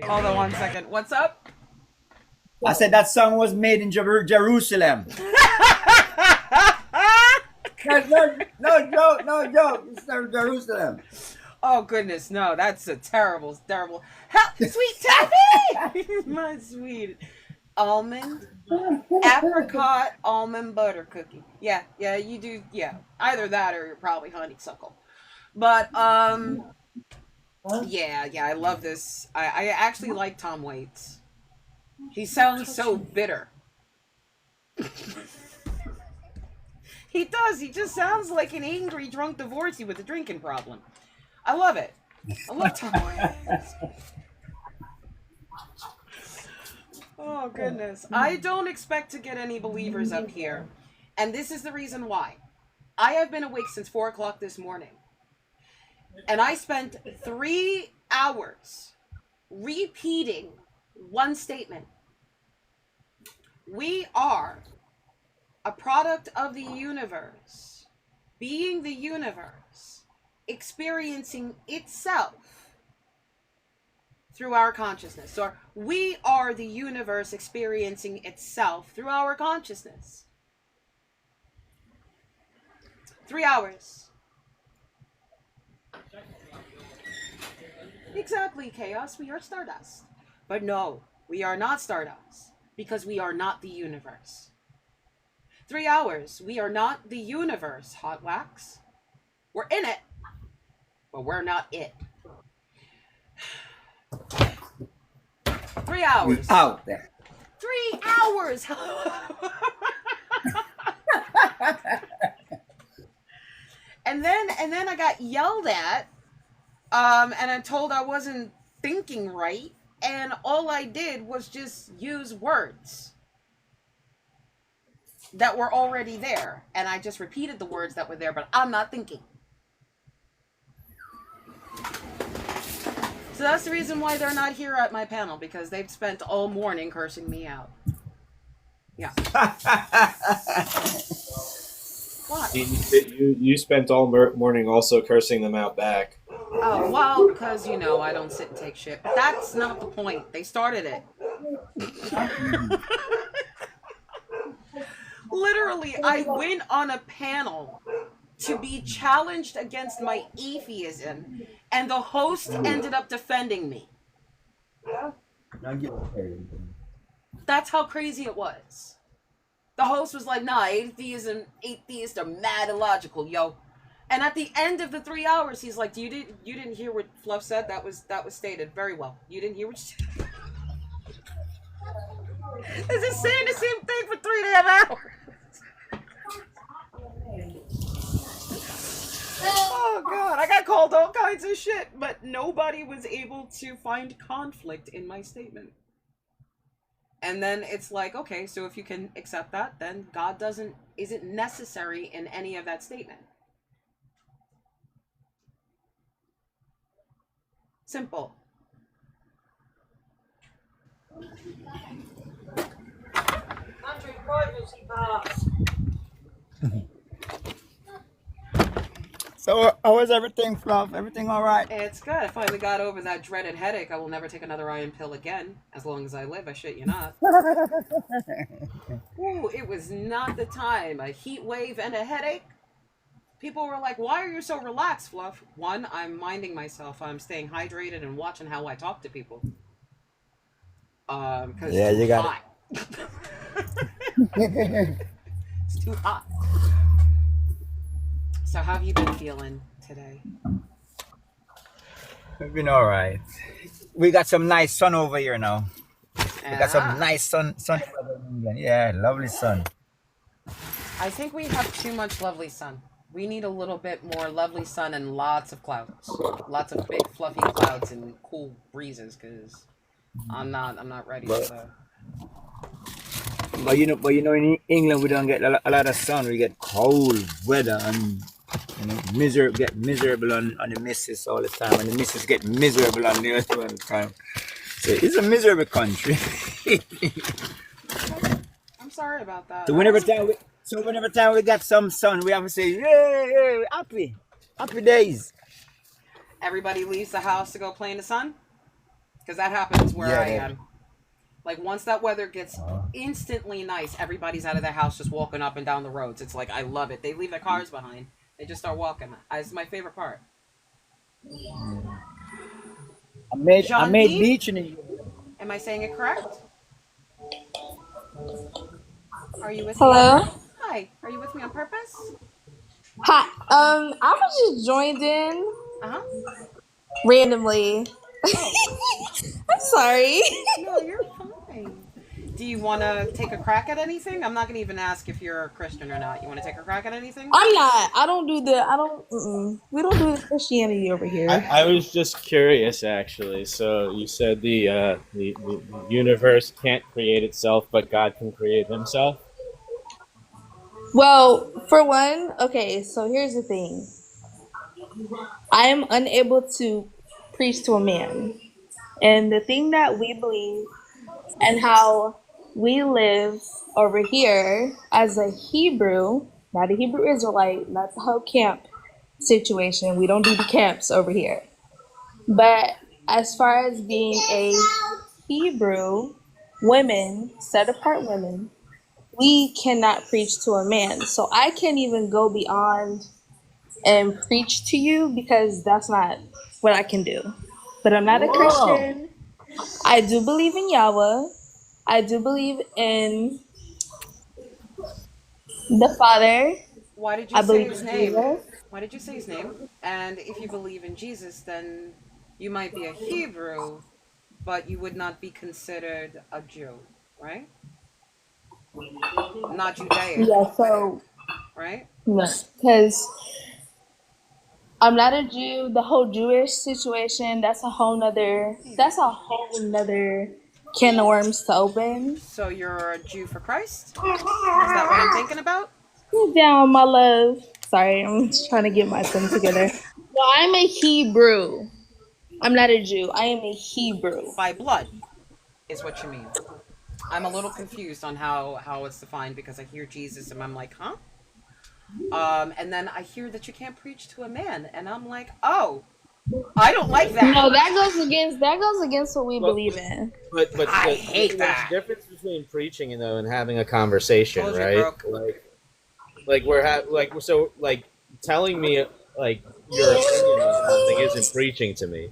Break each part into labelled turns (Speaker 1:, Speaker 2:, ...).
Speaker 1: Hold on 1 second. What's up?
Speaker 2: I said that song was made in Jerusalem. No joke. It's Jerusalem.
Speaker 1: Oh goodness, no, that's a terrible. Sweet taffy, my sweet almond, apricot, almond butter cookie. Yeah, you do. Yeah, either that or you're probably honeysuckle. But yeah, I love this. I actually like Tom Waits. He sounds so bitter. He does. He just sounds like an angry drunk divorcee with a drinking problem. I love it. I love Tom Waits. Oh goodness. I don't expect to get any believers up here. And this is the reason why. I have been awake since 4 o'clock this morning. And I spent 3 hours repeating one statement. We are a product of the universe, being the universe, experiencing itself through our consciousness. So we are the universe experiencing itself through our consciousness. 3 hours. Exactly, Chaos. We are Stardust. But no, we are not Stardust because we are not the universe. 3 hours. We are not the universe, Hot Wax. We're in it, but we're not it. 3 hours.
Speaker 2: We out there.
Speaker 1: 3 hours. and then I got yelled at, and I told I wasn't thinking right, and all I did was just use words that were already there, and I just repeated the words that were there, but I'm not thinking. So that's the reason why they're not here at my panel, because they've spent all morning cursing me out. Yeah. What?
Speaker 3: You spent all morning also cursing them out back.
Speaker 1: Oh, well, because, I don't sit and take shit. But that's not the point. They started it. Literally, I went on a panel to be challenged against my atheism, and the host ended up defending me. That's how crazy it was. The host was like, nah, atheists are mad illogical, yo. And at the end of the 3 hours, he's like, you didn't hear what Fluff said? That was stated very well. You didn't hear what she said? Is it saying the same thing for 3.5 hours? Oh god, I got called all kinds of shit, but nobody was able to find conflict in my statement. And then it's like, okay, so if you can accept that, then God isn't necessary in any of that statement. Simple.
Speaker 2: So how was everything, Fluff? Everything all right?
Speaker 1: It's good. I finally got over that dreaded headache. I will never take another iron pill again. As long as I live, I shit you not. Ooh, it was not the time. A heat wave and a headache. People were like, why are you so relaxed, Fluff? One, I'm minding myself. I'm staying hydrated and watching how I talk to people. Because
Speaker 2: yeah, you got
Speaker 1: hot. It's too hot. So how have you been feeling today?
Speaker 2: We've been all right. We got some nice sun over here now. We got some nice sun over in England. Yeah, lovely sun.
Speaker 1: I think we have too much lovely sun. We need a little bit more lovely sun and lots of clouds. Lots of big fluffy clouds and cool breezes, because I'm not ready for that.
Speaker 2: But in England we don't get a lot of sun. We get cold weather and miserable on the missus all the time, and the missus get miserable on the other one time. So it's a miserable country.
Speaker 1: I'm sorry about that.
Speaker 2: So whenever time we got some sun, we have to say, yay, happy days.
Speaker 1: Everybody leaves the house to go play in the sun? because that happens where I
Speaker 2: Yeah.
Speaker 1: am. Like once that weather gets instantly nice, everybody's out of their house just walking up and down the roads. It's like I love it. They leave their cars behind. They just start walking. It's my favorite part.
Speaker 2: I
Speaker 1: Jean
Speaker 2: made
Speaker 1: D,
Speaker 2: beach in the US.
Speaker 1: am I saying it correct? Are you with me on
Speaker 4: Hello.
Speaker 1: purpose? Hi, are you with me on purpose?
Speaker 4: Hi. I was just joined in
Speaker 1: Uh huh.
Speaker 4: randomly.
Speaker 1: Oh,
Speaker 4: I'm sorry.
Speaker 1: no, you're fine. Do you want to take a crack at anything? I'm not going to even ask if you're a Christian or not. You want to take a crack at anything?
Speaker 4: I'm not. I don't do the. I don't. We don't do the Christianity over here.
Speaker 3: I was just curious, actually. So you said the universe can't create itself, but God can create Himself.
Speaker 4: Well, for one, okay. So here's the thing. I am unable to preach to a man, and the thing that we believe and how we live over here as a Hebrew, not a Hebrew Israelite, not the whole camp situation. We don't do the camps over here. But as far as being a Hebrew women, set apart women, we cannot preach to a man. So I can't even go beyond and preach to you because that's not what I can do. But I'm not a
Speaker 2: Whoa.
Speaker 4: Christian. I do believe in Yahweh. I do believe in the Father.
Speaker 1: Why did you
Speaker 4: I
Speaker 1: say
Speaker 4: believe
Speaker 1: his
Speaker 4: in
Speaker 1: name?
Speaker 4: Jesus.
Speaker 1: Why did you say his name? And if you believe in Jesus, then you might be a Hebrew, but you would not be considered a Jew, right? Not Judaic,
Speaker 4: Yeah, so
Speaker 1: right?
Speaker 4: no, because I'm not a Jew. The whole Jewish situation, that's a whole nother can of worms to open.
Speaker 1: So you're a Jew for Christ? Is that what I'm thinking about?
Speaker 4: Sit down, my love. Sorry, I'm just trying to get myself together. No, I'm a Hebrew. I'm not a Jew. I am a Hebrew.
Speaker 1: By blood, is what you mean. I'm a little confused on how it's defined because I hear Jesus and I'm like, huh? And then I hear that you can't preach to a man, and I'm like, oh, I don't like that.
Speaker 4: No, that goes against what we
Speaker 3: Well,
Speaker 4: believe in.
Speaker 3: but
Speaker 1: I hate
Speaker 3: there's a
Speaker 1: that.
Speaker 3: difference between preaching and having a conversation,
Speaker 1: Told you,
Speaker 3: right?
Speaker 1: broke.
Speaker 3: Like like telling me like your opinion on something isn't preaching to me.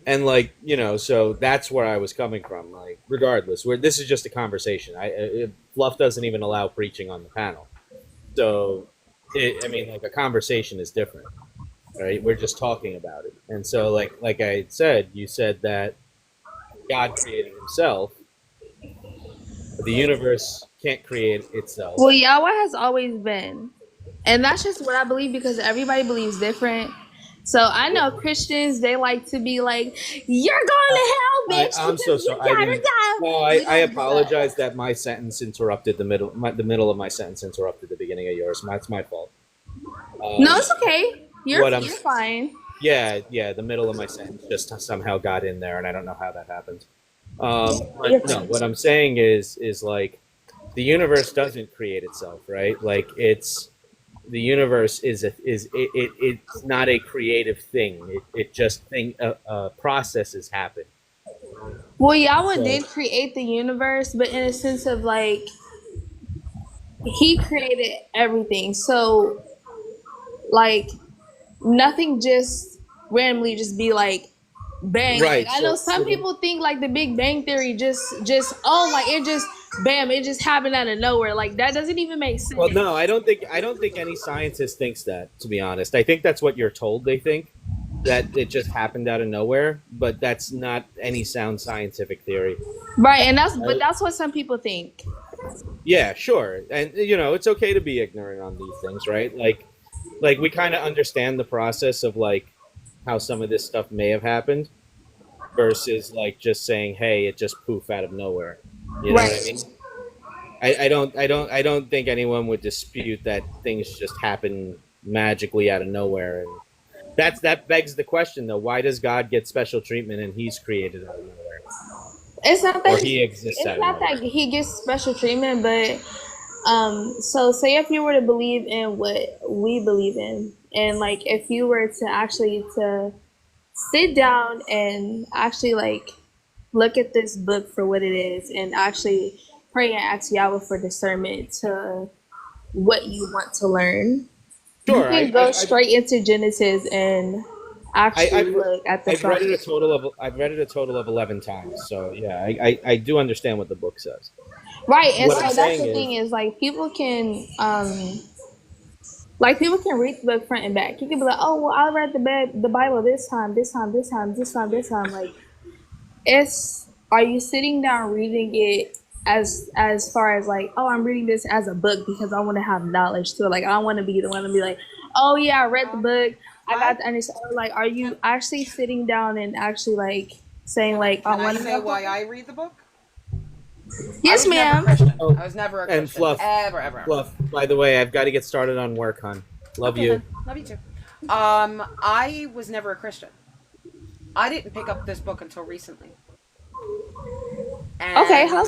Speaker 3: And like so that's where I was coming from. Like regardless, where this is just a conversation. Fluff doesn't even allow preaching on the panel, so I mean like a conversation is different, right? We're just talking about it, and so like I said, you said that God created Himself. The universe can't create itself.
Speaker 4: Well, Yahweh has always been. And that's just what I believe because everybody believes different. So I know Christians, they like to be like, you're going to hell, bitch,
Speaker 3: I'm so
Speaker 4: because you
Speaker 3: sorry. I
Speaker 4: gotta
Speaker 3: didn't.
Speaker 4: go.
Speaker 3: No,
Speaker 4: We
Speaker 3: I
Speaker 4: don't do that.
Speaker 3: apologize that my sentence interrupted the middle of my sentence interrupted the beginning of yours. That's my fault.
Speaker 4: No, it's okay. You're
Speaker 3: What I'm
Speaker 4: you're fine.
Speaker 3: yeah, the middle of my sentence just somehow got in there, and I don't know how that happened.
Speaker 4: You're
Speaker 3: But no,
Speaker 4: fine.
Speaker 3: what I'm saying is like the universe doesn't create itself, right? Like the universe it's not a creative thing. It just processes happen.
Speaker 4: Well, Yahweh
Speaker 3: So
Speaker 4: did create the universe, but in a sense of like, he created everything. So, like, nothing just randomly just be like bang. Like
Speaker 3: right,
Speaker 4: I know some
Speaker 3: so
Speaker 4: people think like the Big Bang Theory just oh like it just bam it just happened out of nowhere. Like that doesn't even make
Speaker 3: well,
Speaker 4: sense.
Speaker 3: no, I don't think any scientist thinks that. To be honest, I think that's what you're told they think, that it just happened out of nowhere. But that's not any sound scientific theory.
Speaker 4: Right, and that's but
Speaker 3: Right?
Speaker 4: that's what some people think.
Speaker 3: Yeah, sure, and it's okay to be ignorant on these things, right? Like we kind of understand the process of like how some of this stuff may have happened versus like just saying, hey, it just poof out of nowhere. You know what I
Speaker 4: Right.
Speaker 3: mean? I don't think anyone would dispute that things just happen magically out of nowhere, and that begs the question though: why does God get special treatment and He's created out of nowhere,
Speaker 4: It's not
Speaker 3: or
Speaker 4: that
Speaker 3: He exists
Speaker 4: it's
Speaker 3: out of
Speaker 4: not
Speaker 3: nowhere?
Speaker 4: that he gets special treatment, but so say if you were to believe in what we believe in, and like if you were to actually to sit down and actually like look at this book for what it is and actually pray and ask Yahweh for discernment to what you want to learn. You
Speaker 3: Sure,
Speaker 4: can go straight into Genesis and
Speaker 3: I,
Speaker 4: actually
Speaker 3: I've
Speaker 4: look at the
Speaker 3: I've read it a
Speaker 4: front.
Speaker 3: total of 11 times. So yeah, I do understand what the book says.
Speaker 4: Right, and
Speaker 3: What I'm
Speaker 4: so that's
Speaker 3: saying
Speaker 4: the
Speaker 3: is,
Speaker 4: thing is like people can read the book front and back. You can be like, oh well, I read the Bible this time, this time, this time, this time, this time. Like, it's are you sitting down reading it as far as like, oh, I'm reading this as a book because I want to have knowledge to it. Like, I want to be the one to be like, oh yeah, I read the book, I
Speaker 1: I
Speaker 4: got to understand. Or like, are
Speaker 1: can
Speaker 4: you actually sitting down and actually like saying
Speaker 1: can I
Speaker 4: like, I
Speaker 1: can I
Speaker 4: want to
Speaker 1: say
Speaker 4: know?
Speaker 1: why I read the book? I
Speaker 4: Yes,
Speaker 1: was never
Speaker 4: ma'am.
Speaker 1: Christian.
Speaker 3: oh,
Speaker 1: I was never a
Speaker 3: and
Speaker 1: Christian.
Speaker 3: fluff,
Speaker 1: Ever, ever, ever.
Speaker 3: fluff. By the way, I've got to get started on work, hon. Love
Speaker 1: Okay,
Speaker 3: you.
Speaker 1: hun. Love you too. I was never a Christian. I didn't pick up this book until recently.
Speaker 4: Okay,
Speaker 1: And
Speaker 4: how?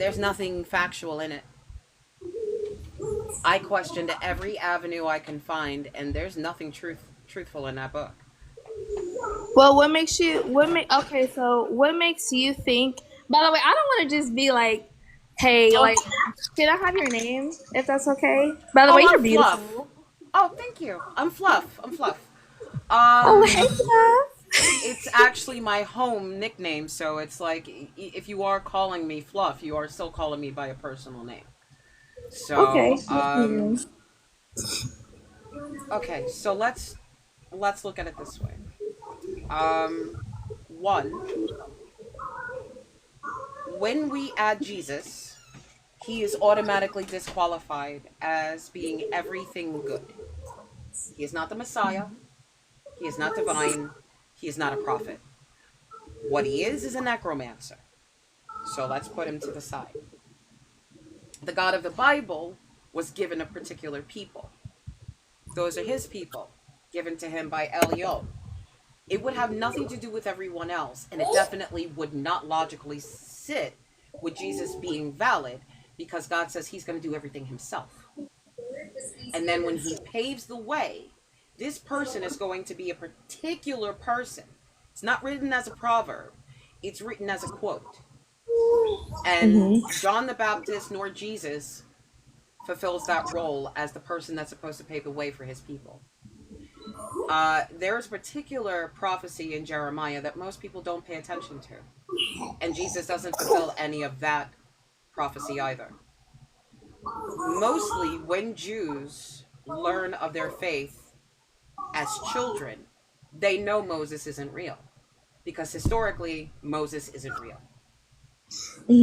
Speaker 1: there's nothing factual in it. I questioned every avenue I can find, and there's nothing truthful in that book.
Speaker 4: Well, what makes you what make okay? So what makes you think? By the way, I don't want to just be like, hey,
Speaker 1: Oh,
Speaker 4: like, can I have your name if that's okay? By the way,
Speaker 1: oh,
Speaker 4: you're
Speaker 1: I'm Fluff.
Speaker 4: beautiful.
Speaker 1: Oh, thank you. I'm Fluff. I'm Fluff.
Speaker 4: Oh, hey,
Speaker 1: Um,
Speaker 4: love.
Speaker 1: it's actually my home nickname, so it's like if you are calling me Fluff, you are still calling me by a personal name.
Speaker 4: Okay.
Speaker 1: So,
Speaker 4: Yes, ma'am.
Speaker 1: okay, so let's look at it this way. One, when we add Jesus, he is automatically disqualified as being everything good. He is not the Messiah. He is not divine. He is not a prophet. What he is a necromancer. So let's put him to the side. The God of the Bible was given a particular people. Those are his people, given to him by Elio. It would have nothing to do with everyone else, and it definitely would not logically sit with Jesus being valid because God says he's going to do everything himself. And then when he paves the way, this person is going to be a particular person. It's not written as a proverb, it's written as a quote. And
Speaker 4: Mm-hmm.
Speaker 1: John the Baptist nor Jesus fulfills that role as the person that's supposed to pave the way for his people. There's a particular prophecy in Jeremiah that most people don't pay attention to. And Jesus doesn't fulfill any of that prophecy either. Mostly when Jews learn of their faith as children, they know Moses isn't real. Because historically, Moses isn't real.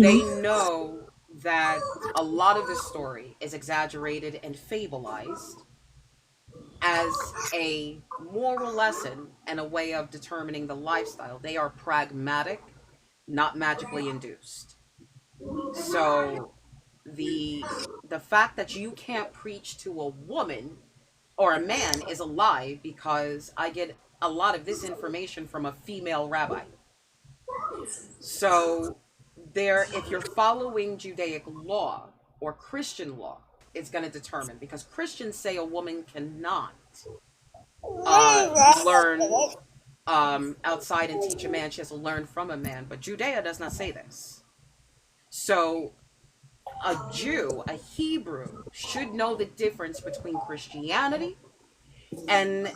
Speaker 1: They
Speaker 4: Mm-hmm.
Speaker 1: know that a lot of the story is exaggerated and fableized as a moral lesson and a way of determining the lifestyle. They are pragmatic, not magically induced. So the fact that you can't preach to a woman or a man is a lie because I get a lot of this information from a female rabbi. So there if you're following Judaic law or Christian law, it's going to determine because Christians say a woman cannot learn outside and teach a man. She has to learn from a man. But Judea does not say this. So a Jew, a Hebrew, should know the difference between Christianity and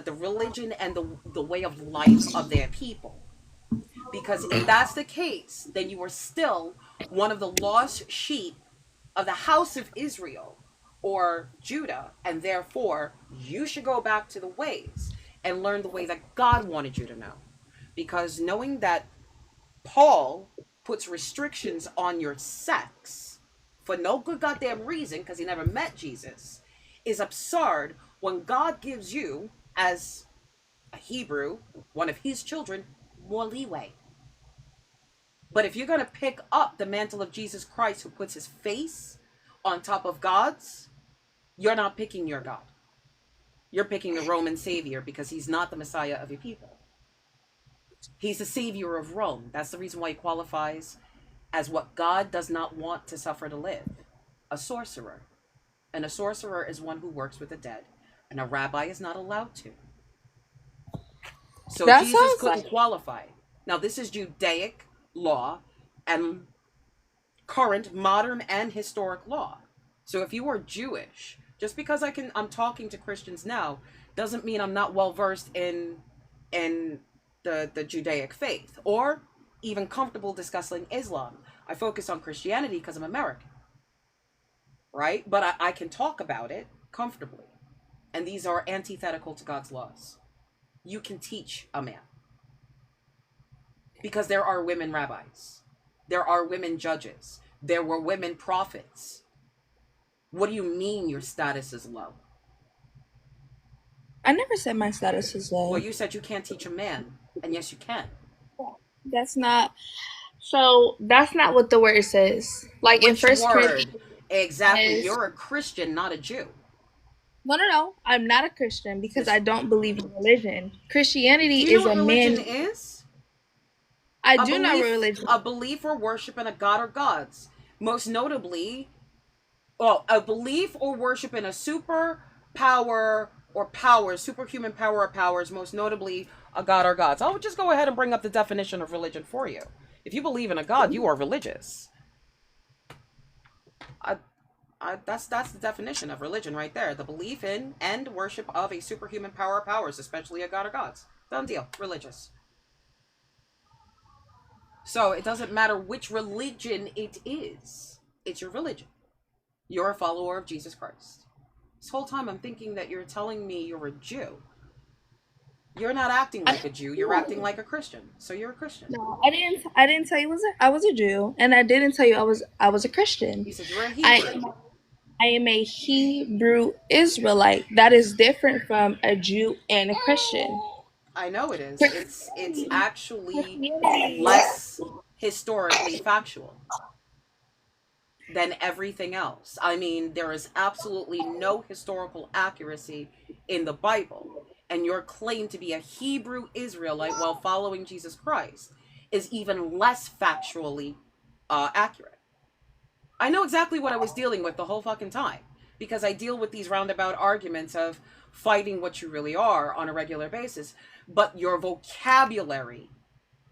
Speaker 1: the religion and the way of life of their people. Because if that's the case, then you are still one of the lost sheep of the house of Israel or Judah, and therefore you should go back to the ways and learn the way that God wanted you to know. Because knowing that Paul puts restrictions on your sex for no good goddamn reason because he never met Jesus is absurd when God gives you, as a Hebrew, one of his children, more leeway. But if you're going to pick up the mantle of Jesus Christ who puts his face on top of God's, you're not picking your God. You're picking the Roman Savior because he's not the Messiah of your people. He's the Savior of Rome. That's the reason why he qualifies as what God does not want to suffer to live, a sorcerer. And a sorcerer is one who works with the dead, and a rabbi is not allowed to. So
Speaker 4: That
Speaker 1: Jesus
Speaker 4: sounds
Speaker 1: couldn't
Speaker 4: like
Speaker 1: qualify. Now, this is Judaic law and current, modern, and historic law. So if you are Jewish, just because I'm talking to Christians now, doesn't mean I'm not well versed in the Judaic faith, or even comfortable discussing Islam. I focus on Christianity because I'm American, right? But I can talk about it comfortably. And these are antithetical to God's laws. You can teach a man. Because there are women rabbis. There are women judges. There were women prophets. What do you mean your status is low?
Speaker 4: I never said my status is low.
Speaker 1: Well, you said you can't teach a man. And yes, you can.
Speaker 4: That's not what the word says. Like in
Speaker 1: Which
Speaker 4: First
Speaker 1: word?
Speaker 4: Corinthians.
Speaker 1: Exactly.
Speaker 4: Is-
Speaker 1: You're a Christian, not a Jew.
Speaker 4: No. I'm not a Christian because
Speaker 1: Yes.
Speaker 4: I don't believe in religion. Christianity
Speaker 1: Do you know
Speaker 4: is
Speaker 1: what
Speaker 4: a
Speaker 1: religion
Speaker 4: man.
Speaker 1: is?
Speaker 4: I do know religion.
Speaker 1: A belief or worship in a god or gods. Most notably, well, a belief or worship in a super power or powers, superhuman power or powers, most notably a god or gods. I'll just go ahead and bring up the definition of religion for you. If you believe in a god, you are religious. That's the definition of religion right there. The belief in and worship of a superhuman power or powers, especially a god or gods. Done deal. Religious. So it doesn't matter which religion it is. It's your religion. You're a follower of Jesus Christ. This whole time I'm thinking that you're telling me you're a Jew. You're not acting like a Jew. You're acting like a Christian. So you're a Christian.
Speaker 4: No, I didn't tell you I was a Jew, and I didn't tell you I was a Christian.
Speaker 1: You said you're a Hebrew.
Speaker 4: I am a Hebrew Israelite. That is different from a Jew and a Christian.
Speaker 1: I know it is. It's actually less historically factual than everything else. I mean, there is absolutely no historical accuracy in the Bible. And your claim to be a Hebrew Israelite while following Jesus Christ is even less factually accurate. I know exactly what I was dealing with the whole fucking time, because I deal with these roundabout arguments of fighting what you really are on a regular basis, but your vocabulary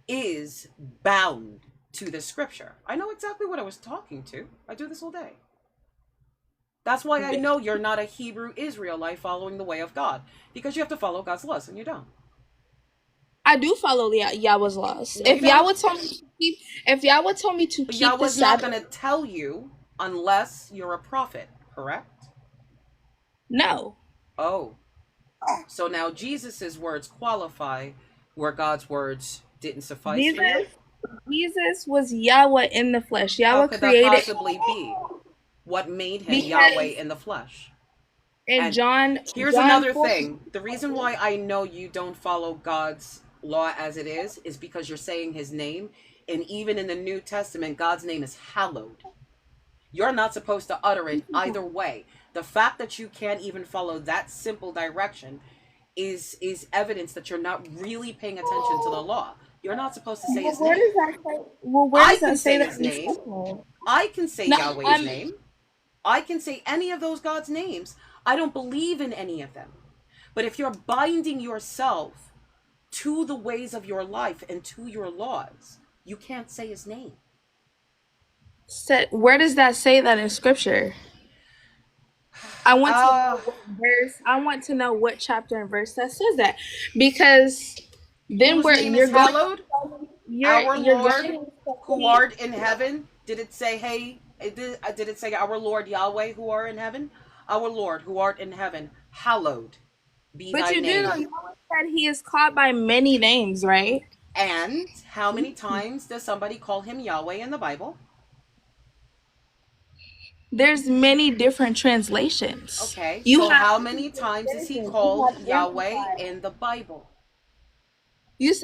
Speaker 1: is bound to the scripture. I know exactly what I was talking to. I do this all day. That's why I know you're not a Hebrew Israelite following the way of God, because you have to follow God's laws, and you don't.
Speaker 4: I do follow Yahweh's laws.
Speaker 1: No,
Speaker 4: if Yahweh told me to keep,
Speaker 1: But
Speaker 4: keep the
Speaker 1: Yahweh's not
Speaker 4: Sabbath,
Speaker 1: going to tell you unless you're a prophet, correct?
Speaker 4: no.
Speaker 1: Oh. So now Jesus' words qualify where God's words didn't suffice for you?
Speaker 4: Jesus was Yahweh in the flesh.
Speaker 1: How
Speaker 4: Yahweh
Speaker 1: could
Speaker 4: created.
Speaker 1: that possibly be? What made him
Speaker 4: Because-
Speaker 1: Yahweh in the flesh?
Speaker 4: And John.
Speaker 1: Here's
Speaker 4: John
Speaker 1: another
Speaker 4: 4,
Speaker 1: thing. The reason why I know you don't follow God's law as it is because you're saying his name. And even in the New Testament, God's name is hallowed. You're not supposed to utter it either way. The fact that you can't even follow that simple direction is evidence that you're not really paying attention to the law. You're not supposed to say his
Speaker 4: Where
Speaker 1: name.
Speaker 4: does that say? Well, where
Speaker 1: I
Speaker 4: does
Speaker 1: can
Speaker 4: that
Speaker 1: say
Speaker 4: say that
Speaker 1: his
Speaker 4: in the
Speaker 1: name.
Speaker 4: Scripture?
Speaker 1: I can say
Speaker 4: No,
Speaker 1: Yahweh's name. I can say any of those God's names. I don't believe in any of them. But if you're binding yourself to the ways of your life and to your laws, you can't say his name.
Speaker 4: Where does that say that in Scripture? I want to know what verse. I want to know what chapter and verse that says that, because then
Speaker 1: Whose name is hallowed? Our Lord who art in heaven. Did it say, hey, did it say our Lord Yahweh who are in heaven? Our Lord who art in heaven, hallowed be thy
Speaker 4: But you do
Speaker 1: name.
Speaker 4: know Yahweh said he is called by many names, right?
Speaker 1: And how many times does somebody call him Yahweh in the Bible?
Speaker 4: There's many different translations.
Speaker 1: Okay, so how many times is he called Yahweh in the Bible?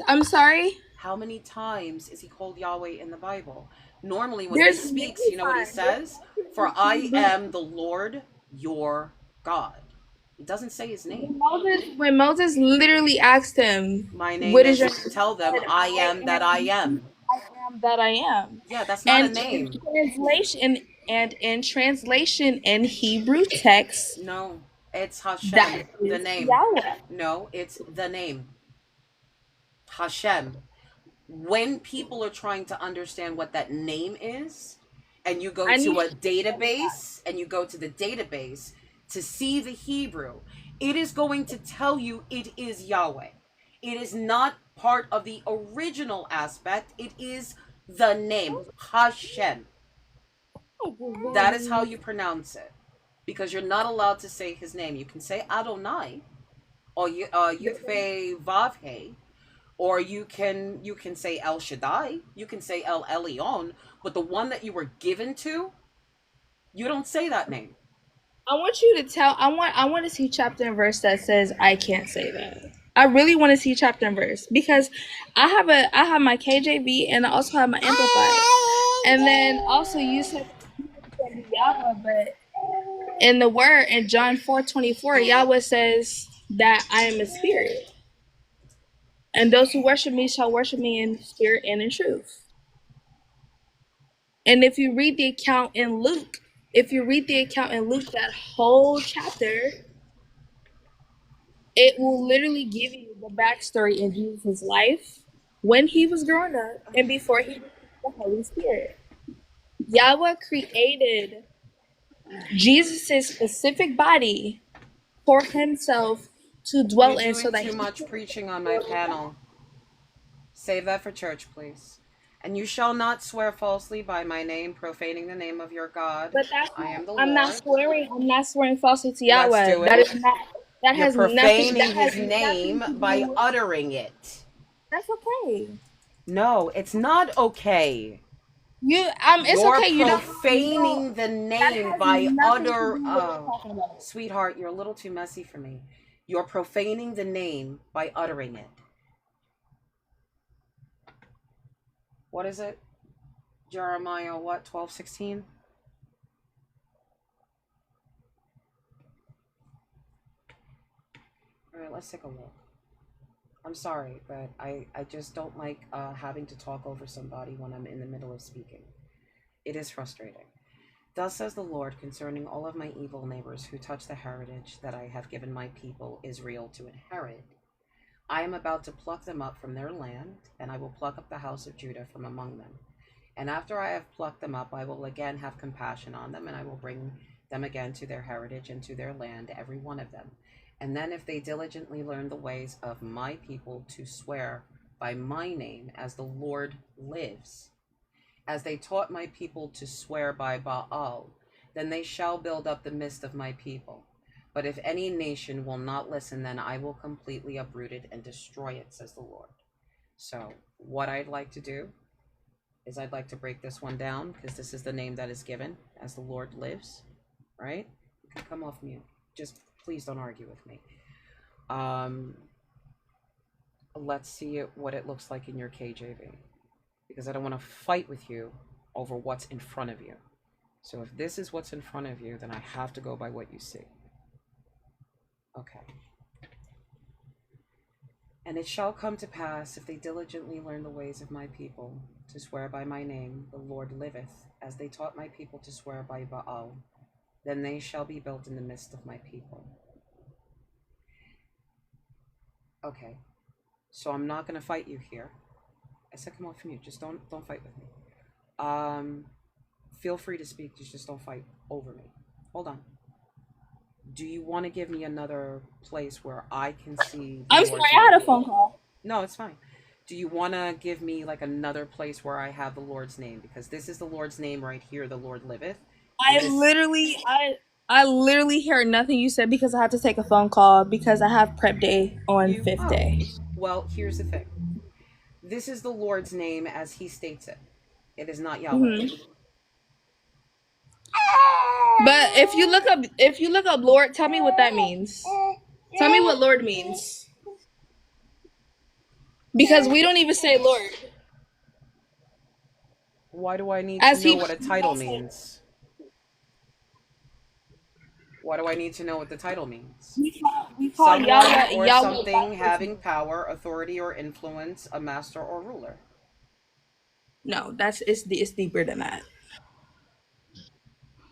Speaker 4: I'm sorry?
Speaker 1: How many times is he called Yahweh in the Bible? Normally when he speaks, you know what he says? For I am the Lord your God. He doesn't say his name.
Speaker 4: When Moses literally asked him,
Speaker 1: My name
Speaker 4: what
Speaker 1: is,
Speaker 4: is your
Speaker 1: tell them I am that I am.
Speaker 4: I am that I am.
Speaker 1: Yeah, that's not a name.
Speaker 4: In translation in Hebrew text,
Speaker 1: No. It's
Speaker 4: That
Speaker 1: Hashem, the
Speaker 4: is
Speaker 1: name.
Speaker 4: Yahweh.
Speaker 1: No, it's the name. Hashem. When people are trying to understand what that name is, and you go
Speaker 4: I
Speaker 1: to
Speaker 4: need
Speaker 1: a database and you go to the database to see the Hebrew, it is going to tell you it is Yahweh. It is not part of the original aspect, it is the name Hashem. That is how you pronounce it, because you're not allowed to say his name. You can say Adonai, or Yudhe Vavhe, or you can say El Shaddai, you can say El Elyon, but the one that you were given to, you don't say that name.
Speaker 4: I want you to tell. I want to see chapter and verse that says I can't say that. I really want to see chapter and verse because I have my KJV and I also have my amplified. And then also you said Yahweh, but in the word in John 4:24, Yahweh says that I am a spirit. And those who worship me shall worship me in spirit and in truth. And if you read the account in Luke, that whole chapter, it will literally give you the backstory in Jesus' life when he was growing up and before he received the Holy Spirit. Yahweh created Jesus' specific body for himself to
Speaker 1: You're
Speaker 4: dwell in so
Speaker 1: doing
Speaker 4: that
Speaker 1: too
Speaker 4: he
Speaker 1: much preaching on my panel. Save that for church, please. And you shall not swear falsely by my name, profaning the name of your God.
Speaker 4: but that's
Speaker 1: I
Speaker 4: not
Speaker 1: am the
Speaker 4: I'm not
Speaker 1: Lord.
Speaker 4: swearing falsely to
Speaker 1: Let's
Speaker 4: Yahweh.
Speaker 1: do
Speaker 4: That
Speaker 1: it.
Speaker 4: is not that
Speaker 1: You're
Speaker 4: has nothing
Speaker 1: profaning his name
Speaker 4: to
Speaker 1: by
Speaker 4: do.
Speaker 1: uttering it.
Speaker 4: That's okay.
Speaker 1: No, it's not okay.
Speaker 4: It's
Speaker 1: You're
Speaker 4: okay. You don't know.
Speaker 1: profaning the
Speaker 4: That
Speaker 1: name
Speaker 4: has
Speaker 1: by
Speaker 4: nothing to
Speaker 1: utter.
Speaker 4: do with what we're talking about.
Speaker 1: Sweetheart, you're a little too messy for me. You're profaning the name by uttering it. What is it? Jeremiah, what, 12:16? All right, let's take a look. I'm sorry, but I just don't like having to talk over somebody when I'm in the middle of speaking. It is frustrating. Thus says the Lord concerning all of my evil neighbors who touch the heritage that I have given my people Israel to inherit. I am about to pluck them up from their land, and I will pluck up the house of Judah from among them. And after I have plucked them up, I will again have compassion on them, and I will bring them again to their heritage and to their land, every one of them. And then if they diligently learn the ways of my people to swear by my name, as the Lord lives, as they taught my people to swear by Baal, then they shall build up the midst of my people. But if any nation will not listen, then I will completely uproot it and destroy it, says the Lord. So what I'd like to do is I'd like to break this one down, because this is the name that is given, as the Lord lives, right? You can come off mute. Just please don't argue with me. Let's see what it looks like in your KJV, because I don't want to fight with you over what's in front of you. So if this is what's in front of you, then I have to go by what you see. Okay. And it shall come to pass, if they diligently learn the ways of my people, to swear by my name, the Lord liveth, as they taught my people to swear by Baal, then they shall be built in the midst of my people. Okay. So I'm not going to fight you here. I said come off from you. Just don't fight with me. Feel free to speak. Just don't fight over me. Hold on. Do you want to give me another place where I can see?
Speaker 4: I'm sorry, I had a phone call.
Speaker 1: No, it's fine. Do you want to give me like another place where I have the Lord's name? Because this is the Lord's name right here. The Lord liveth.
Speaker 4: I literally heard nothing you said because I had to take a phone call because I have prep day on fifth day.
Speaker 1: Well, here's the thing. This is the Lord's name as he states it. It is not Yahweh. Mm-hmm.
Speaker 4: But if you look up Lord, tell me what that means. Tell me what Lord means. Because we don't even say Lord.
Speaker 1: Why do I need to know what a title means? Why do I need to know what the title means?
Speaker 4: We call
Speaker 1: Someone
Speaker 4: Yahweh,
Speaker 1: or
Speaker 4: Yahweh
Speaker 1: something having power, authority, or influence, a master or ruler.
Speaker 4: No, it's deeper than that.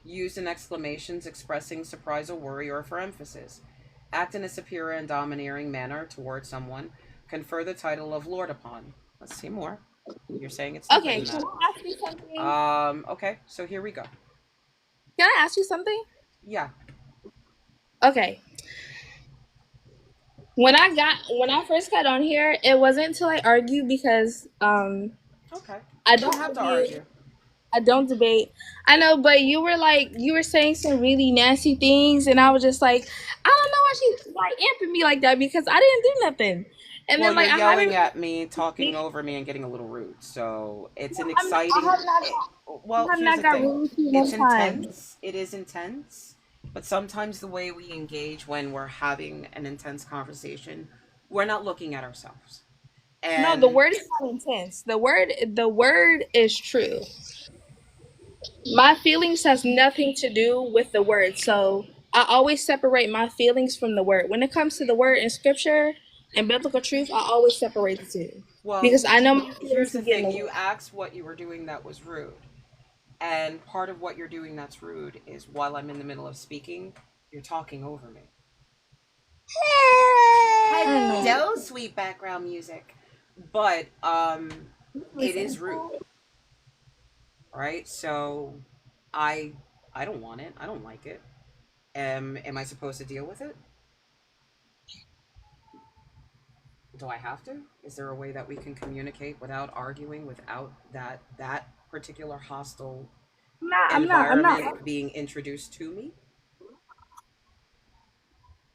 Speaker 1: Used in exclamations expressing surprise or worry or for emphasis. Act in a superior and domineering manner towards someone. Confer the title of Lord upon. Let's see more. You're saying it's deeper
Speaker 4: Okay,
Speaker 1: than
Speaker 4: can
Speaker 1: that.
Speaker 4: I ask you something?
Speaker 1: Okay, so here we go.
Speaker 4: Can I ask you something?
Speaker 1: Yeah.
Speaker 4: Okay. When I first got on here, it wasn't until I argued because
Speaker 1: Okay.
Speaker 4: I
Speaker 1: You don't
Speaker 4: don't
Speaker 1: have to
Speaker 4: argue.
Speaker 1: argue.
Speaker 4: I don't debate. I know, but you were saying some really nasty things, and I was just like, I don't know why she like amping me like that because I didn't do nothing. And
Speaker 1: Well,
Speaker 4: then
Speaker 1: you're
Speaker 4: like I haven't
Speaker 1: yelling
Speaker 4: really
Speaker 1: at me, talking over me, and getting a little rude. So it's an
Speaker 4: I'm not,
Speaker 1: exciting.
Speaker 4: I
Speaker 1: Well,
Speaker 4: have
Speaker 1: here's
Speaker 4: not
Speaker 1: the
Speaker 4: got
Speaker 1: thing.
Speaker 4: really too
Speaker 1: It's
Speaker 4: much time.
Speaker 1: intense. It is intense. But sometimes the way we engage when we're having an intense conversation, we're not looking at ourselves.
Speaker 4: No, the
Speaker 1: And
Speaker 4: word is not intense. The word is true. My feelings has nothing to do with the word. So I always separate my feelings from the word. When it comes to the word in scripture and biblical truth, I always separate the two.
Speaker 1: well,
Speaker 4: Because I know my feelings
Speaker 1: here's the
Speaker 4: can get in
Speaker 1: thing.
Speaker 4: the
Speaker 1: You
Speaker 4: way.
Speaker 1: asked what you were doing that was rude. And part of what you're doing that's rude is while I'm in the middle of speaking, you're talking over me.
Speaker 4: I don't know.
Speaker 1: Hello, sweet background music. But it is
Speaker 4: Listen.
Speaker 1: rude, right? So I I don't want it. I don't like it. Am I supposed to deal with it? Do I have to? Is there a way that we can communicate without arguing, without that particular hostile
Speaker 4: I'm not.
Speaker 1: environment being introduced to me?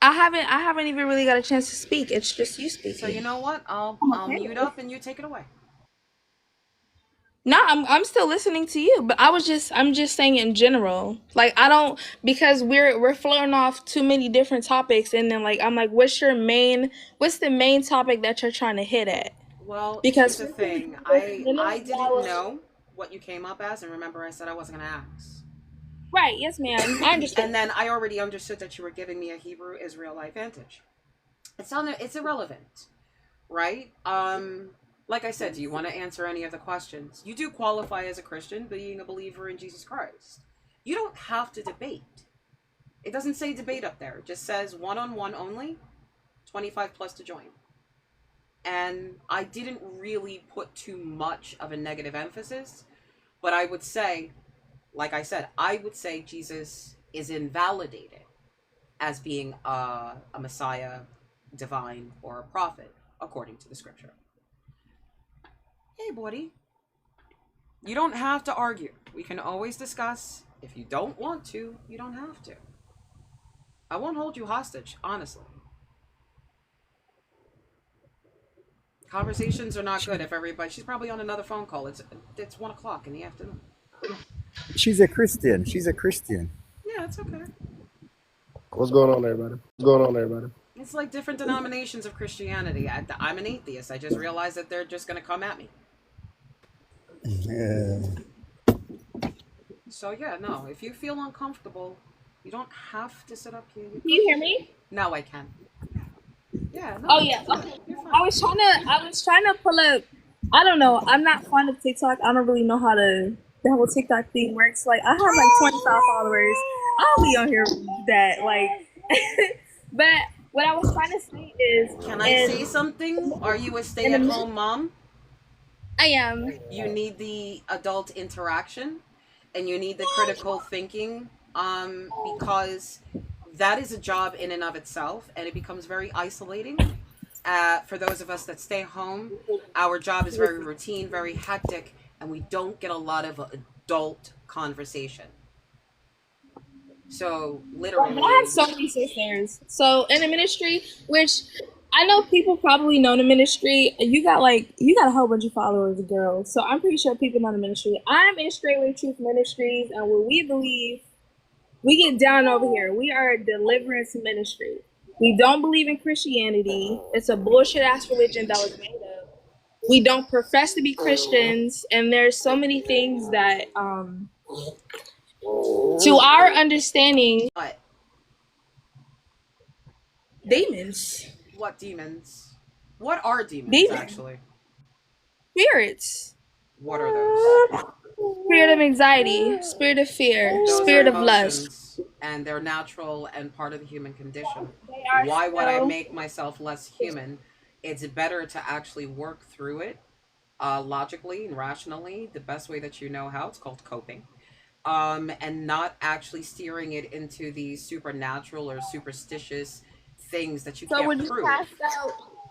Speaker 4: I haven't even really got a chance to speak. It's just you
Speaker 1: So you
Speaker 4: speaking.
Speaker 1: know what?
Speaker 4: I'm
Speaker 1: I'll
Speaker 4: okay
Speaker 1: mute
Speaker 4: with it.
Speaker 1: up and you take it away.
Speaker 4: No, I'm still listening to you, but I'm just saying in general. Like I don't because we're floating off too many different topics and then like I'm like what's the main topic that you're trying to hit at?
Speaker 1: Well, here's
Speaker 4: Because
Speaker 1: the
Speaker 4: 15
Speaker 1: thing. I
Speaker 4: minutes that
Speaker 1: didn't
Speaker 4: was
Speaker 1: know what you came up as, and remember I said I wasn't gonna ask.
Speaker 4: right, yes ma'am. I understand.
Speaker 1: And then I already understood that you were giving me a Hebrew Israelite vantage. It's irrelevant, right? Like I said, do you want to answer any of the questions? You do qualify as a Christian, being a believer in Jesus Christ. You don't have to debate. It doesn't say debate up there. It just says one-on-one only, 25 plus to join. And I didn't really put too much of a negative emphasis, but I would say, like I said, I would say Jesus is invalidated as being a Messiah, divine, or a prophet, according to the scripture. Hey, buddy. You don't have to argue. We can always discuss. If you don't want to, you don't have to. I won't hold you hostage, honestly. Conversations are not good if everybody. She's probably on another phone call. It's 1 o'clock in the afternoon.
Speaker 2: She's a Christian. She's a Christian.
Speaker 1: Yeah, it's okay.
Speaker 5: What's going on, everybody? What's going on, everybody?
Speaker 1: It's like different denominations of Christianity. I'm an atheist. I just realized that they're just going to come at me.
Speaker 2: Yeah.
Speaker 1: So yeah, no. If you feel uncomfortable, you don't have to sit up here.
Speaker 4: Can you hear me?
Speaker 1: Now I can. Yeah,
Speaker 4: Oh
Speaker 1: no,
Speaker 4: yeah.
Speaker 1: yeah,
Speaker 4: Okay.
Speaker 1: you're fine.
Speaker 4: I was trying to pull up I don't know. I'm not fond of TikTok. I don't really know how to the whole TikTok thing works. Like I have like 25 followers. I'll be on here that like but what I was trying to say is
Speaker 1: Can I say something? Are you a
Speaker 4: in the
Speaker 1: stay-at-home mom?
Speaker 4: I am.
Speaker 1: You need the adult interaction, and you need the critical thinking, because that is a job in and of itself, and it becomes very isolating. For those of us that stay home, our job is very routine, very hectic, and we don't get a lot of adult conversation. So
Speaker 4: But I have
Speaker 1: literally,
Speaker 4: so many sisters. So in the ministry, which I know people probably know the ministry, you got a whole bunch of followers, girls. So I'm pretty sure people know the ministry. I'm in Straightway Truth Ministries, and what we believe, we get down over here. We are a deliverance ministry. We don't believe in Christianity. It's a bullshit ass religion that was made up. We don't profess to be Christians, and there's so many things that to our understanding,
Speaker 1: what?
Speaker 4: demons.
Speaker 1: What demons? What are demons,
Speaker 4: Demons.
Speaker 1: actually?
Speaker 4: Spirits.
Speaker 1: What are those?
Speaker 4: Spirit of anxiety, spirit of fear,
Speaker 1: Those are
Speaker 4: spirit of lust.
Speaker 1: emotions, and they're natural and part of the human condition.
Speaker 4: They are
Speaker 1: Why would I
Speaker 4: still
Speaker 1: make myself less human? It's better to actually work through it logically and rationally, the best way that you know how. It's called coping. And not actually steering it into these supernatural or superstitious things that you
Speaker 4: so
Speaker 1: can't prove.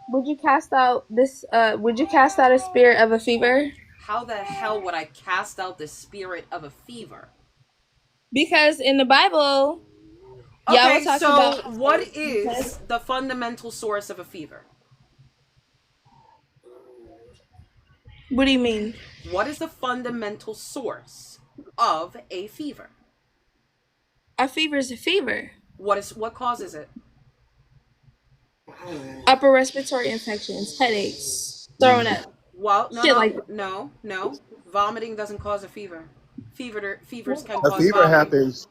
Speaker 4: would you cast out this would you cast out a spirit of a fever?
Speaker 1: How the hell would I cast out the spirit of a fever?
Speaker 4: Because in the Bible, Yahweh
Speaker 1: Okay,
Speaker 4: talks
Speaker 1: so
Speaker 4: about
Speaker 1: what is the fundamental source of a fever?
Speaker 4: what do you mean?
Speaker 1: What is the fundamental source of a fever?
Speaker 4: A fever is a fever.
Speaker 1: What causes it?
Speaker 4: Upper respiratory infections, headaches, throwing up.
Speaker 1: Well, no,
Speaker 4: Shit
Speaker 1: no,
Speaker 4: like that.
Speaker 1: no. Vomiting doesn't cause a fever. Fevers can
Speaker 5: A
Speaker 1: cause
Speaker 5: fever
Speaker 1: vomiting.
Speaker 5: happens.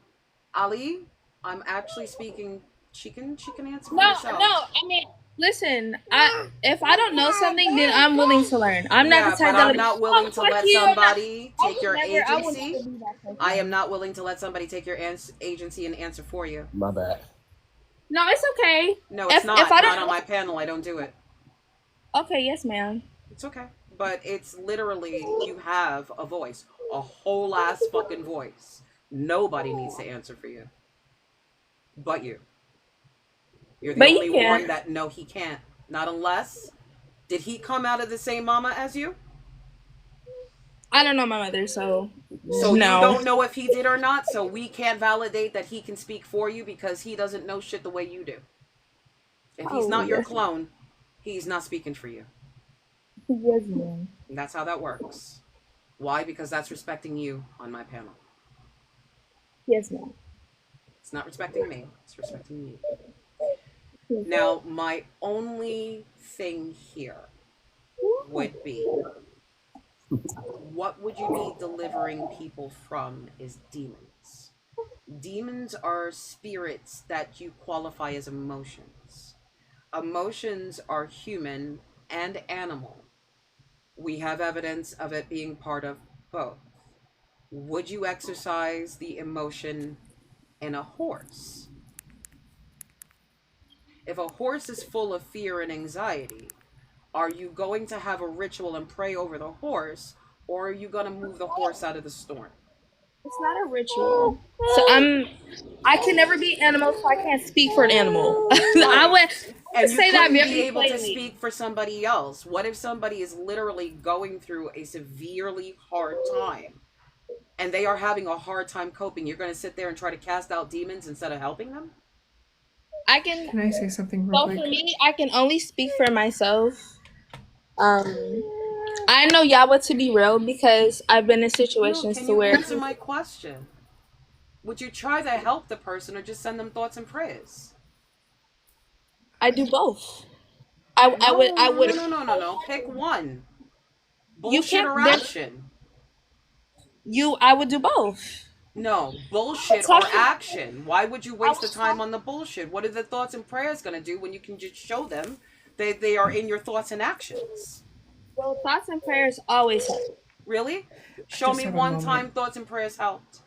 Speaker 1: Ali, I'm actually speaking. She can answer for
Speaker 4: No,
Speaker 1: herself.
Speaker 4: I mean, listen. If I don't know something, then I'm willing to learn. I'm not
Speaker 1: Yeah,
Speaker 4: the type
Speaker 1: but
Speaker 4: that
Speaker 1: I'm not willing to
Speaker 4: fuck
Speaker 1: let
Speaker 4: you, I'm not-
Speaker 1: somebody take your
Speaker 4: I would
Speaker 1: agency.
Speaker 4: never be that person.
Speaker 1: I am not willing to let somebody take your agency and answer for you.
Speaker 5: My bad.
Speaker 4: No, it's okay.
Speaker 1: No, it's not.
Speaker 4: If I
Speaker 1: Not
Speaker 4: don't,
Speaker 1: on my panel. I don't do it.
Speaker 4: okay, yes, ma'am.
Speaker 1: It's okay. But it's literally, you have a voice. A whole ass fucking voice. Nobody needs to answer for you. But you. You're the
Speaker 4: But you
Speaker 1: only
Speaker 4: can.
Speaker 1: one that, no, he can't. Not unless, did he come out of the same mama as you?
Speaker 4: I don't know my mother, so
Speaker 1: So
Speaker 4: no.
Speaker 1: you don't know if he did or not, so we can't validate that he can speak for you because he doesn't know shit the way you do. If he's
Speaker 4: Oh,
Speaker 1: not your
Speaker 4: yes.
Speaker 1: clone, he's not speaking for you.
Speaker 4: Yes, ma'am.
Speaker 1: And that's how that works. Why? Because that's respecting you on my panel.
Speaker 4: Yes, ma'am.
Speaker 1: It's not respecting me, it's respecting you.
Speaker 4: Yes.
Speaker 1: Now, my only thing here would be, what would you be delivering people from is demons. Demons are spirits that you qualify as emotions. Emotions are human and animal. We have evidence of it being part of both. Would you exercise the emotion in a horse? If a horse is full of fear and anxiety, are you going to have a ritual and pray over the horse, or are you going to move the horse out of the storm?
Speaker 4: It's not a ritual. So I can never be an animal, so I can't speak for an animal. I would
Speaker 1: And you
Speaker 4: say that
Speaker 1: couldn't
Speaker 4: very
Speaker 1: be able to
Speaker 4: plainly.
Speaker 1: speak for somebody else. What if somebody is literally going through a severely hard time and they are having a hard time coping? You're going to sit there and try to cast out demons instead of helping them?
Speaker 6: Can I say something real
Speaker 4: So
Speaker 6: quick?
Speaker 4: for me, I can only speak for myself. I know Yahweh to be real because I've been in
Speaker 1: No,
Speaker 4: situations
Speaker 1: can
Speaker 4: to
Speaker 1: you
Speaker 4: where
Speaker 1: answer my question? Would you try to help the person or just send them thoughts and prayers?
Speaker 4: I do both. I would.
Speaker 1: No. Pick one.
Speaker 4: You
Speaker 1: Bullshit
Speaker 4: can't.
Speaker 1: or action?
Speaker 4: I would do both.
Speaker 1: No, bullshit or action. Why would you waste the time on the bullshit? What are the thoughts and prayers going to do when you can just show them they are in your thoughts and actions?
Speaker 4: Well, thoughts and prayers always help.
Speaker 1: Really? Show
Speaker 6: Just
Speaker 1: me
Speaker 6: have a
Speaker 1: one
Speaker 6: moment.
Speaker 1: time thoughts and prayers helped.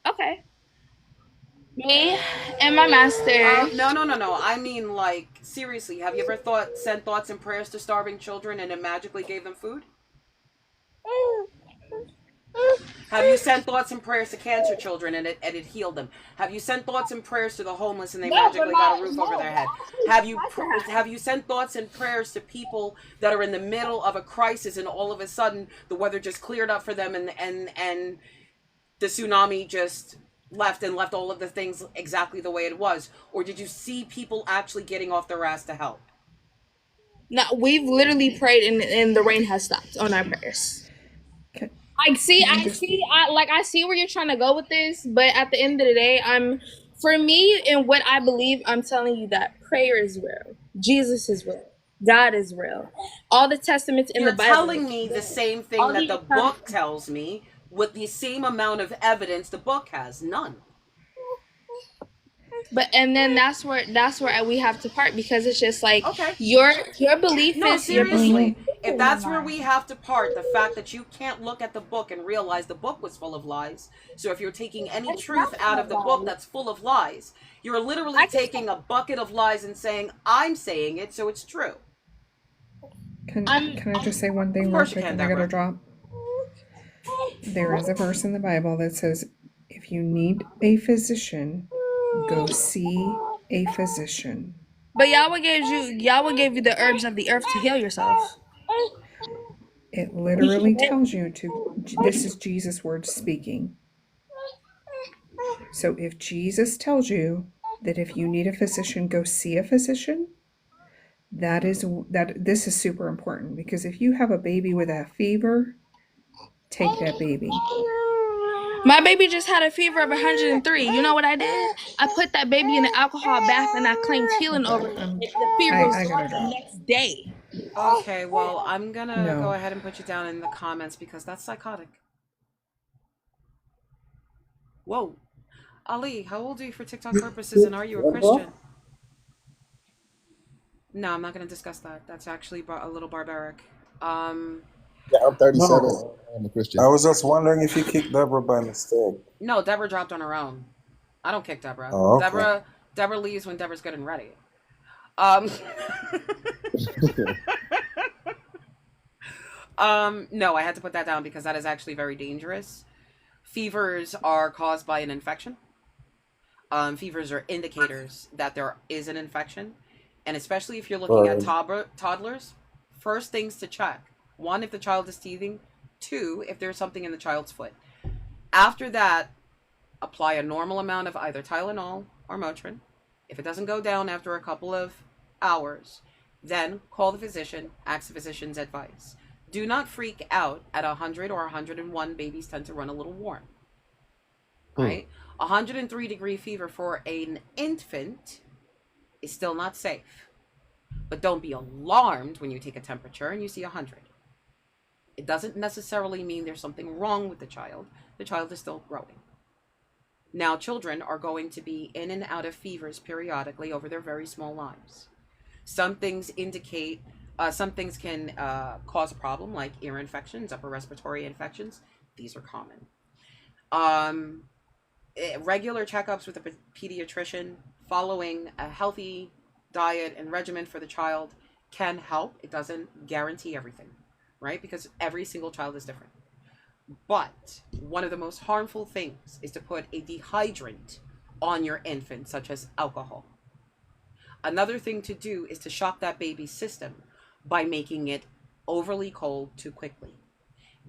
Speaker 4: Okay. Me and my master.
Speaker 1: No. I mean, like, seriously, have you ever sent thoughts and prayers to starving children and it magically gave them food? Have you sent thoughts and prayers to cancer children and it healed them? Have you sent thoughts and prayers to the homeless and they magically got a roof over their head? Have you sent thoughts and prayers to people that are in the middle of a crisis and all of a sudden the weather just cleared up for them and the tsunami just left all of the things exactly the way it was? Or did you see people actually getting off their ass to help?
Speaker 4: No, we've literally prayed and the rain has stopped on our prayers.
Speaker 6: Can-
Speaker 4: I see where you're trying to go with this, but at the end of the day, for me and what I believe, I'm telling you that prayer is real. Jesus is real. God is real. All the testaments in
Speaker 1: You're
Speaker 4: the Bible.
Speaker 1: telling me the same thing
Speaker 4: All
Speaker 1: that
Speaker 4: the
Speaker 1: the book tells me with the same amount of evidence the book has. None.
Speaker 4: And then that's where we have to part because it's just like
Speaker 1: Okay.
Speaker 4: your belief
Speaker 1: No,
Speaker 4: is your belief.
Speaker 1: seriously. if that's where we have to part, the fact that you can't look at the book and realize the book was full of lies. So if you're taking any truth out of the book that's full of lies, you're literally taking a bucket of lies and saying, I'm saying it, so it's true.
Speaker 6: Can I just say one thing real quick and I gotta drop? There is a verse in the Bible that says, if you need a physician, go see a physician.
Speaker 4: But Yahweh gave you the herbs of the earth to heal yourself.
Speaker 6: It literally tells you to, this is Jesus' words speaking. So if Jesus tells you that if you need a physician, go see a physician, this is super important, because if you have a baby with a fever, take that baby.
Speaker 4: My baby just had a fever of 103. You know what I did? I put that baby in an alcohol bath and I claimed healing over him. The fever was gone the next day.
Speaker 1: Okay, well, I'm gonna go
Speaker 6: No.
Speaker 1: ahead and put you down in the comments because that's psychotic. Whoa. Ali, how old are you for TikTok purposes, and are you a Christian? No, I'm not gonna discuss that. That's actually a little barbaric.
Speaker 5: Yeah, I'm 37.
Speaker 7: No.
Speaker 5: I'm a Christian.
Speaker 7: I was just wondering if you kicked Deborah by mistake.
Speaker 1: No, Deborah dropped on her own. I don't kick Deborah.
Speaker 7: Oh, okay.
Speaker 1: Deborah leaves when Deborah's good and ready. No, I had to put that down because that is actually very dangerous. Fevers are caused by an infection. Fevers are indicators that there is an infection. And especially if you're looking at toddlers, first things to check. 1, if the child is teething. 2, if there's something in the child's foot. After that, apply a normal amount of either Tylenol or Motrin. If it doesn't go down after a couple of hours, then call the physician, ask the physician's advice. Do not freak out at 100 or 101. Babies tend to run a little warm. Right? 103-degree fever for an infant is still not safe. But don't be alarmed when you take a temperature and you see 100. It doesn't necessarily mean there's something wrong with the child. The child is still growing. Now, children are going to be in and out of fevers periodically over their very small lives. Some things indicate, some things can cause a problem, like ear infections, upper respiratory infections. These are common. Regular checkups with a pediatrician, following a healthy diet and regimen for the child can help. It doesn't guarantee everything, right? Because every single child is different. But one of the most harmful things is to put a dehydrant on your infant, such as alcohol. Another thing to do is to shock that baby's system by making it overly cold too quickly.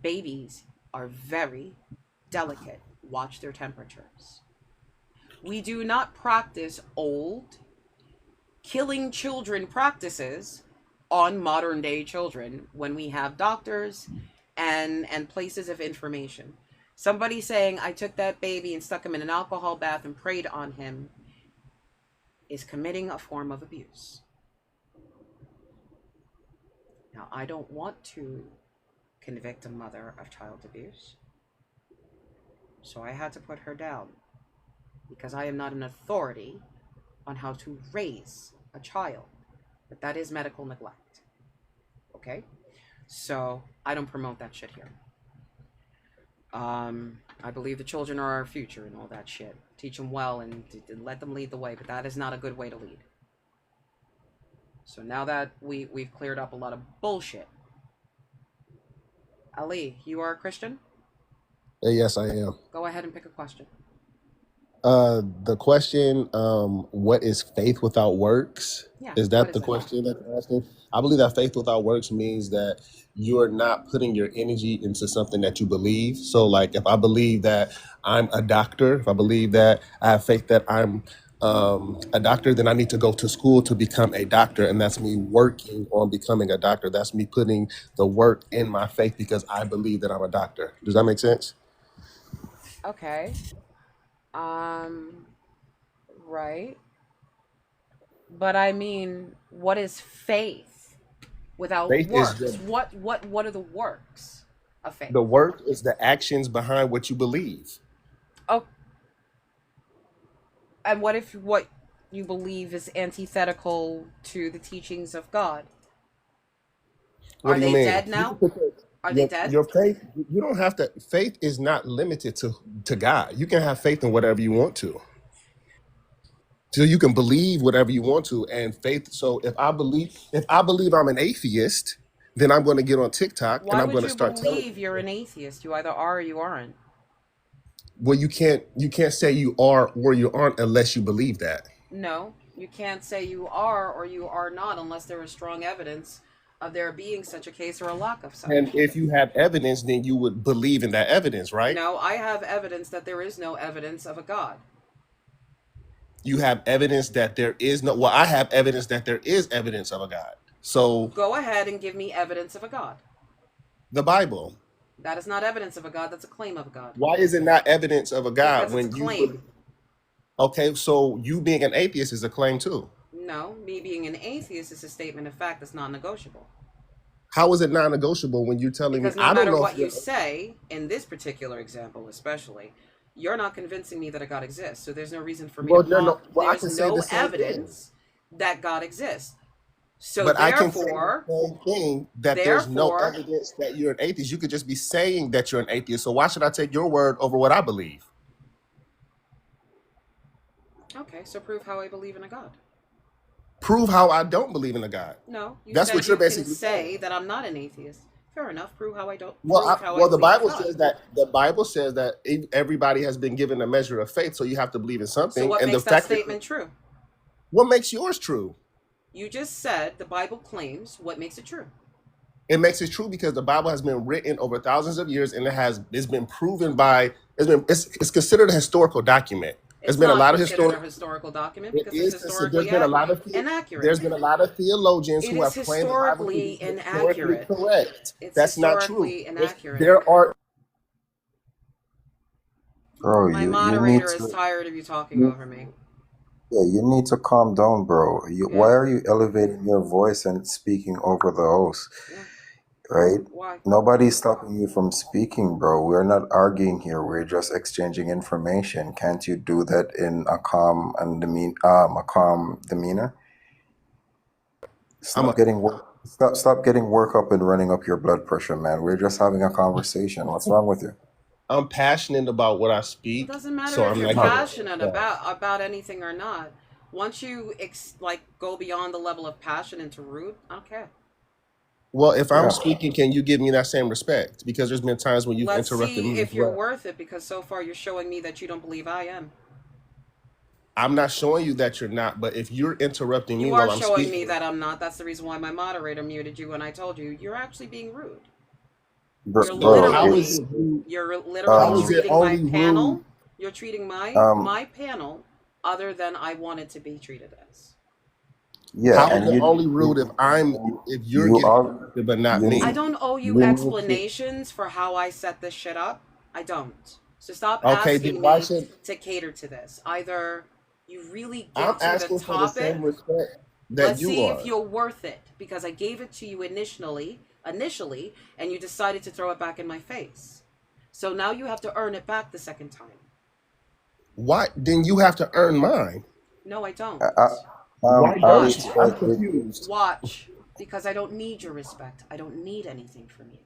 Speaker 1: Babies are very delicate. Watch their temperatures. We do not practice old, killing children practices on modern day children when we have doctors and places of information. Somebody saying, I took that baby and stuck him in an alcohol bath and prayed on him, is committing a form of abuse. Now, I don't want to convict a mother of child abuse, so I had to put her down because I am not an authority on how to raise a child, but that is medical neglect. Okay? So I don't promote that shit here. I believe the children are our future and all that shit. Teach them well and let them lead the way, but that is not a good way to lead. So now that we've cleared up a lot of bullshit. Ali, you are a Christian?
Speaker 5: Yes, I am.
Speaker 1: Go ahead and pick a question.
Speaker 5: The question, what is faith without works?
Speaker 1: Yeah,
Speaker 5: Is that the question that you're asking? I believe that faith without works means that you're not putting your energy into something that you believe. So like if I believe that I'm a doctor, if I believe that I have faith that I'm a doctor, then I need to go to school to become a doctor. And that's me working on becoming a doctor. That's me putting the work in my faith because I believe that I'm a doctor. Does that make sense?
Speaker 1: Okay. Right. But I mean, what is faith without
Speaker 5: Faith
Speaker 1: works?
Speaker 5: is
Speaker 1: What are the works of faith?
Speaker 5: the work is the actions behind what you believe.
Speaker 1: Oh, and what if what you believe is antithetical to the teachings of God?
Speaker 5: What
Speaker 1: Are
Speaker 5: do you
Speaker 1: they
Speaker 5: mean?
Speaker 1: dead now? Are they dead?
Speaker 5: Your faith, you don't have to, faith is not limited to God. You can have faith in whatever you want to. So you can believe whatever you want to, and faith. So if I believe I'm an atheist, then I'm going to get on TikTok and
Speaker 1: Why
Speaker 5: I'm
Speaker 1: would
Speaker 5: going to
Speaker 1: you
Speaker 5: start telling
Speaker 1: believe you're an atheist? You either are or you aren't.
Speaker 5: well, you can't say you are or you aren't unless you believe that.
Speaker 1: No, you can't say you are or you are not unless there is strong evidence of there being such a case or a lack of such.
Speaker 5: And if you have evidence, then you would believe in that evidence, right?
Speaker 1: No, I have evidence that there is no evidence of a God.
Speaker 5: You have evidence that there is no. Well, I have evidence that there is evidence of a God. So
Speaker 1: Go ahead and give me evidence of a God.
Speaker 5: the Bible.
Speaker 1: That is not evidence of a God. That's a claim of a God.
Speaker 5: Why is it not evidence of a God
Speaker 1: Because it's
Speaker 5: when
Speaker 1: a claim.
Speaker 5: Okay, so you being an atheist is a claim too.
Speaker 1: No, me being an atheist is a statement of fact that's non-negotiable.
Speaker 5: How is it non-negotiable when you're telling
Speaker 1: Because
Speaker 5: me
Speaker 1: no
Speaker 5: I don't
Speaker 1: matter
Speaker 5: know
Speaker 1: what
Speaker 5: if
Speaker 1: you say, in this particular example especially, you're not convincing me that a God exists. So there's no reason for me
Speaker 5: Well,
Speaker 1: to
Speaker 5: I can
Speaker 1: there's
Speaker 5: say
Speaker 1: no
Speaker 5: the same
Speaker 1: evidence that God exists. So
Speaker 5: But I can say
Speaker 1: therefore,
Speaker 5: the same thing that there's no
Speaker 1: therefore,
Speaker 5: evidence that you're an atheist. You could just be saying that you're an atheist. So why should I take your word over what I believe?
Speaker 1: okay, so prove how I believe in a God.
Speaker 5: Prove how I don't believe in a God.
Speaker 1: No, you
Speaker 5: That's
Speaker 1: said
Speaker 5: what you're
Speaker 1: you can
Speaker 5: basically
Speaker 1: say
Speaker 5: saying.
Speaker 1: that I'm not an atheist. Fair enough. Prove how I don't.
Speaker 5: Well,
Speaker 1: Prove how I
Speaker 5: the
Speaker 1: believe in a
Speaker 5: Bible
Speaker 1: God.
Speaker 5: says that everybody has been given a measure of faith, so you have to believe in
Speaker 1: So
Speaker 5: something.
Speaker 1: what
Speaker 5: And the
Speaker 1: makes that
Speaker 5: fact
Speaker 1: statement true?
Speaker 5: what makes yours true?
Speaker 1: You just said the Bible claims. What makes it true?
Speaker 5: It makes it true because the Bible has been written over thousands of years, and it's been proven it's considered a historical document.
Speaker 1: It's
Speaker 5: There's been a
Speaker 1: not
Speaker 5: lot of
Speaker 1: considered a historical document
Speaker 5: It
Speaker 1: because
Speaker 5: is
Speaker 1: it's
Speaker 5: considered.
Speaker 1: historically inaccurate.
Speaker 5: There's been a lot of theologians
Speaker 1: It
Speaker 5: who
Speaker 1: is
Speaker 5: have claimed the Bible to be
Speaker 1: historically
Speaker 5: historically
Speaker 1: inaccurate.
Speaker 5: correct.
Speaker 1: It's
Speaker 5: That's not true.
Speaker 1: historically inaccurate.
Speaker 5: There are
Speaker 7: Bro,
Speaker 1: My
Speaker 7: you need
Speaker 1: moderator is
Speaker 7: to
Speaker 1: tired of you talking over me.
Speaker 7: you need to calm down, bro. Why
Speaker 1: Yeah.
Speaker 7: are you elevating your voice and speaking over the host?
Speaker 1: Yeah.
Speaker 7: Right?
Speaker 1: Why?
Speaker 7: Nobody's stopping you from speaking, bro. We're not arguing here. We're just exchanging information. Can't you do that in a calm demeanor?
Speaker 5: I'm
Speaker 7: Stop getting work up and running up your blood pressure, man. We're just having a conversation. What's wrong with you?
Speaker 5: I'm passionate about what I
Speaker 1: It
Speaker 5: speak,
Speaker 1: doesn't matter
Speaker 5: so
Speaker 1: if
Speaker 5: I'm
Speaker 1: you're
Speaker 5: not.
Speaker 1: passionate about anything or not. Once you go beyond the level of passion into rude, I don't care.
Speaker 5: Well, if I'm
Speaker 7: Yeah.
Speaker 5: speaking, can you give me that same respect? Because there's been times when you've
Speaker 1: Let's
Speaker 5: interrupted
Speaker 1: see
Speaker 5: me
Speaker 1: if
Speaker 5: as
Speaker 1: you're
Speaker 5: well.
Speaker 1: worth it, because so far you're showing me that you don't believe I am.
Speaker 5: I'm not showing you that you're not, but if you're interrupting me
Speaker 1: You
Speaker 5: while
Speaker 1: are
Speaker 5: I'm
Speaker 1: showing me
Speaker 5: speaking,
Speaker 1: that I'm not. That's the reason why my moderator muted you when I told you you're actually being rude.
Speaker 7: Bro,
Speaker 1: You're
Speaker 7: bro,
Speaker 5: how
Speaker 1: literally
Speaker 5: is it rude?
Speaker 1: you're
Speaker 5: How
Speaker 1: literally
Speaker 5: is it
Speaker 1: treating my
Speaker 5: only
Speaker 1: panel.
Speaker 5: rude?
Speaker 1: You're treating my
Speaker 7: um,
Speaker 1: panel other than I wanted to be treated as.
Speaker 7: yeah,
Speaker 5: How is
Speaker 7: and
Speaker 5: it only rude if you're
Speaker 7: you
Speaker 5: getting
Speaker 7: are
Speaker 5: interrupted but not
Speaker 7: you
Speaker 5: me?
Speaker 1: I
Speaker 7: need
Speaker 1: don't owe you
Speaker 7: you need to
Speaker 1: explanations for how I set this shit up. I don't. So stop
Speaker 5: Okay, then
Speaker 1: asking
Speaker 5: why
Speaker 1: me
Speaker 5: should
Speaker 1: to cater to this. Either you really
Speaker 5: I'm
Speaker 1: get to the
Speaker 5: asking for the
Speaker 1: topic.
Speaker 5: same respect that
Speaker 1: Let's
Speaker 5: you
Speaker 1: see if
Speaker 5: are?
Speaker 1: you're worth it, because I gave it to you initially, and you decided to throw it back in my face. So now you have to earn it back the second time.
Speaker 5: Why? Then you have to earn mine.
Speaker 1: No, I don't.
Speaker 5: Why
Speaker 7: Ali
Speaker 5: don't you? I'm confused.
Speaker 1: Watch, because I don't need your respect. I don't need anything from you.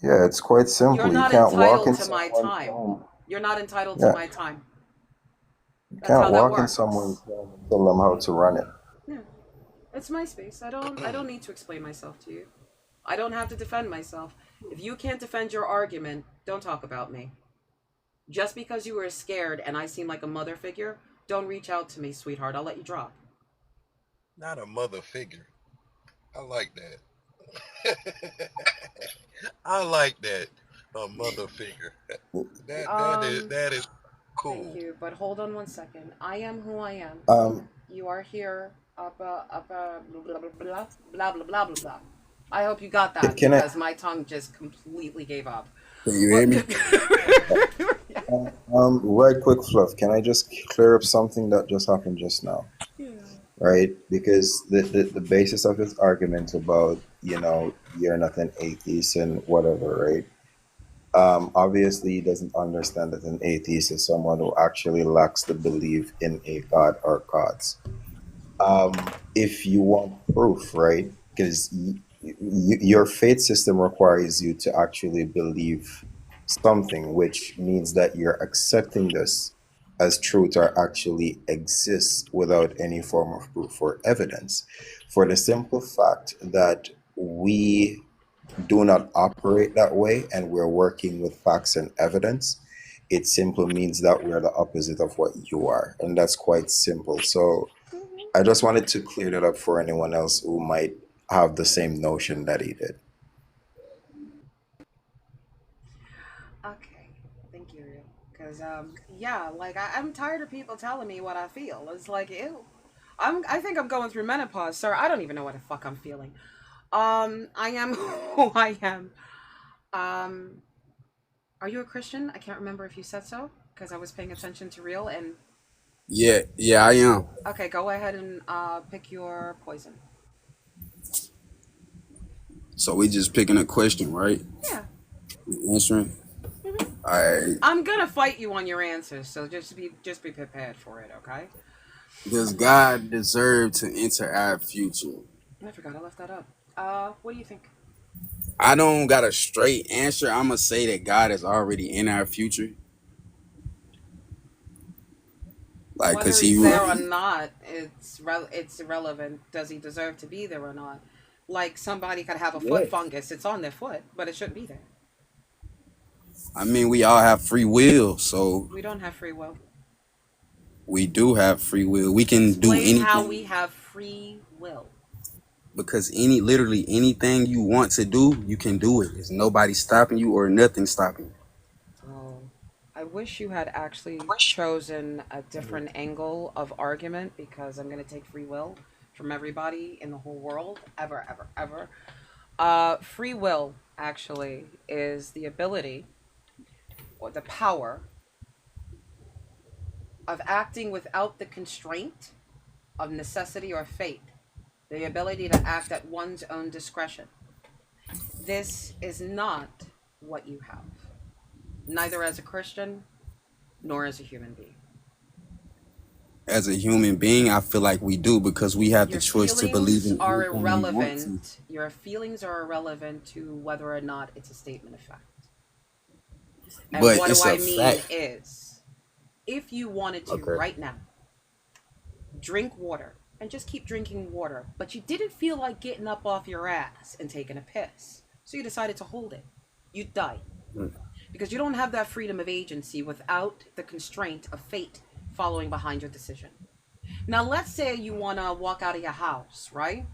Speaker 7: yeah, it's quite simple.
Speaker 1: You're
Speaker 7: You
Speaker 1: not
Speaker 7: can't walk
Speaker 1: entitled
Speaker 7: in
Speaker 1: to my
Speaker 7: someone's
Speaker 1: time.
Speaker 7: home.
Speaker 1: You're not entitled to
Speaker 7: Yeah,
Speaker 1: my time.
Speaker 7: you
Speaker 1: That's how
Speaker 7: can't
Speaker 1: that
Speaker 7: walk in
Speaker 1: works.
Speaker 7: someone's home and tell them how to run it.
Speaker 1: Yeah. It's my space. I don't need to explain myself to you. I don't have to defend myself. If you can't defend your argument, don't talk about me. Just because you were scared and I seem like a mother figure, don't reach out to me, sweetheart. I'll let you drop.
Speaker 8: Not a mother figure. I like that. I like that. A mother figure. That is cool.
Speaker 1: Thank you, but hold on one second. I am who I am. You are here, blah blah blah blah blah blah blah. I hope you got that
Speaker 7: Can I?
Speaker 1: because my tongue just completely gave up.
Speaker 7: Can you hear me? Right quick, Fluff. Can I just clear up something that just happened just now?
Speaker 1: Yeah.
Speaker 7: Right? Because the basis of his argument about, you're not an atheist and whatever, right? Obviously, he doesn't understand that an atheist is someone who actually lacks the belief in a god or gods. If you want proof, right? Because your faith system requires you to actually believe something, which means that you're accepting this as truth or actually exists without any form of proof or evidence, for the simple fact that we do not operate that way and we're working with facts and evidence. It simply means that we're the opposite of what you are, and that's quite simple. So I just wanted to clear that up for anyone else who might have the same notion that he did.
Speaker 1: Okay, thank you, because yeah, like I'm tired of people telling me what I feel. It's like ew. I think I'm going through menopause, sir. I don't even know what the fuck I'm feeling. I am who I am. Um, are you a Christian? I can't remember if you said so because I was paying attention to real and.
Speaker 9: Yeah, yeah, I am.
Speaker 1: Okay, go ahead and pick your poison.
Speaker 9: So we just picking a question, right?
Speaker 1: Yeah.
Speaker 9: Answering. I
Speaker 1: I'm gonna fight you on your answers, so just be prepared for it, okay?
Speaker 9: Does God deserve to enter our future?
Speaker 1: I forgot I left that up. What do you think?
Speaker 9: I don't got a straight answer. I'm gonna say that God is already in our future. Like,
Speaker 1: Whether
Speaker 9: cause
Speaker 1: he's there or not, it's irrelevant. Does he deserve to be there or not? Like somebody could have a foot fungus. It's on their foot, but it shouldn't be there.
Speaker 9: I mean, we all have free will, so
Speaker 1: We don't have free will.
Speaker 9: we do have free will. We can do
Speaker 1: Explain
Speaker 9: anything.
Speaker 1: how we have free will.
Speaker 9: Because literally anything you want to do, you can do it. There's nobody stopping you or nothing stopping you.
Speaker 1: Oh, I wish you had actually chosen a different angle of argument because I'm going to take free will from everybody in the whole world, ever, ever, ever. Free will, actually, is the ability or the power of acting without the constraint of necessity or fate. The ability to act at one's own discretion. This is not what you have, neither as a Christian nor as a human being.
Speaker 9: As a human being, I feel like we do because we have the choice to believe in
Speaker 1: are
Speaker 9: anything we want to.
Speaker 1: irrelevant. Your feelings are irrelevant to whether or not it's a statement of fact. And
Speaker 9: But
Speaker 1: what
Speaker 9: it's
Speaker 1: do I
Speaker 9: a
Speaker 1: mean
Speaker 9: fact.
Speaker 1: is, if you wanted to
Speaker 9: Okay.
Speaker 1: right now drink water and just keep drinking water, but you didn't feel like getting up off your ass and taking a piss, so you decided to hold it, you'd die. Because you don't have that freedom of agency without the constraint of fate following behind your decision. Now, let's say you want to walk out of your house, right?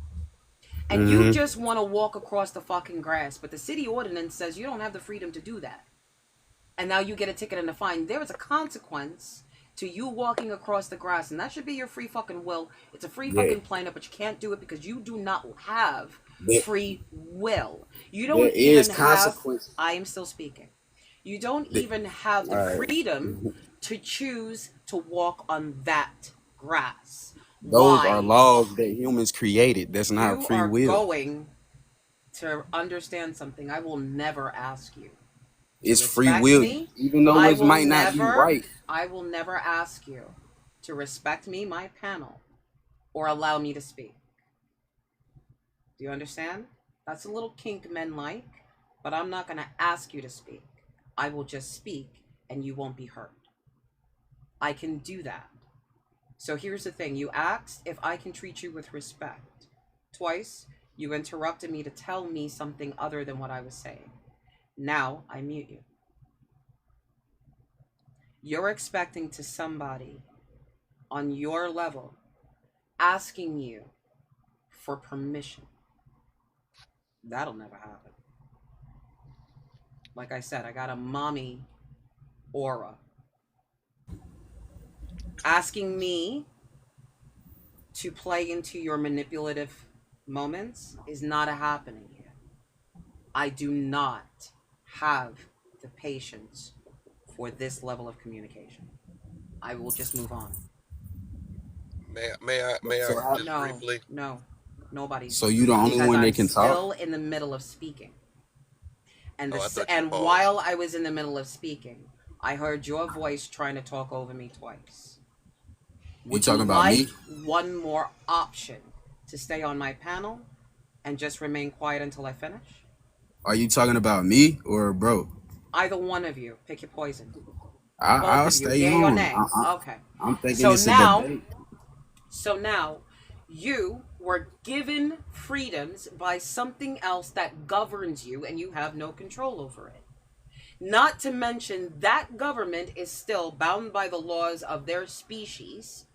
Speaker 1: And you just want to walk across the fucking grass, but the city ordinance says you don't have the freedom to do that. And now you get a ticket and a fine. There is a consequence to you walking across the grass, and that should be your free fucking will. It's a free fucking planet, but you can't do it because you do not have free will. You don't even have. I am still speaking. You don't even have the freedom to choose to walk on that grass.
Speaker 9: Those
Speaker 1: Why?
Speaker 9: are laws that humans created. That's not
Speaker 1: You
Speaker 9: free
Speaker 1: are
Speaker 9: will.
Speaker 1: going to understand something. I will never ask you.
Speaker 9: It's free will,
Speaker 1: me,
Speaker 9: even though it might not be right.
Speaker 1: I will never ask you to respect me, my panel, or allow me to speak. Do you understand? That's a little kink men like, but I'm not going to ask you to speak. I will just speak and you won't be heard. I can do that. So here's the thing. You asked if I can treat you with respect. Twice, you interrupted me to tell me something other than what I was saying. Now, I mute you. You're expecting to somebody on your level asking you for permission. That'll never happen. Like I said, I got a mommy aura. Asking me to play into your manipulative moments is not a happening here. I do not have the patience for this level of communication. I will just move on.
Speaker 8: May I just briefly?
Speaker 1: No, nobody.
Speaker 9: So you the only one that can talk?
Speaker 1: Still in the middle of speaking. And
Speaker 8: Oh,
Speaker 1: while I was in the middle of speaking, I heard your voice trying to talk over me twice.
Speaker 9: You talking about me?
Speaker 1: One more option to stay on my panel and just remain quiet until I finish?
Speaker 9: Are you talking about me or bro?
Speaker 1: Either one of you. Pick your poison. Both
Speaker 9: I'll
Speaker 1: of you.
Speaker 9: stay
Speaker 1: Yay or
Speaker 9: on.
Speaker 1: nay? Okay.
Speaker 9: I'm thinking
Speaker 1: So
Speaker 9: it's a
Speaker 1: now,
Speaker 9: debate.
Speaker 1: so now, you were given freedoms by something else that governs you and you have no control over it. Not to mention that government is still bound by the laws of their species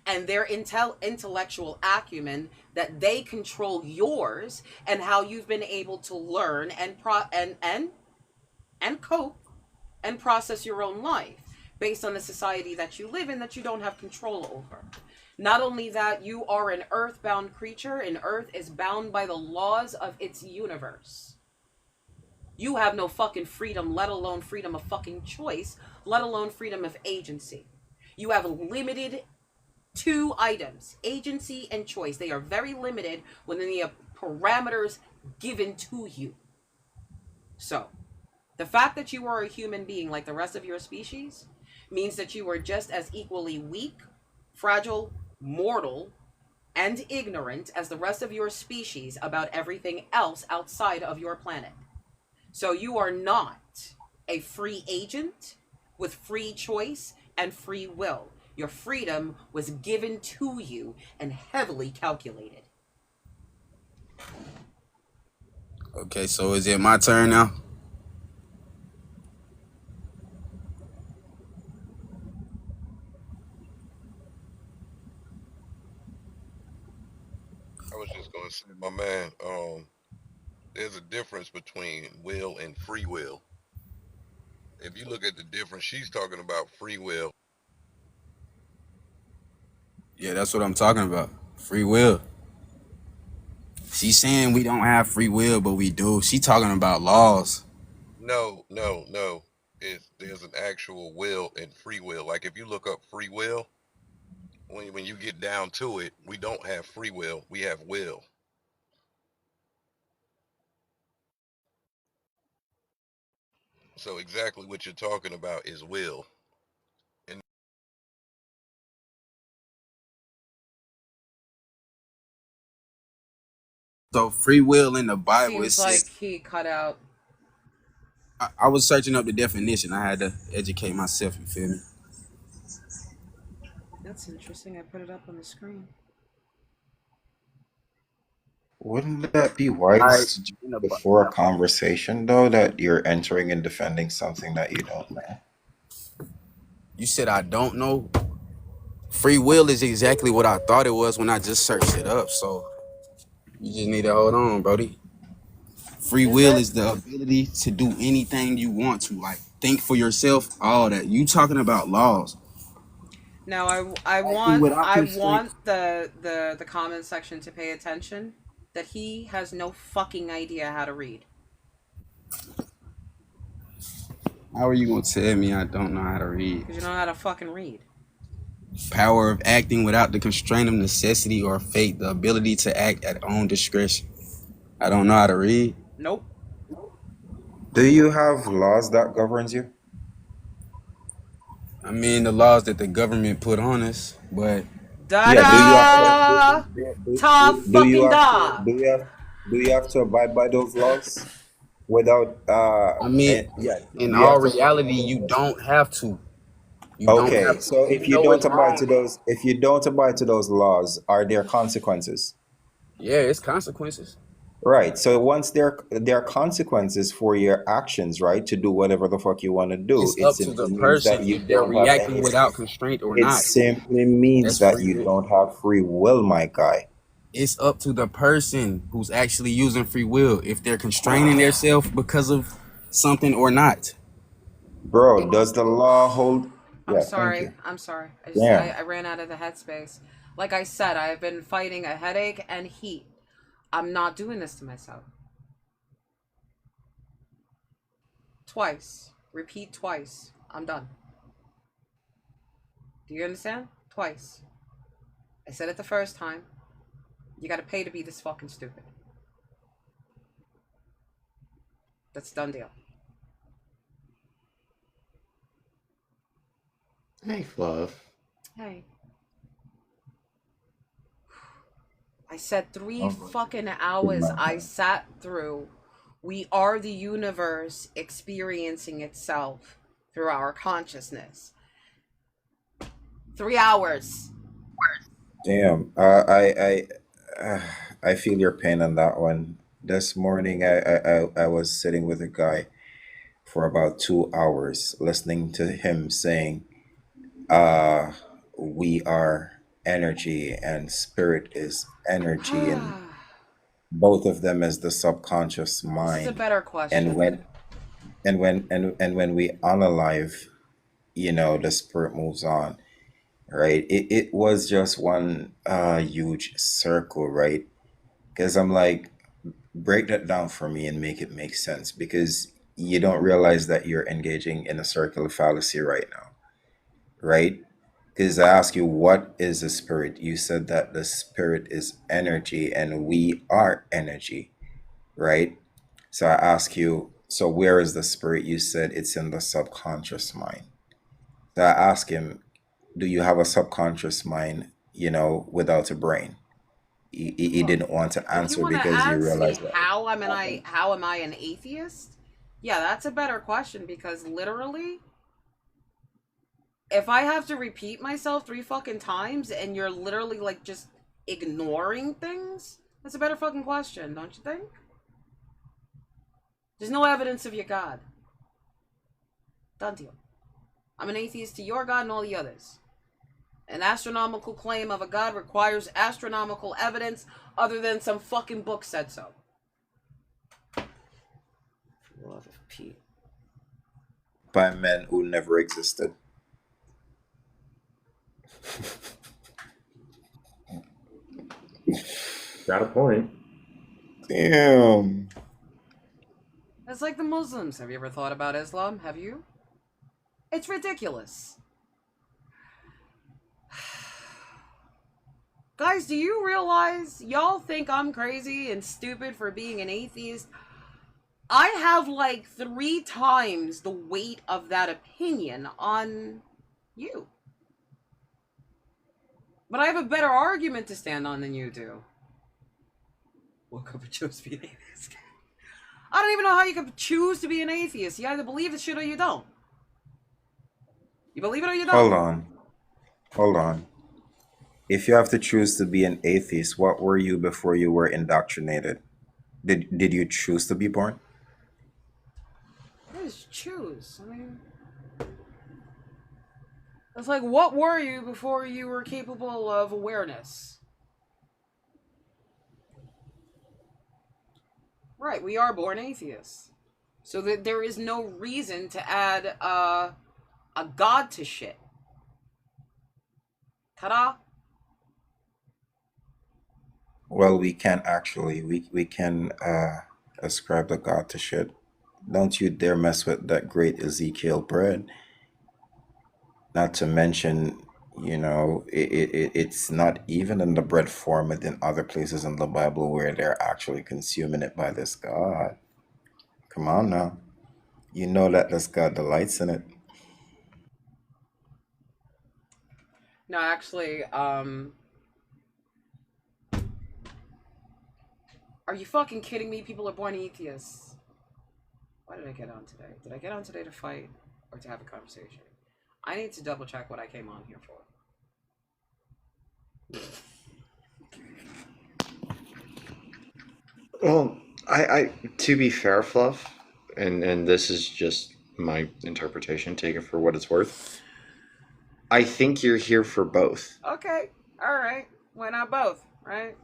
Speaker 1: and their intellectual acumen, that they control yours and how you've been able to learn and cope and process your own life based on the society that you live in that you don't have control over. Not only that, you are an earthbound creature, and Earth is bound by the laws of its universe. You have no fucking freedom, let alone freedom of fucking choice, let alone freedom of agency. You have limited two items, agency and choice. They are very limited within the parameters given to you. So, the fact that you are a human being like the rest of your species means that you are just as equally weak, fragile, mortal, and ignorant as the rest of your species about everything else outside of your planet. So you are not a free agent with free choice and free will. Your freedom was given to you and heavily calculated.
Speaker 9: Okay, so is it my turn now?
Speaker 8: I was just gonna say, my man, there's a difference between will and free will. If you look at the difference, she's talking about free will.
Speaker 9: Yeah, that's what I'm talking about. Free will. She's saying we don't have free will, but we do. She talking about laws.
Speaker 8: No, no, no. There's an actual will and free will. Like if you look up free will, when you get down to it, we don't have free will. We have will. So exactly what you're talking about is will. And
Speaker 9: So free will in the Bible, it
Speaker 1: Seems like
Speaker 9: says.
Speaker 1: he cut out.
Speaker 9: I was searching up the definition. I had to educate myself. You feel me?
Speaker 1: That's interesting. I put it up on the screen.
Speaker 7: Wouldn't that be
Speaker 9: Right.
Speaker 7: wise
Speaker 9: In the
Speaker 7: before a conversation, though, that you're entering and defending something that you don't know?
Speaker 9: You said I don't know. Free will is exactly what I thought it was when I just searched it up. So you just need to hold on, Brody. Free
Speaker 1: Is
Speaker 9: will
Speaker 1: it?
Speaker 9: is the ability to do anything you want to, like think for yourself, all that. You talking about laws.
Speaker 1: Now I
Speaker 9: Acting
Speaker 1: want
Speaker 9: without constraint.
Speaker 1: the comment section to pay attention that he has no fucking idea how to read.
Speaker 9: How are you gonna tell me I don't know how to read?
Speaker 1: Because you don't know how to fucking read.
Speaker 9: Power of acting without the constraint of necessity or fate, the ability to act at own discretion. I don't know how to read.
Speaker 1: Nope.
Speaker 7: Do you have laws that governs you?
Speaker 9: I mean the laws that the government put on us, but
Speaker 1: Da
Speaker 7: Yeah. Do you have to?
Speaker 1: da ta
Speaker 7: Do you
Speaker 1: fucking
Speaker 7: have to?
Speaker 1: da.
Speaker 7: Do you have to abide by those laws without?
Speaker 9: I mean
Speaker 7: Yeah.
Speaker 9: in
Speaker 7: Do you have
Speaker 9: all
Speaker 7: to abide by
Speaker 9: reality
Speaker 7: those
Speaker 9: you
Speaker 7: laws?
Speaker 9: don't have to. You don't
Speaker 7: Okay.
Speaker 9: have to.
Speaker 7: So if
Speaker 9: Even
Speaker 7: you
Speaker 9: though
Speaker 7: don't
Speaker 9: it's
Speaker 7: abide to
Speaker 9: wrong.
Speaker 7: those, if you don't abide to those laws, are there consequences?
Speaker 9: Yeah, it's consequences.
Speaker 7: Right. So once there are consequences for your actions, right? To do whatever the fuck you want to do,
Speaker 9: It's
Speaker 7: it
Speaker 9: up to
Speaker 7: simply
Speaker 9: the
Speaker 7: means that
Speaker 9: person
Speaker 7: you
Speaker 9: if they're
Speaker 7: don't have
Speaker 9: reacting
Speaker 7: any.
Speaker 9: without constraint or
Speaker 7: It
Speaker 9: not.
Speaker 7: simply means
Speaker 9: That's
Speaker 7: that
Speaker 9: free
Speaker 7: you
Speaker 9: will.
Speaker 7: don't have free will, my guy.
Speaker 9: It's up to the person who's actually using free will if they're constraining themselves because of something or not.
Speaker 7: Bro, does the law hold?
Speaker 1: I'm
Speaker 7: Yeah, thank you.
Speaker 1: sorry. I'm sorry.
Speaker 7: Damn.
Speaker 1: I ran out of the headspace. Like I said, I have been fighting a headache and heat. I'm not doing this to myself. Twice. Repeat twice. I'm done. Do you understand? Twice. I said it the first time. You gotta pay to be this fucking stupid. That's a done deal.
Speaker 10: Hey, Fluff.
Speaker 1: Hey. I said 3
Speaker 2: Oh,
Speaker 1: fucking
Speaker 2: good
Speaker 1: hours
Speaker 2: man.
Speaker 1: I sat through. We are the universe experiencing itself through our consciousness. 3 hours.
Speaker 7: Damn. I feel your pain on that one. This morning, I was sitting with a guy for about 2 hours, listening to him saying, uh, "We are energy, and spirit is energy, and both of them is the subconscious
Speaker 1: This is a
Speaker 7: mind."
Speaker 1: better
Speaker 7: And
Speaker 1: question.
Speaker 7: when we unalive, the spirit moves on, right? It was just one huge circle, right? Because I'm like, break that down for me and make it make sense, because you don't realize that you're engaging in a circular fallacy right now, right? Because I ask you, what is a spirit? You said that the spirit is energy and we are energy, right? So I ask you, so where is the spirit? You said it's in the subconscious mind. So I ask him, do you have a subconscious mind, without a brain? He
Speaker 1: Well,
Speaker 7: didn't want to
Speaker 1: if you
Speaker 7: answer
Speaker 1: want to
Speaker 7: because he
Speaker 1: ask me
Speaker 7: realized that.
Speaker 1: how am I an atheist? Yeah, that's a better question, because literally, if I have to repeat myself 3 fucking times and you're literally like just ignoring things, that's a better fucking question, don't you think? There's no evidence of your God. Done deal. I'm an atheist to your God and all the others. An astronomical claim of a God requires astronomical evidence other than some fucking book said so. Love of Pete.
Speaker 7: By men who never existed.
Speaker 10: Got a point.
Speaker 7: Damn.
Speaker 1: It's like the Muslims. Have you ever thought about Islam? Have you? It's ridiculous. Guys, do you realize y'all think I'm crazy and stupid for being an atheist? I have like 3 times the weight of that opinion on you. But I have a better argument to stand on than you do. Woke up and chose to be an atheist. I don't even know how you can choose to be an atheist. You either believe the shit or you don't. You believe it or you don't.
Speaker 7: Hold on. Hold on. If you have to choose to be an atheist, what were you before you were indoctrinated? Did you choose to be born?
Speaker 1: Just choose. I mean, it's like, what were you before you were capable of awareness? Right, we are born atheists. So that there is no reason to add a god to shit. Ta-da!
Speaker 7: Well, we can actually. We can ascribe the God to shit. Don't you dare mess with that great Ezekiel bread. Not to mention, it's not even in the bread form within other places in the Bible where they're actually consuming it by this God. Come on now. You know that this God delights in it.
Speaker 1: No, actually, are you fucking kidding me? People are born atheists. Why did I get on today? Did I get on today to fight or to have a conversation? I need to double check what I came on here for.
Speaker 10: Well, I to be fair, Fluff, and this is just my interpretation. Take it for what it's worth. I think you're here for both.
Speaker 1: Okay, alright. Why not both, right?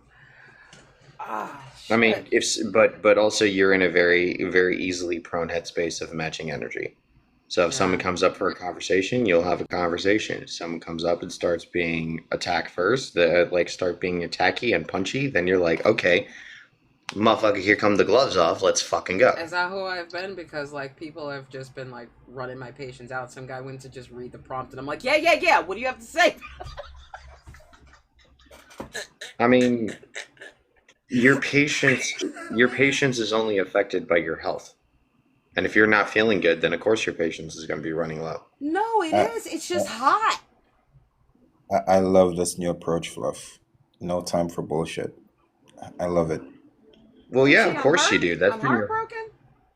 Speaker 1: Ah,
Speaker 10: I mean,
Speaker 1: shit.
Speaker 10: but also you're in a very very easily prone headspace of matching energy. So if someone
Speaker 1: Yeah.
Speaker 10: comes up for a conversation, you'll have a conversation. If someone comes up and starts being attacked first, like start being attacky and punchy, then you're like, okay, motherfucker, here come the gloves off. Let's fucking go.
Speaker 1: Is that who I've been? Because, like, people have just been, like, running my patience out. Some guy went to just read the prompt, and I'm like, yeah, what do you have to say?
Speaker 10: I mean, your patience is only affected by your health. And if you're not feeling good, then of course your patience is going to be running low.
Speaker 1: No, it
Speaker 7: I,
Speaker 1: is. It's just hot.
Speaker 7: I love this new approach, Fluff. No time for bullshit. I love it.
Speaker 10: Well, yeah,
Speaker 1: See,
Speaker 10: of course you do. That's
Speaker 1: I'm
Speaker 10: been your.
Speaker 1: heartbroken?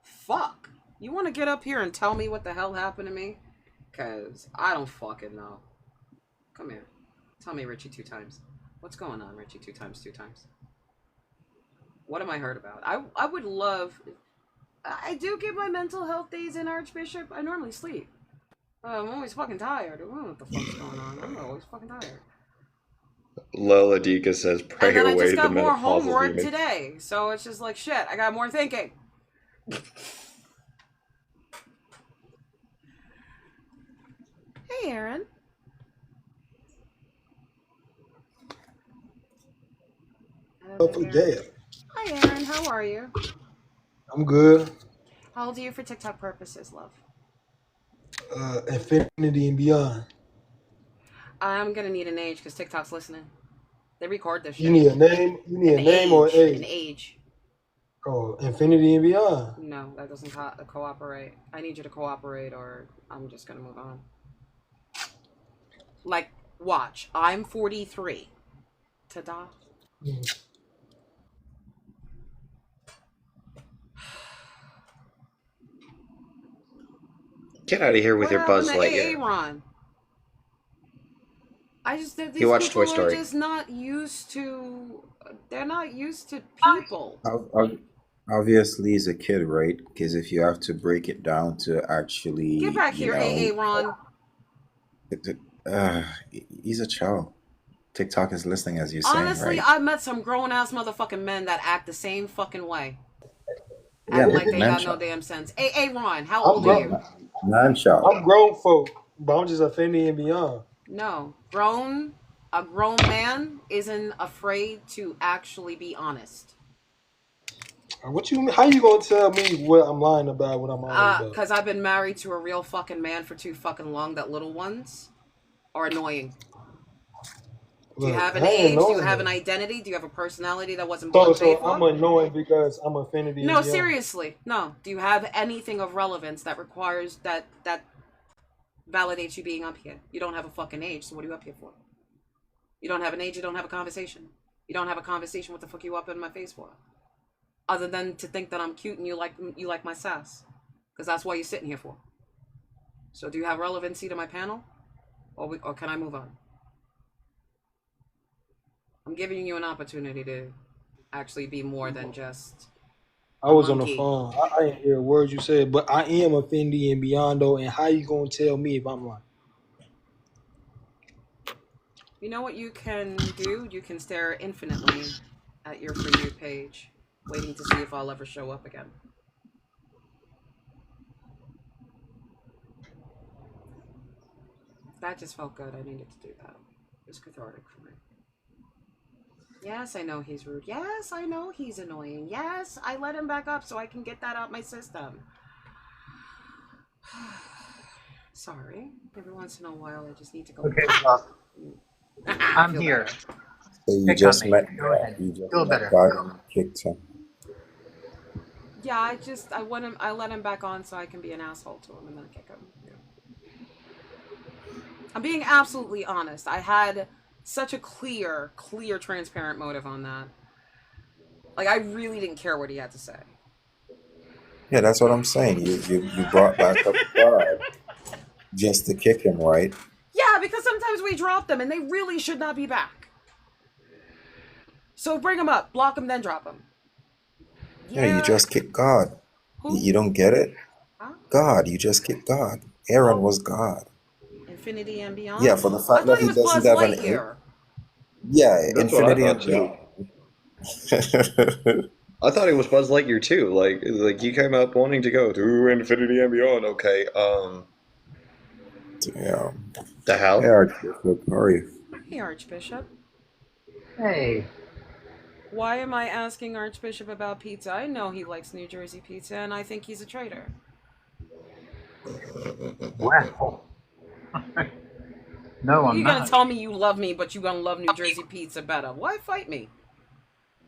Speaker 1: Fuck. You want to get up here and tell me what the hell happened to me? Because I don't fucking know. Come here. Tell me, Richie, 2 times. What's going on, Richie? 2 times, 2 times. What am I hurt about? I would love... I do get my mental health days in, Archbishop. I normally sleep. I'm always fucking tired. I don't know what the fuck's going on. I'm always fucking tired.
Speaker 10: Lola Dika says, pray
Speaker 1: And then I
Speaker 10: away
Speaker 1: just
Speaker 10: the
Speaker 1: got more
Speaker 10: menopausal
Speaker 1: homework
Speaker 10: demon.
Speaker 1: today. So it's just like, shit, I got more thinking. Hey, Aaron.
Speaker 11: Yeah.
Speaker 1: Hi, Aaron. How are you?
Speaker 11: I'm good.
Speaker 1: How old are you for TikTok purposes, love?
Speaker 11: Infinity and beyond.
Speaker 1: I'm gonna need an age because TikTok's listening. They record this shit.
Speaker 11: You need a name. You need
Speaker 1: An
Speaker 11: a name or an age.
Speaker 1: An age.
Speaker 11: Oh, Infinity and beyond.
Speaker 1: No, that doesn't cooperate. I need you to cooperate, or I'm just gonna move on. Like, watch. I'm 43. Ta-da.
Speaker 10: Get out of here with your Buzz Lightyear.
Speaker 1: Aaron? I just these
Speaker 10: He watched
Speaker 1: people
Speaker 10: Toy Story.
Speaker 1: are just not used to. They're not used to people.
Speaker 7: Obviously, he's a kid, right? Because if you have to break it down to actually,
Speaker 1: Get back here, Aaron.
Speaker 7: He's a child. TikTok is listening, as you're saying,
Speaker 1: Honestly,
Speaker 7: right?
Speaker 1: I've met some grown-ass motherfucking men that act the same fucking way.
Speaker 7: Yeah,
Speaker 1: Act like they got
Speaker 7: man-child.
Speaker 1: no damn sense. Hey, Ron, how old are you?
Speaker 7: Man-child.
Speaker 11: I'm grown folk, but I'm just Infinity and beyond.
Speaker 1: No. A grown man isn't afraid to actually be honest.
Speaker 11: What you? How you gonna tell me what I'm lying about? What I'm lying about?
Speaker 1: Because I've been married to a real fucking man for too fucking long that little ones are annoying. Do you have an age? Do you have an identity? Do you have a personality that wasn't born
Speaker 11: So I'm annoying because I'm Infinity and
Speaker 1: No,
Speaker 11: beyond.
Speaker 1: seriously. No. Do you have anything of relevance that requires that validates you being up here? You don't have a fucking age, so what are you up here for? You don't have an age, you don't have a conversation. You don't have a conversation, what the fuck you up in my face for? Other than to think that I'm cute and you like my sass. Because that's why you're sitting here for. So do you have relevancy to my panel? Or can I move on? I'm giving you an opportunity to actually be more than just
Speaker 11: I was on the phone. I didn't hear a word you said, but I am Infinity and beyond though. And how you gonna tell me if I'm lying?
Speaker 1: You know what you can do? You can stare infinitely at your For You page, waiting to see if I'll ever show up again. That just felt good. I needed to do that. It was cathartic for me. Yes, I know he's rude. Yes, I know he's annoying. Yes, I let him back up so I can get that out my system. Sorry. Every once in a while, I just need to go.
Speaker 12: Okay, well, I'm here.
Speaker 7: So you
Speaker 12: Pick
Speaker 7: just
Speaker 12: on me.
Speaker 7: met
Speaker 12: Go ahead.
Speaker 7: you just
Speaker 12: Feel
Speaker 7: met
Speaker 12: better.
Speaker 7: God and kicked him.
Speaker 1: Yeah, I let him back on so I can be an asshole to him and then kick him. Yeah. I'm being absolutely honest. I had such a clear, transparent motive on that. Like, I really didn't care what he had to say.
Speaker 7: Yeah, that's what I'm saying. You brought back up God just to kick him, right?
Speaker 1: Yeah, because sometimes we drop them and they really should not be back. So bring them up, block them, then drop them.
Speaker 7: Yeah, you just kicked God.
Speaker 1: Who?
Speaker 7: You don't get it?
Speaker 1: Huh?
Speaker 7: God, you just kicked God. Aaron was God.
Speaker 1: Infinity and beyond?
Speaker 7: Yeah, for the fact that he doesn't have an
Speaker 1: Lightyear.
Speaker 7: Yeah,
Speaker 10: That's what I
Speaker 7: Infinity and
Speaker 10: thought,
Speaker 7: beyond.
Speaker 10: I thought it was Buzz Lightyear too. Like you came up wanting to go to Infinity and Beyond. Okay.
Speaker 7: Yeah.
Speaker 10: The hell?
Speaker 7: Hey, Archbishop, how are you?
Speaker 1: Hey, Archbishop.
Speaker 12: Hey.
Speaker 1: Why am I asking Archbishop about pizza? I know he likes New Jersey pizza, and I think he's a traitor.
Speaker 12: Wow. No, I'm
Speaker 1: You're
Speaker 12: not.
Speaker 1: gonna tell me you love me, but you're gonna love New Jersey pizza better. Why fight me?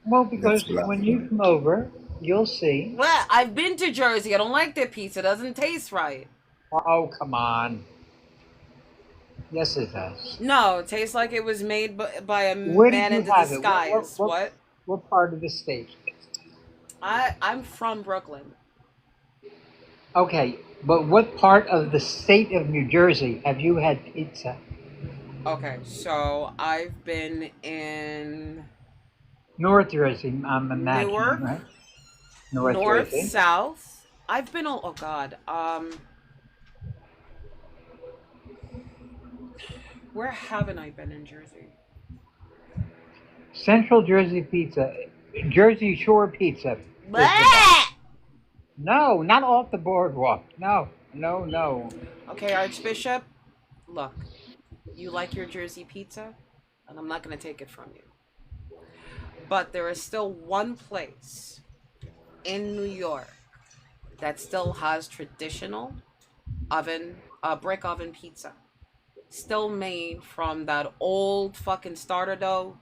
Speaker 12: Well, because when you come over, you'll see.
Speaker 1: Well, I've been to Jersey. I don't like their pizza. It doesn't taste right.
Speaker 12: Oh, come on. Yes, it does.
Speaker 1: No, it tastes like it was made by a
Speaker 12: Where did
Speaker 1: man
Speaker 12: you
Speaker 1: in
Speaker 12: have it?
Speaker 1: disguise. What?
Speaker 12: What part of the state?
Speaker 1: I'm from Brooklyn.
Speaker 12: Okay, but what part of the state of New Jersey have you had pizza?
Speaker 1: Okay, so I've been in
Speaker 12: North Jersey, I'm imagining,
Speaker 1: Newark,
Speaker 12: right? North
Speaker 1: North,
Speaker 12: Jersey.
Speaker 1: South. I've been all, oh God. Where haven't I been in Jersey?
Speaker 12: Central Jersey pizza. Jersey Shore pizza is the
Speaker 1: Blah!
Speaker 12: best. No, not off the boardwalk. No, no, no.
Speaker 1: Okay, Archbishop, look, you like your Jersey pizza, and I'm not going to take it from you. But there is still one place in New York that still has traditional brick oven pizza. Still made from that old fucking starter dough.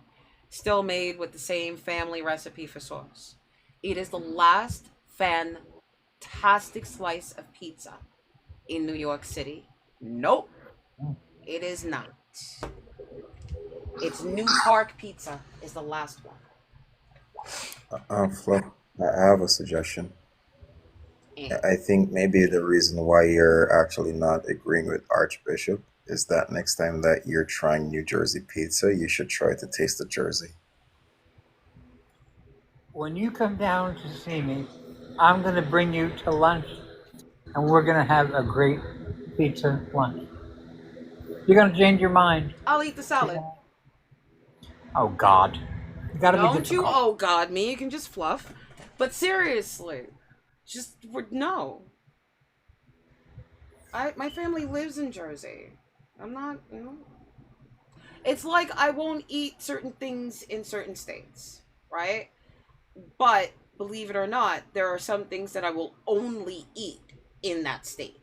Speaker 1: Still made with the same family recipe for sauce. It is the last fantastic slice of pizza in New York City. Nope, it is not. It's New Park Pizza is the last one.
Speaker 7: Flo, I have a suggestion.
Speaker 1: And
Speaker 7: I think maybe the reason why you're actually not agreeing with Archbishop is that next time that you're trying New Jersey pizza, you should try to taste the Jersey.
Speaker 12: When you come down to see me, I'm going to bring you to lunch, and we're going to have a great pizza lunch. You're going to change your mind.
Speaker 1: I'll eat the salad.
Speaker 12: Oh, God. You got to be
Speaker 1: Don't you
Speaker 12: difficult.
Speaker 1: oh God me, you can just fluff. But seriously, just no. My family lives in Jersey. I'm not, you know. It's like I won't eat certain things in certain states, right? But believe it or not, there are some things that I will only eat in that state.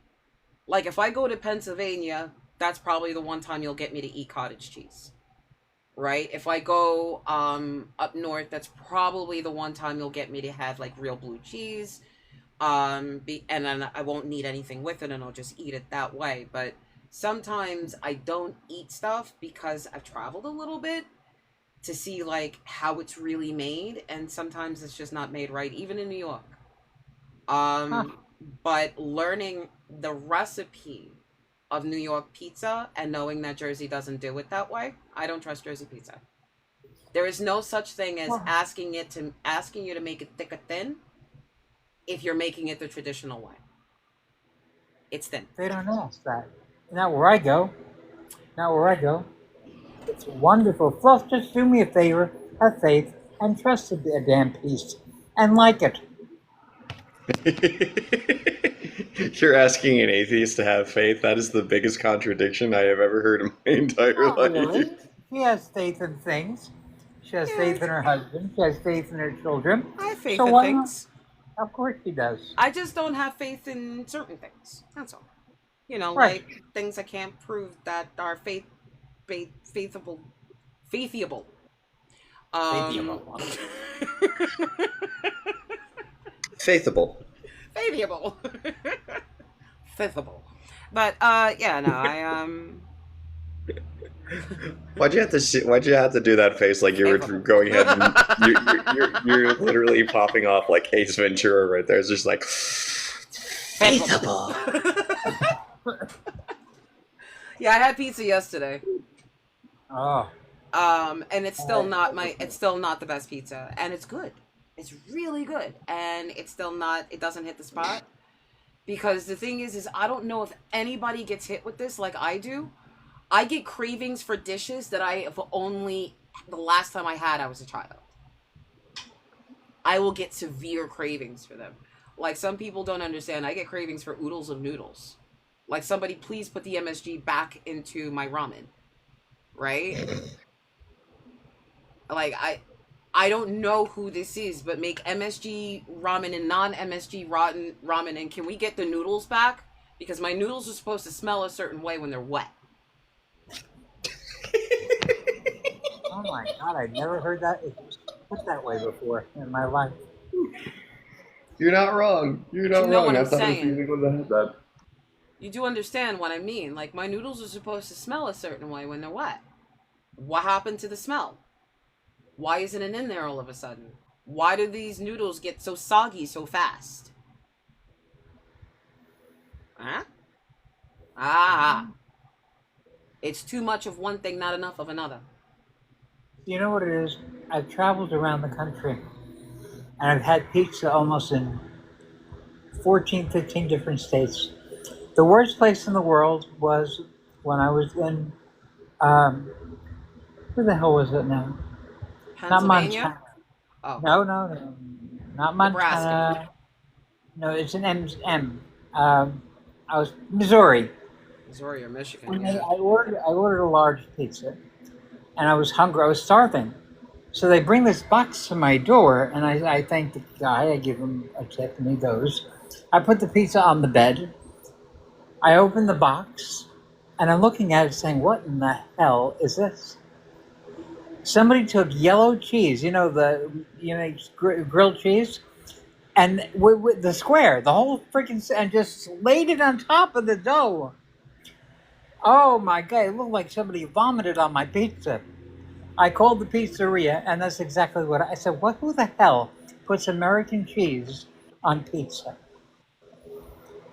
Speaker 1: Like if I go to Pennsylvania, that's probably the one time you'll get me to eat cottage cheese. Right? If I go up north, that's probably the one time you'll get me to have like real blue cheese. And then I won't need anything with it and I'll just eat it that way. But sometimes I don't eat stuff because I've traveled a little bit to see like how it's really made, and sometimes it's just not made right, even in New York. But learning the recipe of New York pizza and knowing that Jersey doesn't do it that way, I don't trust Jersey pizza. There is no such thing as asking you to make it thick or thin if you're making it the traditional way. It's thin.
Speaker 12: They don't ask that. Not where I go. It's wonderful. Fluff, just do me a favor, have faith, and trust a damn piece, and like it.
Speaker 10: You're asking an atheist to have faith? That is the biggest contradiction I have ever heard in my entire
Speaker 12: Not
Speaker 10: life.
Speaker 12: really. She has faith in things. She has faith in her husband. She has faith in her children.
Speaker 1: I have faith
Speaker 12: So
Speaker 1: in
Speaker 12: why
Speaker 1: things.
Speaker 12: not? Of course she does.
Speaker 1: I just don't have faith in certain things. That's all. You know,
Speaker 12: Right.
Speaker 1: like things I can't prove that are faithable.
Speaker 12: Faithable.
Speaker 10: Faithable.
Speaker 1: Faithable. Faithable. But yeah, no,
Speaker 10: Why'd you have to do that face like you were going ahead and you're literally popping off like Ace Ventura right there? It's just like faithable.
Speaker 1: Yeah, I had pizza yesterday.
Speaker 12: Oh.
Speaker 1: And it's still not the best pizza, and it's good. It's really good, and it doesn't hit the spot. Because the thing is I don't know if anybody gets hit with this like I do. I get cravings for dishes that the last time I was a child. I will get severe cravings for them. Like some people don't understand, I get cravings for oodles of noodles. Like somebody please put the MSG back into my ramen. Right? Like I don't know who this is, but make MSG ramen and non-MSG ramen, and can we get the noodles back? Because my noodles are supposed to smell a certain way when they're wet.
Speaker 12: Oh my God, I never heard that put that way before in my life.
Speaker 10: You're not wrong. You're not
Speaker 1: know
Speaker 10: wrong.
Speaker 1: what
Speaker 10: I
Speaker 1: I'm
Speaker 10: thought
Speaker 1: saying?
Speaker 10: you would have had that.
Speaker 1: You do understand what I mean. Like, my noodles are supposed to smell a certain way when they're wet. What happened to the smell? Why isn't it in there all of a sudden? Why do these noodles get so soggy so fast? Huh? Ah. It's too much of one thing, not enough of another.
Speaker 12: You know what it is? I've traveled around the country and I've had pizza almost in 14, 15 different states. The worst place in the world was when I was in, where the hell was it now? Not
Speaker 1: Pennsylvania?
Speaker 12: Montana.
Speaker 1: Oh.
Speaker 12: No, not Montana.
Speaker 1: Nebraska.
Speaker 12: No, it's an M. I was Missouri.
Speaker 1: Missouri or Michigan,
Speaker 12: And
Speaker 1: yeah.
Speaker 12: I ordered a large pizza, and I was hungry. I was starving. So they bring this box to my door, and I thank the guy. I give him a tip, and he goes. I put the pizza on the bed. I open the box, and I'm looking at it saying, what in the hell is this? Somebody took yellow cheese, grilled cheese, and with the square, the whole freaking, and just laid it on top of the dough. Oh my God, it looked like somebody vomited on my pizza. I called the pizzeria, and that's exactly what I said. Who the hell puts American cheese on pizza?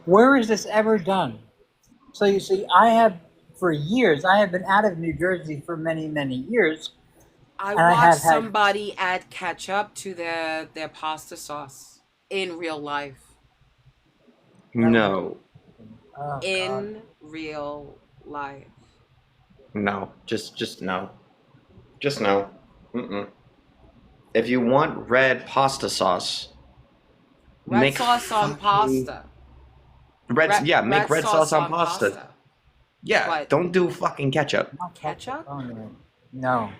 Speaker 12: Where is this ever done? So you see, for years, I have been out of New Jersey for many, many years.
Speaker 1: I
Speaker 12: and
Speaker 1: watched somebody add ketchup to their pasta sauce in real life.
Speaker 10: No.
Speaker 12: Oh,
Speaker 1: in
Speaker 12: God.
Speaker 1: real life.
Speaker 10: No. Just no. Just no. Mm-mm. If you want red pasta sauce,
Speaker 1: Red sauce on pasta.
Speaker 10: Make red sauce on pasta. Yeah,
Speaker 1: but
Speaker 10: don't do fucking ketchup.
Speaker 1: Ketchup?
Speaker 12: No.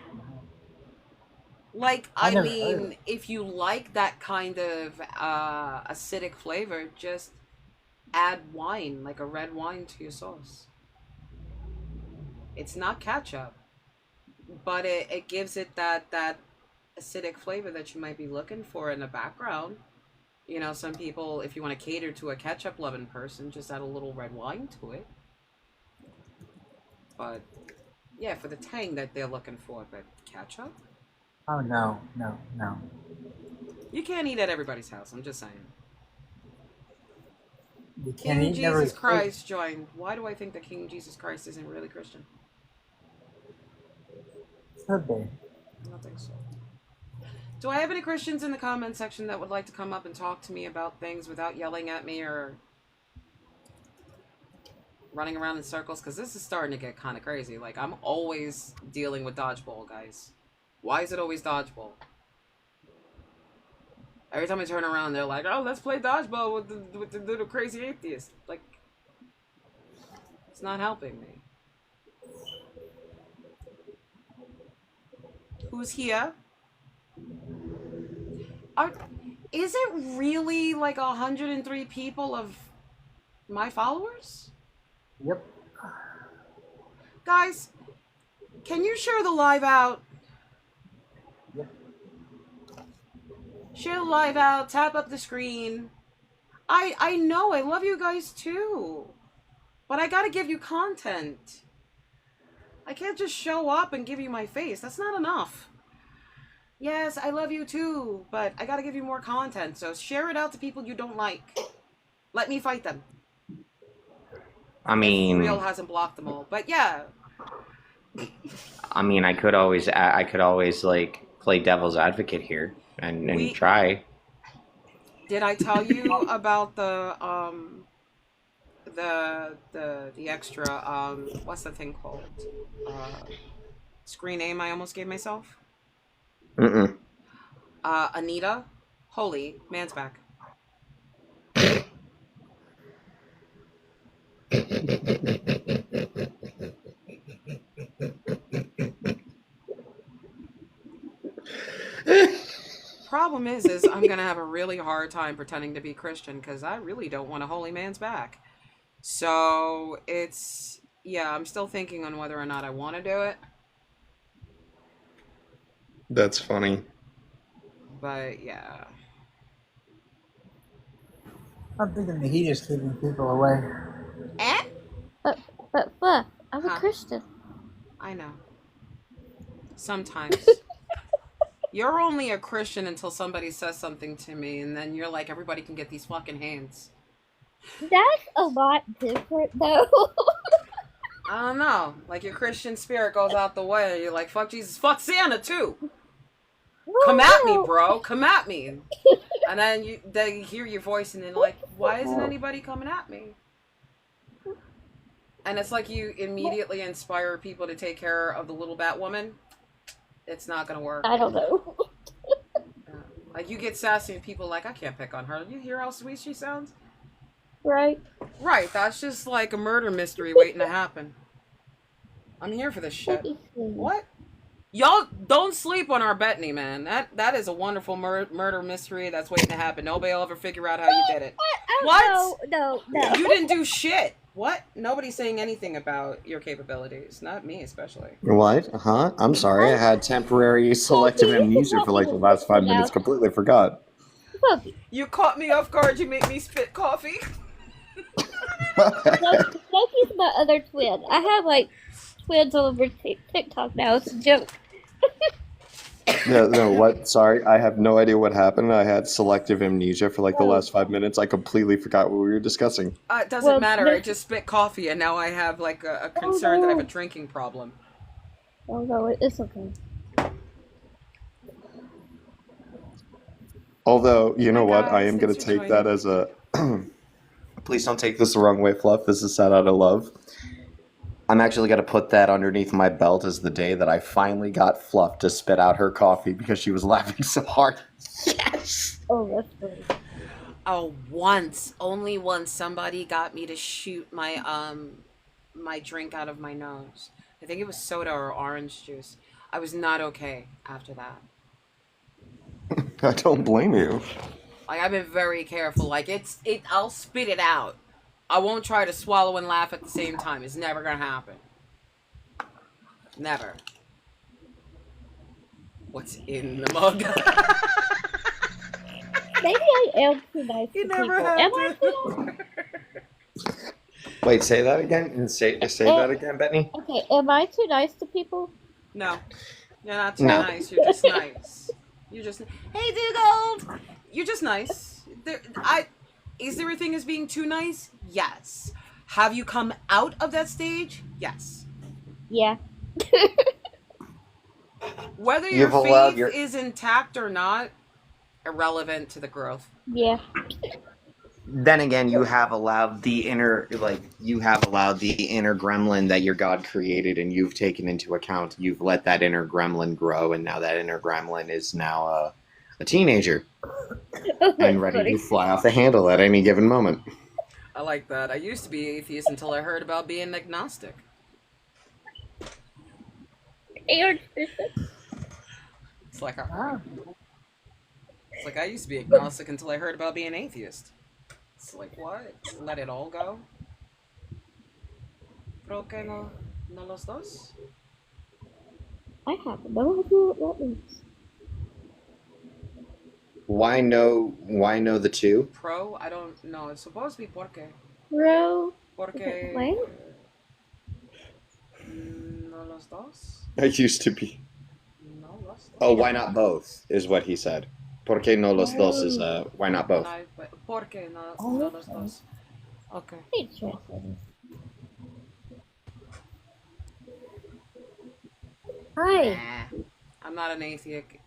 Speaker 1: Like,
Speaker 12: I
Speaker 1: I
Speaker 12: never heard
Speaker 1: mean, if you like that kind of acidic flavor, just add wine, like a red wine to your sauce. It's not ketchup, but it gives it that acidic flavor that you might be looking for in the background. You know, some people, if you want to cater to a ketchup-loving person, just add a little red wine to it. But, yeah, for the tang that they're looking for, but ketchup?
Speaker 12: Oh, no.
Speaker 1: You can't eat at everybody's house, I'm just saying.
Speaker 12: You can't
Speaker 1: King
Speaker 12: eat
Speaker 1: Jesus Christ joined. Why do I think that King Jesus Christ isn't really Christian?
Speaker 12: Could be.
Speaker 1: I don't think so. Do I have any Christians in the comment section that would like to come up and talk to me about things without yelling at me or running around in circles? Because this is starting to get kind of crazy. Like, I'm always dealing with dodgeball, guys. Why is it always dodgeball? Every time I turn around, they're like, oh, let's play dodgeball with the little crazy atheist. Like, it's not helping me. Who's here? Is it really like 103 people of my followers?
Speaker 12: Yep.
Speaker 1: Guys, can you share the live out?
Speaker 12: Yep.
Speaker 1: Share the live out, tap up the screen. I know, I love you guys too. But I gotta give you content. I can't just show up and give you my face. That's not enough. Yes, I love you too, but I gotta give you more content, so share it out to people you don't like. Let me fight them.
Speaker 10: I mean,
Speaker 1: if Real hasn't blocked them all, but yeah.
Speaker 10: I mean, I could always like play devil's advocate here and try.
Speaker 1: Did I tell you about the extra what's the thing called? Screen name I almost gave myself?
Speaker 10: Mm-mm.
Speaker 1: Anita, holy, man's back. Problem is I'm gonna have a really hard time pretending to be Christian because I really don't want a holy man's back. So it's, yeah, I'm still thinking on whether or not I want to do it.
Speaker 10: That's funny.
Speaker 1: But yeah.
Speaker 12: I'm thinking the heat is keeping people away.
Speaker 1: Eh?
Speaker 13: But I'm a Christian.
Speaker 1: I know. Sometimes. You're only a Christian until somebody says something to me, and then you're like, everybody can get these fucking hands.
Speaker 13: That's a lot different, though.
Speaker 1: I don't know. Like, your Christian spirit goes out the way. You're like, fuck Jesus, fuck Santa, too. Come at me, bro. Come at me. And then they hear your voice, and then like, why isn't anybody coming at me? And it's like you immediately inspire people to take care of the little bat woman. It's not gonna work.
Speaker 13: I don't know.
Speaker 1: Like, you get sassy and people like, I can't pick on her. You hear how sweet she sounds?
Speaker 13: Right.
Speaker 1: Right, that's just like a murder mystery waiting to happen. I'm here for this shit. What? Y'all don't sleep on our Bethany, man. That is a wonderful murder mystery that's waiting to happen. Nobody will ever figure out how you did it. What?
Speaker 13: No.
Speaker 1: You didn't do shit. What? Nobody's saying anything about your capabilities. Not me, especially.
Speaker 10: What? Huh? I'm sorry. I had temporary selective amnesia for like the last 5 minutes. Completely forgot.
Speaker 1: You caught me off guard. You make me spit coffee.
Speaker 13: Loki's my other twin. I have like twins all over TikTok now. It's a joke.
Speaker 10: No, what? Sorry, I have no idea what happened. I had selective amnesia for like the last 5 minutes. I completely forgot what we were discussing.
Speaker 1: It doesn't matter. I just spit coffee, and now I have like a concern that I have a drinking problem.
Speaker 13: Oh no, it's okay.
Speaker 10: Although, you know what? I am going to take that as a... Please don't take this the wrong way, Fluff. This is said out of love. I'm actually going to put that underneath my belt as the day that I finally got Fluff to spit out her coffee because she was laughing so hard. Yes!
Speaker 13: Oh, that's funny.
Speaker 1: Oh, only once somebody got me to shoot my my drink out of my nose. I think it was soda or orange juice. I was not okay after that.
Speaker 10: I don't blame you.
Speaker 1: Like, I've been very careful. Like, I'll spit it out. I won't try to swallow and laugh at the same time. It's never gonna happen. Never. What's in the mug?
Speaker 13: Maybe I am too nice to people. Am I too nice?
Speaker 10: Wait, say that again? And say that again, Bethany?
Speaker 13: Okay, am I too nice to people?
Speaker 1: No. You're not too nice. You're just nice. You're just... Hey, Dugald! You're just nice. Is there a thing as being too nice? Yes. Have you come out of that stage? Yes.
Speaker 13: Yeah.
Speaker 1: Whether your faith is intact or not, irrelevant to the growth.
Speaker 13: Yeah.
Speaker 10: Then again, you have allowed the inner gremlin that your God created, and you've taken into account. You've let that inner gremlin grow, and now that inner gremlin is now a teenager and ready to fly off the handle at any given moment.
Speaker 1: I like that. I used to be atheist until I heard about being agnostic. It's like I used to be agnostic until I heard about being atheist. It's like, what? Let it all go? ¿Por qué no los dos?
Speaker 13: I have no idea what that means.
Speaker 10: Why no the two?
Speaker 1: Pro? I don't know. It's supposed to be porque.
Speaker 13: Pro?
Speaker 1: Porque...
Speaker 13: What?
Speaker 1: No los dos?
Speaker 10: I used to be.
Speaker 1: No los dos.
Speaker 10: Oh, why not both, is what he said. ¿Por qué no los dos is, why not both?
Speaker 1: Porque no los dos. Okay.
Speaker 13: Hi.
Speaker 1: I'm not an atheistic,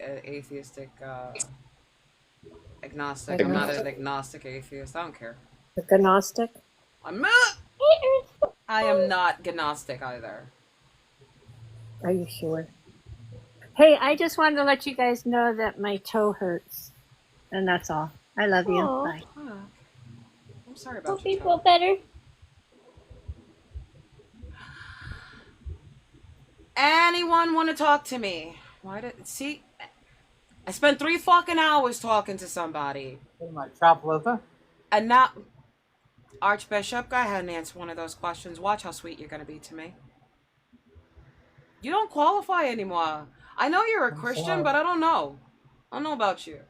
Speaker 1: agnostic. I'm not an agnostic atheist. I don't care.
Speaker 14: Agnostic?
Speaker 1: I am not gnostic either.
Speaker 14: Are you sure? Hey, I just wanted to let you guys know that my toe hurts. And that's all. I love you.
Speaker 13: Aww.
Speaker 14: Bye.
Speaker 1: I'm sorry about
Speaker 13: Hope you feel better.
Speaker 1: Anyone want to talk to me? See? I spent 3 fucking hours talking to somebody.
Speaker 12: My chop liver?
Speaker 1: And now... Archbishop, go ahead and answer one of those questions. Watch how sweet you're going to be to me. You don't qualify anymore. I know you're a Christian, but I don't know. I don't know about you.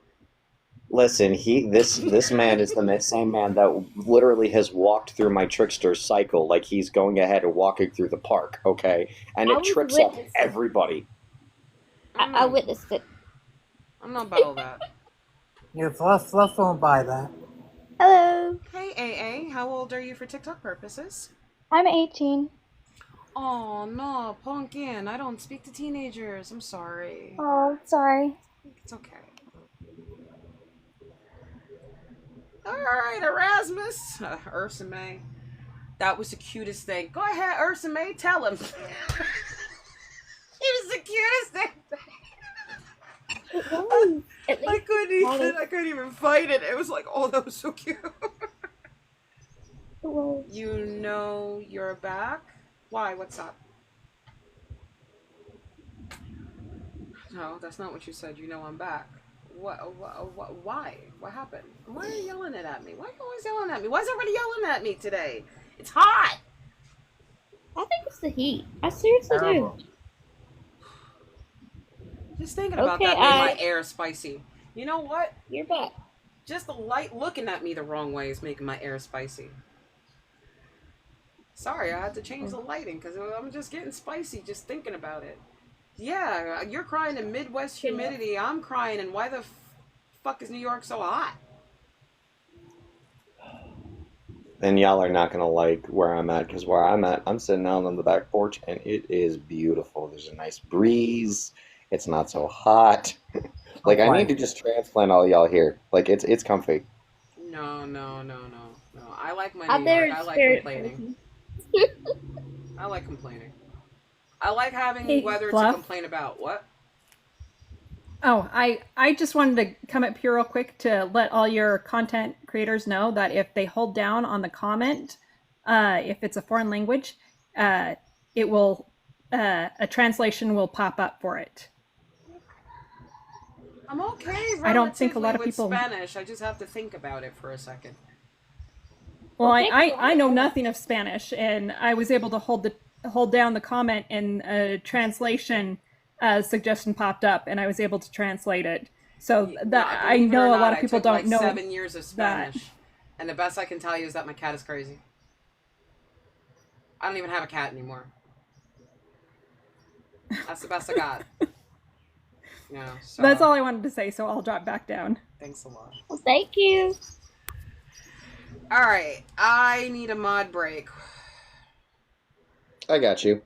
Speaker 10: Listen, this man is the same man that literally has walked through my trickster cycle like he's going ahead and walking through the park, okay? And it trips up everybody.
Speaker 13: I witnessed it.
Speaker 1: I'm not about all that.
Speaker 12: Yeah, Fluff won't buy that.
Speaker 13: Hello.
Speaker 1: Hey, AA. How old are you for TikTok purposes?
Speaker 13: I'm 18.
Speaker 1: Oh, no, pumpkin. I don't speak to teenagers. I'm sorry.
Speaker 13: Oh, sorry.
Speaker 1: It's okay. All right, Erasmus. Ursa May. That was the cutest thing. Go ahead, Ursa May. Tell him. It was the cutest thing. I couldn't even fight it. It was like, oh, that was so cute. You know you're back? Why? What's up? No, that's not what you said. You know I'm back. What? Why? What happened? Why are you yelling it at me? Why are you always yelling at me? Why is everybody yelling at me today? It's hot.
Speaker 13: I think it's the heat. I seriously do.
Speaker 1: Just thinking about
Speaker 13: Okay,
Speaker 1: that made my air spicy. You know what?
Speaker 13: You're back.
Speaker 1: Just the light looking at me the wrong way is making my air spicy. Sorry, I had to change the lighting because I'm just getting spicy just thinking about it. Yeah, you're crying in Midwest humidity. I'm crying in why the fuck is New York so hot?
Speaker 10: And y'all are not gonna like where I'm at, because where I'm at, I'm sitting out on the back porch and it is beautiful. There's a nice breeze. It's not so hot. Like, I need to just transplant all y'all here. Like, it's comfy.
Speaker 1: No. I like my
Speaker 13: Out
Speaker 1: New
Speaker 13: there
Speaker 1: York. I
Speaker 13: it's
Speaker 1: like
Speaker 13: very
Speaker 1: complaining. I like complaining. I like having
Speaker 15: Hey,
Speaker 1: weather
Speaker 15: Fluff.
Speaker 1: to complain about. What?
Speaker 15: Oh, I just wanted to come up here real quick to let all your content creators know that if they hold down on the comment, if it's a foreign language, it will a translation will pop up for it.
Speaker 1: I'm okay
Speaker 15: I don't think a lot of
Speaker 1: with
Speaker 15: people.
Speaker 1: Spanish. I just have to think about it for a second.
Speaker 15: Well, I know nothing of Spanish, and I was able to hold down the comment, and a translation suggestion popped up, and I was able to translate it. So that I
Speaker 1: Believe it or
Speaker 15: know a
Speaker 1: not,
Speaker 15: lot of
Speaker 1: I
Speaker 15: people
Speaker 1: took
Speaker 15: don't
Speaker 1: like
Speaker 15: know
Speaker 1: 7 years of
Speaker 15: that.
Speaker 1: Spanish, and the best I can tell you is that my cat is crazy. I don't even have a cat anymore. That's the best I got. Yeah, so
Speaker 15: That's all I wanted to say. So I'll drop back down.
Speaker 1: thanks a lot.
Speaker 13: Well, thank you.
Speaker 1: All right, I need a mod break.
Speaker 10: I got you.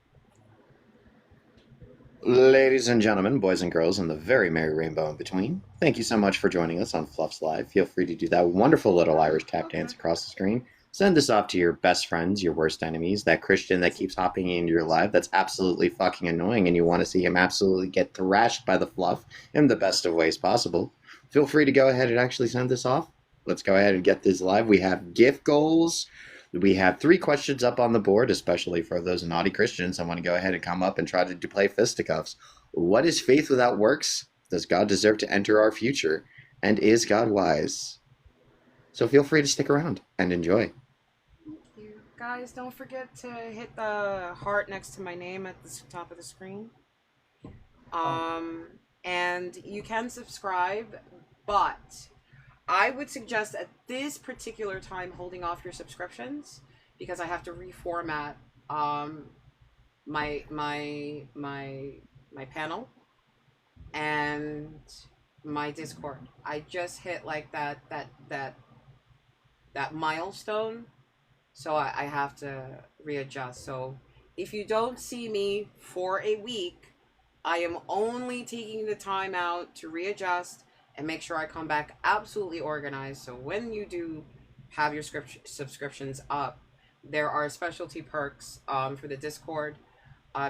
Speaker 10: Ladies and gentlemen, boys and girls, and the very merry rainbow in between, thank you so much for joining us on Fluff's Live. Feel free to do that wonderful little Irish tap dance across the screen. Send this off to your best friends, your worst enemies, that Christian that keeps hopping into your life that's absolutely fucking annoying and you want to see him absolutely get thrashed by the fluff in the best of ways possible. Feel free to go ahead and actually send this off. Let's go ahead and get this live. We have gift goals. We have 3 questions up on the board, especially for those naughty Christians. I want to go ahead and come up and try to play fisticuffs. What is faith without works? Does God deserve to enter our future? And is God wise? So feel free to stick around and enjoy.
Speaker 1: Guys, don't forget to hit the heart next to my name at the top of the screen. And you can subscribe, but I would suggest at this particular time holding off your subscriptions because I have to reformat my panel and my Discord. I just hit like that milestone, so I have to readjust. So if you don't see me for a week, I am only taking the time out to readjust and make sure I come back absolutely organized. So when you do have your subscriptions up, there are specialty perks for the Discord.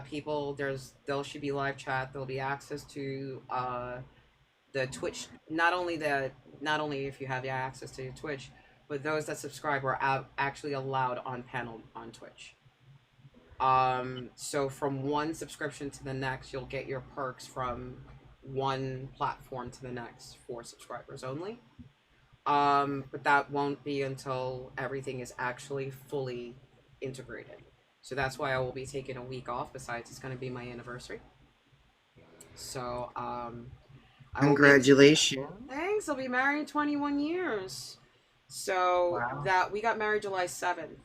Speaker 1: People, there should be live chat. There'll be access to the Twitch. Not only if you have access to Twitch, but those that subscribe are actually allowed on panel on Twitch. So from one subscription to the next, you'll get your perks from one platform to the next for subscribers only. But that won't be until everything is actually fully integrated. So that's why I will be taking a week off. Besides, it's going to be my anniversary. So,
Speaker 10: Congratulations.
Speaker 1: Thanks. I'll be married 21 years. So that we got married July 7th.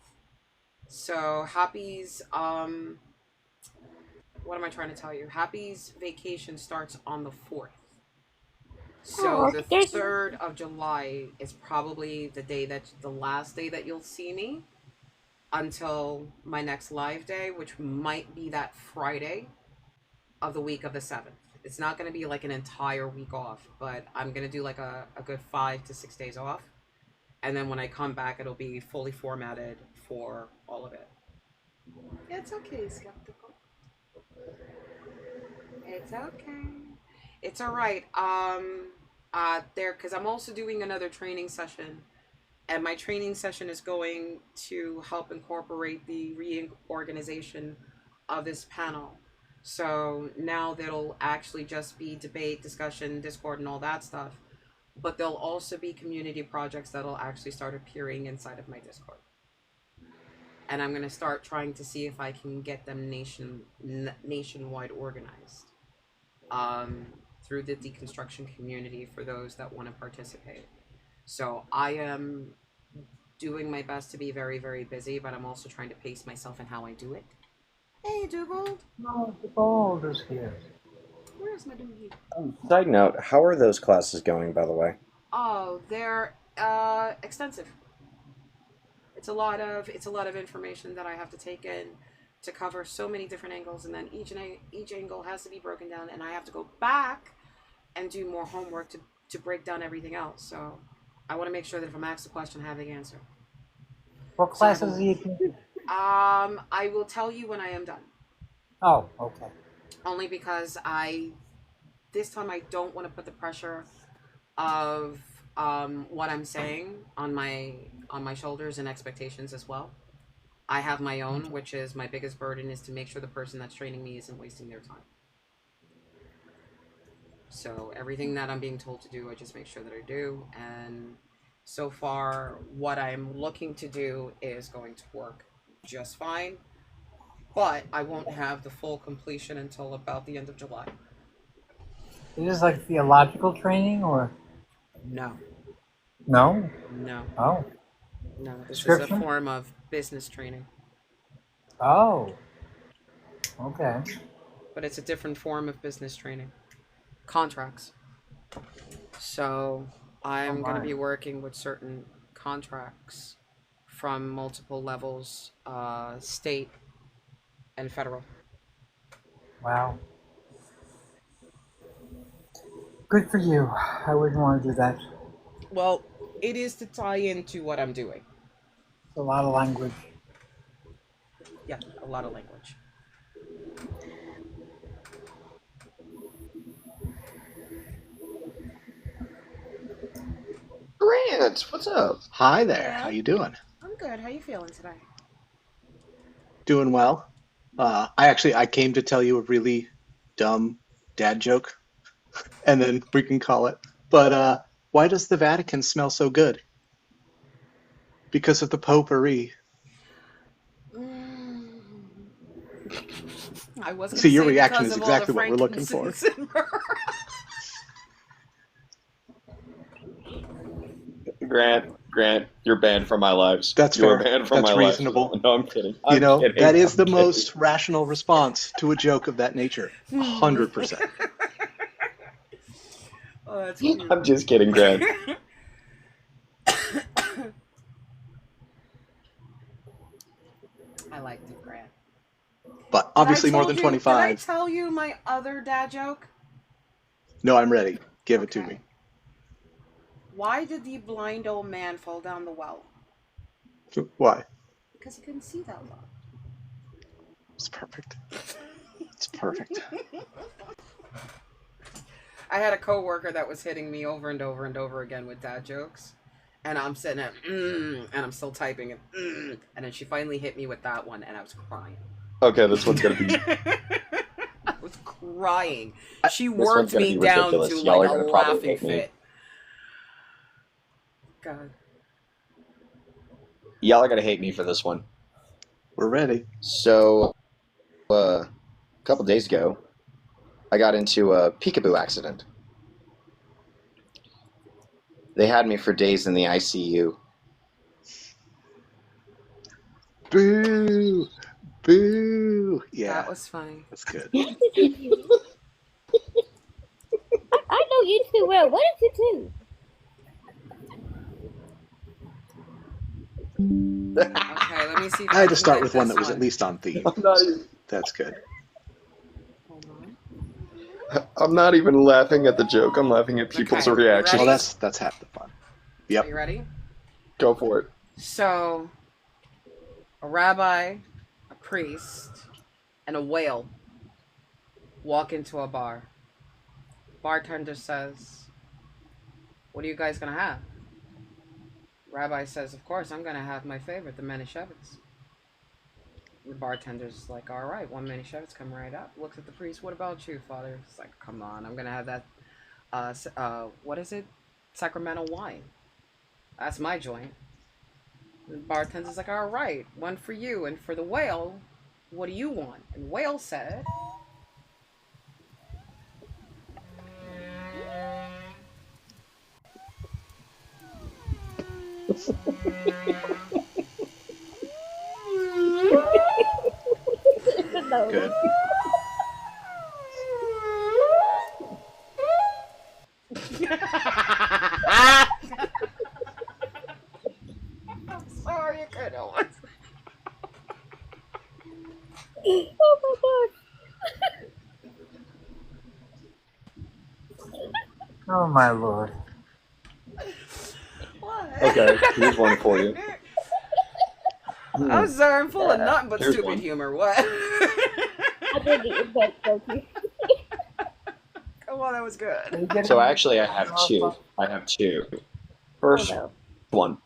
Speaker 1: So Happy's what am I trying to tell you? Happy's vacation starts on the 4th. So
Speaker 13: Oh,
Speaker 1: the
Speaker 13: there's
Speaker 1: 3rd of July is probably the last day that you'll see me until my next live day, which might be that Friday of the week of the 7th. It's not going to be like an entire week off, but I'm going to do like a good 5 to 6 days off. And then when I come back, it'll be fully formatted for all of it. It's okay, skeptical. It's okay. It's all right. Because I'm also doing another training session, and my training session is going to help incorporate the reorganization of this panel. So now there'll actually just be debate, discussion, Discord, and all that stuff. But there'll also be community projects that'll actually start appearing inside of my Discord. And I'm going to start trying to see if I can get them nationwide organized through the deconstruction community for those that want to participate. So I am doing my best to be very, very busy, but I'm also trying to pace myself in how I do it. Hey, Dougal.
Speaker 12: No, the gold is here.
Speaker 1: Where's my doogie?
Speaker 10: Side note, how are those classes going, by the way?
Speaker 1: Oh, they're extensive. It's a lot of information that I have to take in to cover so many different angles, and then each angle has to be broken down, and I have to go back and do more homework to break down everything else. So I want to make sure that if I'm asked a question, I have the answer.
Speaker 12: What classes are you taking?
Speaker 1: I will tell you when I am done.
Speaker 12: Oh, okay.
Speaker 1: Only because this time I don't want to put the pressure of what I'm saying on my shoulders and expectations as well. I have my own, which is my biggest burden, is to make sure the person that's training me isn't wasting their time. So everything that I'm being told to do, I just make sure that I do. And so far, what I'm looking to do is going to work just fine. But I won't have the full completion until about the end of July.
Speaker 12: Is this like theological training or?
Speaker 1: No.
Speaker 12: No?
Speaker 1: No.
Speaker 12: Oh.
Speaker 1: No, this
Speaker 12: Scripture?
Speaker 1: is a form of business training.
Speaker 12: Oh. Okay.
Speaker 1: But it's a different form of business training. Contracts. So I'm going to be working with certain contracts from multiple levels, state and federal.
Speaker 12: Wow. Good for you. I wouldn't want to do that.
Speaker 1: Well, it is to tie into what I'm doing.
Speaker 12: It's a lot of language.
Speaker 1: Yeah, a lot of language.
Speaker 16: Grant, what's up? Hi there.
Speaker 1: Yeah.
Speaker 16: How you doing?
Speaker 1: I'm good. How you feeling today?
Speaker 16: Doing well. I came to tell you a really dumb dad joke, and then we can call it. But why does the Vatican smell so good? Because of the potpourri.
Speaker 1: I was
Speaker 16: See, your reaction is exactly what we're looking for.
Speaker 17: Grant, you're banned from my lives.
Speaker 16: That's
Speaker 17: You're
Speaker 16: fair.
Speaker 17: banned from
Speaker 16: That's
Speaker 17: my
Speaker 16: reasonable.
Speaker 17: lives. No, I'm kidding.
Speaker 16: You know,
Speaker 17: kidding.
Speaker 16: that is
Speaker 17: I'm
Speaker 16: the
Speaker 17: kidding.
Speaker 16: most rational response to a joke of that nature. 100%.
Speaker 1: Oh, that's cute.
Speaker 17: I'm just kidding, Grant.
Speaker 1: I liked it, Grant.
Speaker 16: But obviously more than 25.
Speaker 1: Did I tell you my other dad joke?
Speaker 16: No, I'm ready. Give it to me.
Speaker 1: Why did the blind old man fall down the well?
Speaker 16: Why?
Speaker 1: Because he couldn't see that well.
Speaker 16: It's perfect. It's perfect.
Speaker 1: I had a coworker that was hitting me over and over and over again with dad jokes. And I'm sitting at, and I'm still typing it, and then she finally hit me with that one, and I was crying.
Speaker 17: Okay, this one's gonna be.
Speaker 1: I was crying. She
Speaker 17: This
Speaker 1: worked
Speaker 17: one's gonna
Speaker 1: me
Speaker 17: be
Speaker 1: down
Speaker 17: ridiculous.
Speaker 1: to
Speaker 17: Y'all
Speaker 1: like
Speaker 17: are
Speaker 1: a
Speaker 17: gonna probably
Speaker 1: laughing
Speaker 17: hate me.
Speaker 1: fit. God.
Speaker 17: Y'all are gonna hate me for this one.
Speaker 16: We're ready.
Speaker 17: So, a couple days ago, I got into a peekaboo accident. They had me for days in the ICU.
Speaker 16: Boo! Boo! Yeah.
Speaker 1: That was funny.
Speaker 16: That's good.
Speaker 13: I know you free will. What did you do?
Speaker 1: Okay, let me see if
Speaker 16: I had to
Speaker 1: can
Speaker 16: start
Speaker 1: get
Speaker 16: with one
Speaker 1: this
Speaker 16: that was at least on theme. That's good.
Speaker 17: I'm not even laughing at the joke. I'm laughing at people's
Speaker 1: Okay, you
Speaker 17: reactions.
Speaker 1: ready?
Speaker 16: Well, that's half the fun. Yep.
Speaker 1: Are you ready?
Speaker 17: Go for it.
Speaker 1: So, a rabbi, a priest, and a whale walk into a bar. Bartender says, "What are you guys gonna have?" Rabbi says, "Of course, I'm gonna have my favorite, the Manischewitz." The bartender's like, "All right, one Manischewitz, come right up." Looks at the priest. "What about you, Father?" He's like, "Come on, I'm gonna have that. What is it? Sacramento wine. That's my joint." The bartender's like, "All right, one for you, and for the whale, what do you want?" And whale said,
Speaker 16: Good.
Speaker 1: "I'm sorry, I couldn't help it."
Speaker 13: Oh my god.
Speaker 12: Oh my lord.
Speaker 1: What?
Speaker 17: Okay, here's one for you.
Speaker 1: I'm sorry, I'm full of nothing but
Speaker 17: Here's
Speaker 1: stupid
Speaker 17: one.
Speaker 1: humor. What?
Speaker 13: I did get your best, Sophie.
Speaker 1: Come on, that was good.
Speaker 17: So actually, I have two. First
Speaker 13: Oh,
Speaker 17: one.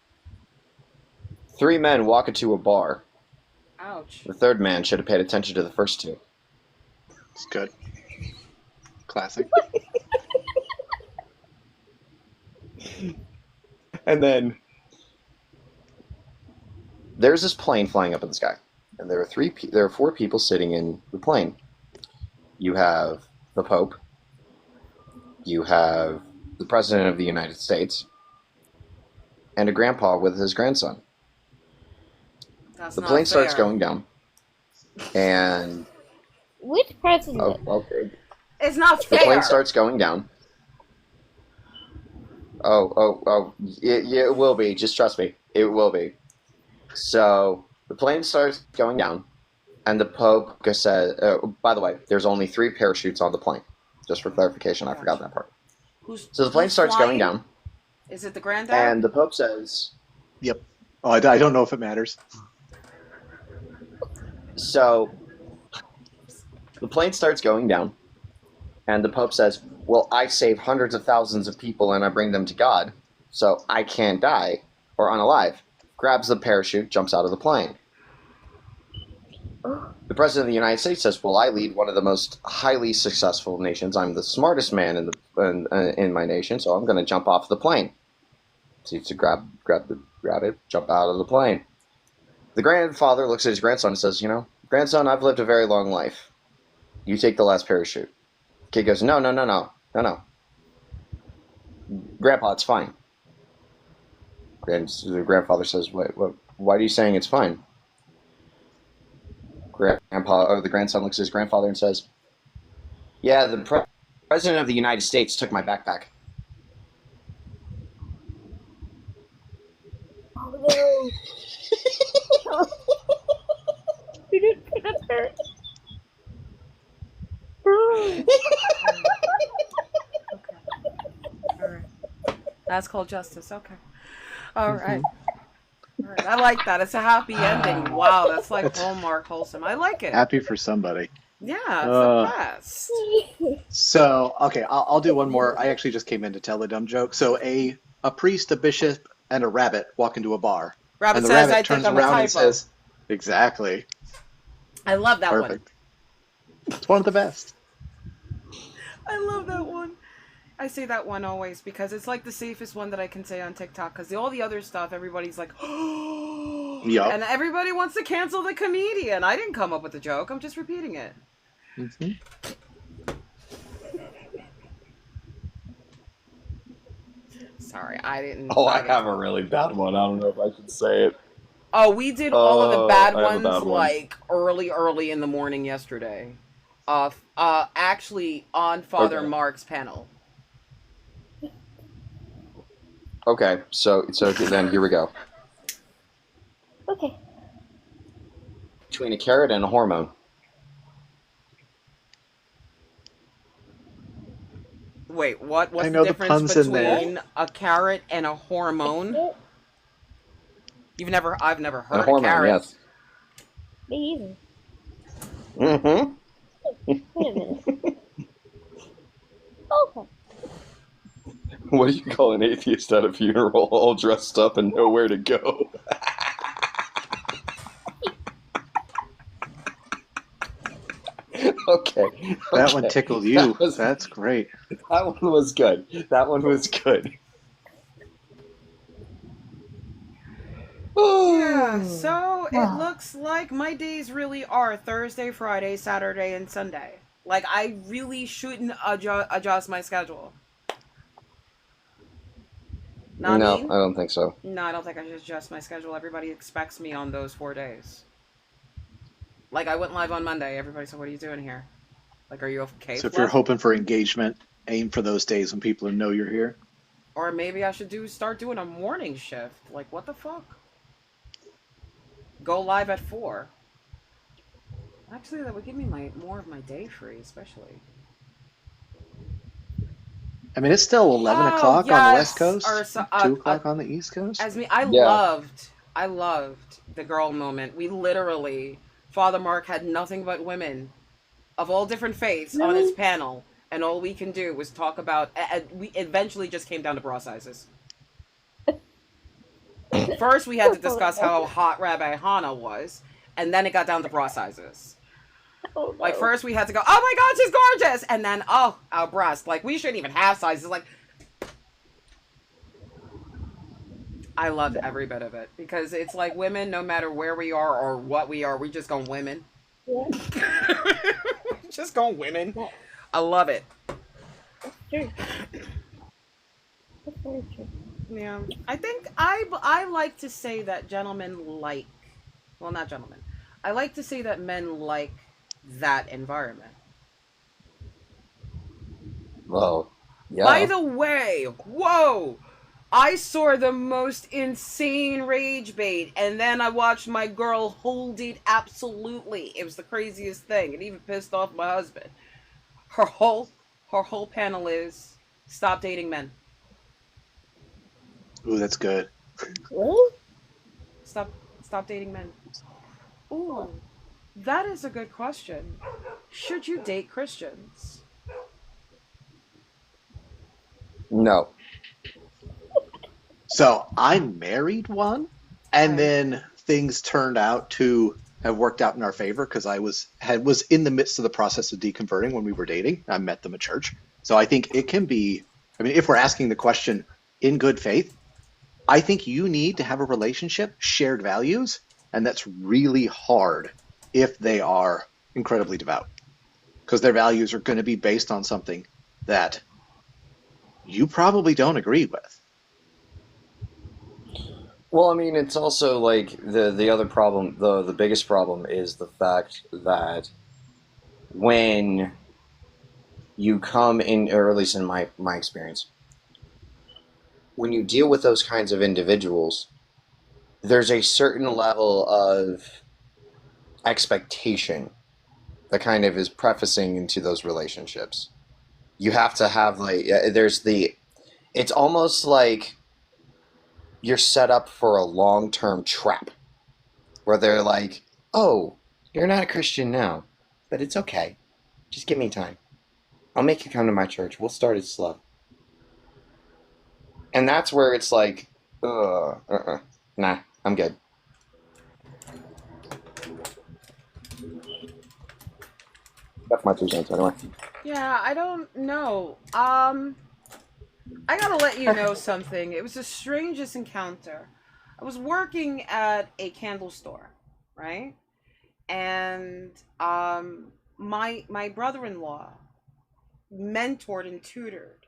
Speaker 17: 3 men walk into a bar.
Speaker 1: Ouch.
Speaker 17: The third man should have paid attention to the first two.
Speaker 16: It's good. Classic.
Speaker 17: And then there's this plane flying up in the sky, and there are 4 people sitting in the plane. You have the Pope, you have the President of the United States, and a grandpa with his grandson.
Speaker 1: That's
Speaker 17: The
Speaker 1: not
Speaker 17: plane starts
Speaker 1: fair.
Speaker 17: going down, and
Speaker 13: Which president?
Speaker 17: okay.
Speaker 1: It's not
Speaker 17: The
Speaker 1: fair.
Speaker 17: plane starts going down. It will be. Just trust me. It will be. So the plane starts going down, and the Pope says, by the way, there's only 3 parachutes on the plane. Just for clarification, I forgot that part. So the plane starts going down.
Speaker 1: Is it the granddad?
Speaker 17: And the Pope says...
Speaker 16: Yep. Oh, I don't know if it matters.
Speaker 17: So the plane starts going down, and the Pope says, well, I save hundreds of thousands of people and I bring them to God, so I can't die or unalive. Grabs the parachute, jumps out of the plane. The President of the United States says, well, I lead one of the most highly successful nations. I'm the smartest man in my nation, so I'm going to jump off the plane. So to grab it, jump out of the plane. The grandfather looks at his grandson and says, grandson, I've lived a very long life. You take the last parachute. Kid goes, no. Grandpa, it's fine. The grandfather says, why are you saying it's fine? The grandson looks at his grandfather and says, yeah, the President of the United States took my backpack.
Speaker 13: Oh no. You didn't put up there.
Speaker 1: That's called justice. Okay. All right. All right. I like that. It's a happy ending. Wow, that's like Hallmark wholesome. I like it.
Speaker 16: Happy for somebody.
Speaker 1: Yeah, it's the best.
Speaker 16: So, okay, I'll do one more. I actually just came in to tell a dumb joke. So a priest, a bishop, and a rabbit walk into a bar.
Speaker 1: Rabbit
Speaker 16: and the
Speaker 1: says,
Speaker 16: rabbit
Speaker 1: I
Speaker 16: turns
Speaker 1: think I'm a
Speaker 16: around and
Speaker 1: typo.
Speaker 16: says, exactly.
Speaker 1: I love that
Speaker 16: Perfect. It's one of the best.
Speaker 1: I love that one. I say that one always because it's like the safest one that I can say on TikTok because all the other stuff, everybody's like, oh,
Speaker 16: Yup.
Speaker 1: and everybody wants to cancel the comedian. I didn't come up with the joke. I'm just repeating it.
Speaker 16: Mm-hmm.
Speaker 1: Sorry, I didn't.
Speaker 17: Oh, I have a really bad one. I don't know if I should say it.
Speaker 1: Oh, we did all of the bad
Speaker 17: I have a
Speaker 1: ones
Speaker 17: bad one.
Speaker 1: like early in the morning yesterday. Actually on Father
Speaker 17: Okay.
Speaker 1: Mark's panel.
Speaker 17: Okay, so then here we go.
Speaker 13: Okay.
Speaker 17: Between a carrot and a hormone.
Speaker 1: Wait, what? What's
Speaker 16: I
Speaker 1: the
Speaker 16: know the
Speaker 1: difference
Speaker 16: puns in there.
Speaker 1: between a carrot and a hormone? I've never
Speaker 17: And a
Speaker 1: heard of
Speaker 17: hormone,
Speaker 1: carrots.
Speaker 17: yes.
Speaker 13: Me either.
Speaker 17: Mm-hmm.
Speaker 13: Wait a minute. Okay.
Speaker 17: What do you call an atheist at a funeral, all dressed up and nowhere to go? Okay.
Speaker 16: That one tickled you. That's great.
Speaker 17: That one was good. That one was good.
Speaker 1: Yeah, so it looks like my days really are Thursday, Friday, Saturday, and Sunday. Like, I really shouldn't adjust my schedule. Not
Speaker 17: No,
Speaker 1: mean?
Speaker 17: I don't think so.
Speaker 1: No, I don't think I should adjust my schedule. Everybody expects me on those 4 days. Like, I went live on Monday. Everybody said, what are you doing here? Like, are you okay?
Speaker 16: So if you're hoping for engagement, aim for those days when people know you're here.
Speaker 1: Or maybe I should start doing a morning shift. Like, what the fuck? Go live at 4. Actually, that would give me more of my day free, especially.
Speaker 16: I mean, it's still 11 o'clock on the West Coast,
Speaker 1: Or so,
Speaker 16: 2 o'clock on the East Coast.
Speaker 1: I
Speaker 17: Yeah.
Speaker 1: loved the girl moment. We literally, Father Mark had nothing but women of all different faiths on his panel, and all we can do was talk about, we eventually just came down to bra sizes. First, we had to discuss how hot Rabbi Hannah was, and then it got down to bra sizes.
Speaker 13: Oh, no.
Speaker 1: Like, first we had to go, oh my god, she's gorgeous! And then, oh, our breast. Like, we shouldn't even have sizes. Like, I loved every bit of it. Because it's like, women, no matter where we are or what we are, we just gonna women.
Speaker 13: Yeah.
Speaker 1: Just gonna women. I love it.
Speaker 13: That's true. That's very true.
Speaker 1: Yeah. I think I like to say that gentlemen like, well, not gentlemen. I like to say that men like that environment.
Speaker 17: Well, yeah.
Speaker 1: By the way, whoa! I saw the most insane rage bait, and then I watched my girl hold it absolutely. It was the craziest thing. It even pissed off my husband. Her whole panel is stop dating men.
Speaker 16: Ooh, that's good.
Speaker 13: Really?
Speaker 1: Stop dating men. Ooh, that is a good question. Should you date Christians?
Speaker 17: No.
Speaker 16: So I married one, and then things turned out to have worked out in our favor because I was in the midst of the process of deconverting when we were dating. I met them at church. So I think it can be, I mean, if we're asking the question in good faith, I think you need to have a relationship, shared values, and that's really hard if they are incredibly devout because their values are going to be based on something that you probably don't agree with.
Speaker 17: Well, I mean, it's also like the other problem, the biggest problem is the fact that when you come in, or at least in my experience, when you deal with those kinds of individuals, there's a certain level of expectation that kind of is prefacing into those relationships. You have to have like, it's almost like you're set up for a long-term trap where they're like, oh, you're not a Christian now, but it's okay. Just give me time. I'll make you come to my church. We'll start it slow. And that's where it's like, nah, I'm good. That's my 2 cents anyway.
Speaker 1: Yeah, I don't know. I gotta let you know something. It was the strangest encounter. I was working at a candle store, right? And my brother-in-law mentored and tutored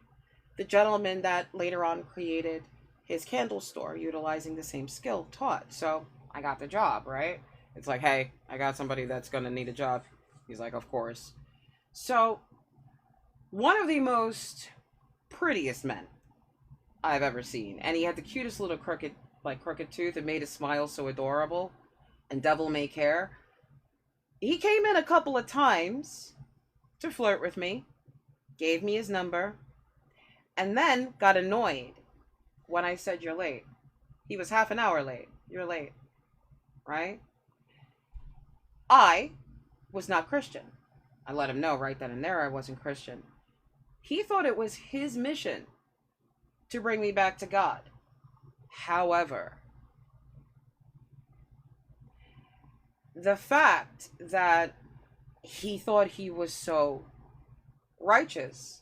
Speaker 1: the gentleman that later on created his candle store utilizing the same skill taught. So I got the job, right? It's like, hey, I got somebody that's gonna need a job. He's like, of course. So one of the most prettiest men I've ever seen. And he had the cutest little crooked tooth. It made his smile so adorable. And devil may care. He came in a couple of times to flirt with me, gave me his number, and then got annoyed when I said you're late. He was half an hour late. You're late, right? I was not Christian. I let him know right then and there I wasn't Christian. He thought it was his mission to bring me back to God. However, the fact that he thought he was so righteousness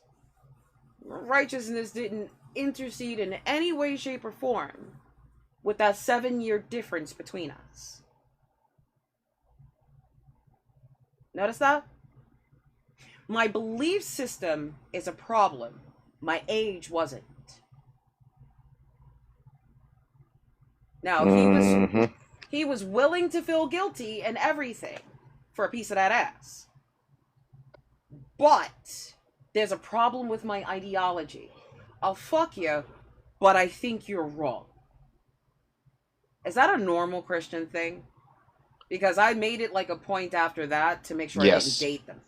Speaker 1: didn't intercede in any way, shape, or form with that 7-year difference between us. Notice that? My belief system is a problem. My age wasn't. Now, he was willing to feel guilty and everything for a piece of that ass. But there's a problem with my ideology. I'll fuck you, but I think you're wrong. Is that a normal Christian thing? Because I made it like a point after that to make sure I didn't date them.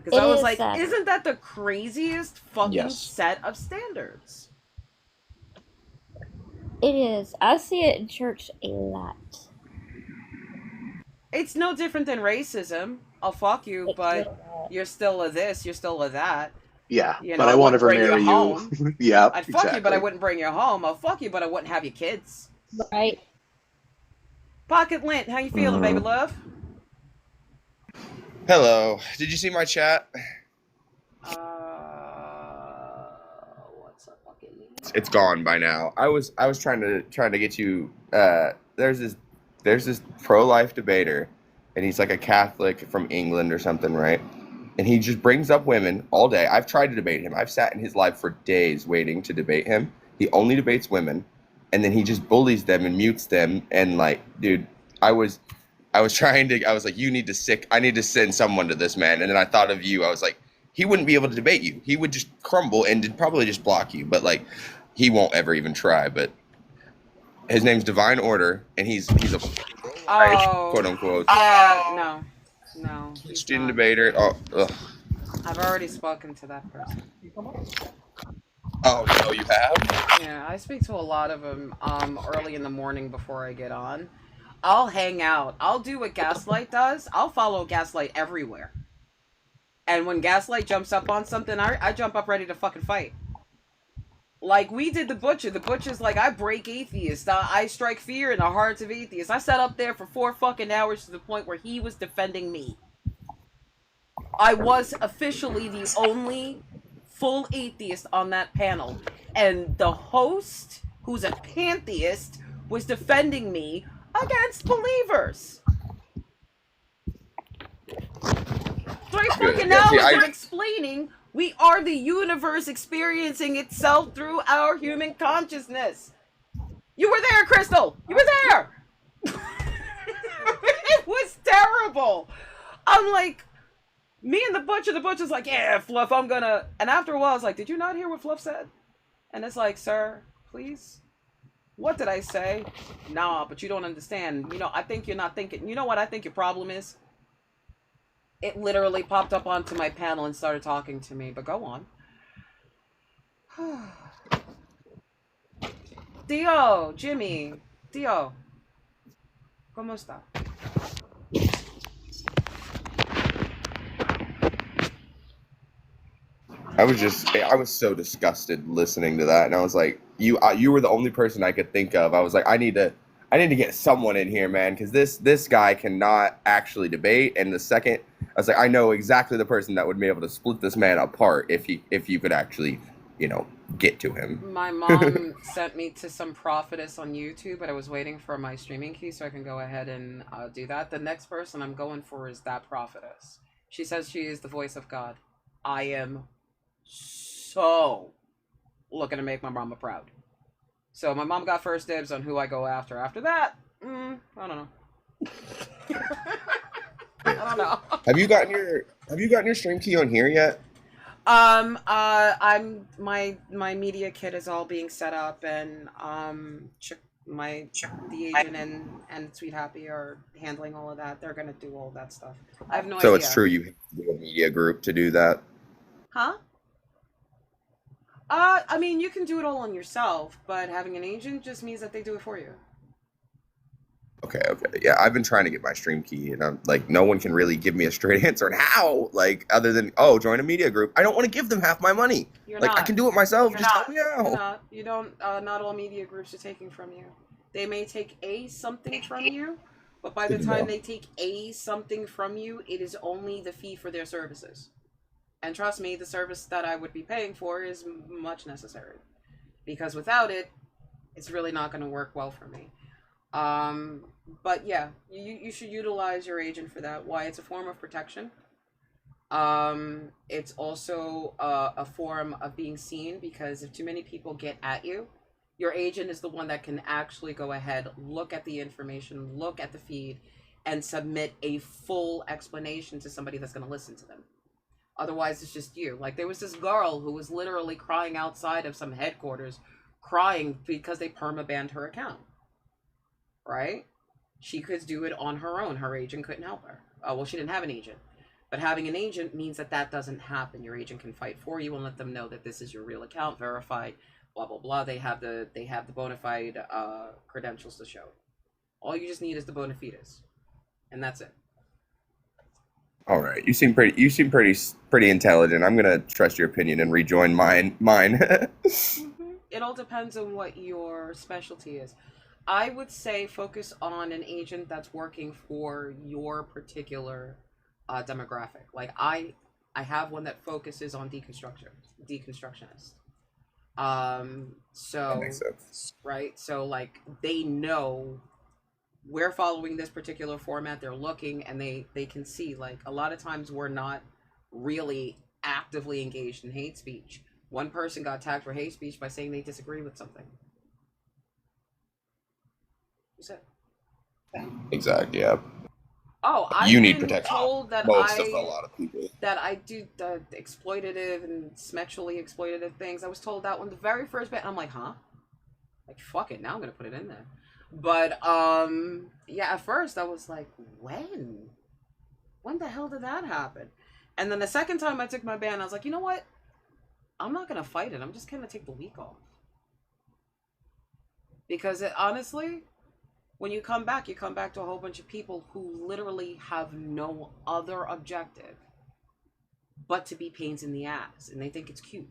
Speaker 1: Because I was like, isn't that the craziest fucking set of standards?
Speaker 13: It is. I see it in church a lot.
Speaker 1: It's no different than racism. I'll fuck you, but you're still a this, you're still a that.
Speaker 16: Yeah,
Speaker 1: You know,
Speaker 16: but I won't ever
Speaker 1: bring
Speaker 16: marry
Speaker 1: home.
Speaker 16: you. Yeah,
Speaker 1: I'd fuck you, but I wouldn't bring you home. I'll fuck you, but I wouldn't have your kids.
Speaker 13: Right.
Speaker 1: Pocket Lint, how you feeling, baby love?
Speaker 18: Hello. Did you see my chat?
Speaker 1: What's up, Pocket Lint?
Speaker 18: It's gone by now. I was trying to get you. There's this pro-life debater, and he's like a Catholic from England or something, right? And he just brings up women all day. I've tried to debate him. I've sat in his live for days waiting to debate him. He only debates women, and then he just bullies them and mutes them. And like, dude, I was trying to. I was like, I need to send someone to this man. And then I thought of you. I was like, he wouldn't be able to debate you. He would just crumble and probably just block you. But like, he won't ever even try. But his name's Divine Order, and he's a quote unquote.
Speaker 1: Yeah, no.
Speaker 18: Student debater. Oh, ugh.
Speaker 1: I've already spoken to that person.
Speaker 18: Oh no, you have?
Speaker 1: Yeah, I speak to a lot of them early in the morning before I get on. I'll hang out. I'll do what Gaslight does. I'll follow Gaslight everywhere. And when Gaslight jumps up on something, I jump up ready to fucking fight. Like we did the Butcher. The Butcher's like, I break atheists. I strike fear in the hearts of atheists. I sat up there for 4 fucking hours to the point where he was defending me. I was officially the only full atheist on that panel. And the host, who's a pantheist, was defending me against believers. 3 fucking hours of explaining we are the universe experiencing itself through our human consciousness. You were there, Crystal. You were there. It was terrible. I'm like, me and the Butcher. The Butcher's like, yeah, Fluff, I'm gonna. And after a while, I was like, did you not hear what Fluff said? And it's like, sir, please. What did I say? Nah, but you don't understand. You know, I think you're not thinking. You know what I think your problem is? It literally popped up onto my panel and started talking to me, but go on. Dio, Jimmy, Dio, ¿cómo está?
Speaker 18: I was so disgusted listening to that, and I was like, you were the only person I could think of. I was like, I need to get someone in here, man, because this guy cannot actually debate. And the second, I was like, I know exactly the person that would be able to split this man apart if you could actually, get to him.
Speaker 1: My mom sent me to some prophetess on YouTube, but I was waiting for my streaming key so I can go ahead and do that. The next person I'm going for is that prophetess. She says she is the voice of God. I am so looking to make my mama proud. So my mom got first dibs on who I go after. After that, I don't know. I don't know.
Speaker 18: Have you gotten your stream key on here yet?
Speaker 1: I'm my media kit is all being set up, and the agent and Sweet Happy are handling all of that. They're gonna do all that stuff. I have no
Speaker 18: So it's
Speaker 1: idea.
Speaker 18: true you have to do a media group to do that.
Speaker 1: Huh? I mean, you can do it all on yourself, but having an agent just means that they do it for you.
Speaker 18: Okay. Yeah, I've been trying to get my stream key, and I'm like, no one can really give me a straight answer on how. Like, other than join a media group. I don't want to give them half my money.
Speaker 1: You're
Speaker 18: like,
Speaker 1: not.
Speaker 18: I can do it myself.
Speaker 1: You're
Speaker 18: Just
Speaker 1: not.
Speaker 18: tell me how.
Speaker 1: You're not. You don't. Not all media groups are taking from you. They may take something from you, but by the
Speaker 18: Good to
Speaker 1: time
Speaker 18: know.
Speaker 1: they take something from you, it is only the fee for their services. And trust me, the service that I would be paying for is much necessary, because without it, it's really not going to work well for me. But yeah, you should utilize your agent for that. Why? It's a form of protection. It's also a form of being seen, because if too many people get at you, your agent is the one that can actually go ahead, look at the information, look at the feed, and submit a full explanation to somebody that's going to listen to them. Otherwise, it's just you. Like, there was this girl who was literally crying outside of some headquarters, crying because they perma-banned her account. Right? She could do it on her own. Her agent couldn't help her. Well, she didn't have an agent. But having an agent means that that doesn't happen. Your agent can fight for you and let them know that this is your real account, verified, blah, blah, blah. They have the bona fide credentials to show. All you just need is the bona fides. And that's it.
Speaker 18: All right, you seem pretty intelligent. I'm gonna trust your opinion and rejoin mine.
Speaker 1: It all depends on what your specialty is. I would say focus on an agent that's working for your particular demographic. Like I have one that focuses on deconstructionist. So
Speaker 18: That makes sense.
Speaker 1: right, so like they know we're following this particular format. They're looking, and they can see, like, a lot of times we're not really actively engaged in hate speech. One person got tagged for hate speech by saying they disagree with something. Who's that?
Speaker 18: Exactly. Yeah.
Speaker 1: Oh, I've
Speaker 18: You need
Speaker 1: been
Speaker 18: protection.
Speaker 1: told that
Speaker 18: Most of a lot of people.
Speaker 1: that I do the exploitative and sexually exploitative things. I was told that when the very first bit, I'm like, huh? Like, fuck it, now I'm gonna put it in there. But yeah, at first I was like, when the hell did that happen? And then the second time I took my ban, I was like, you know what? I'm not gonna fight it. I'm just gonna take the week off. Because honestly, when you come back to a whole bunch of people who literally have no other objective but to be pains in the ass, and they think it's cute.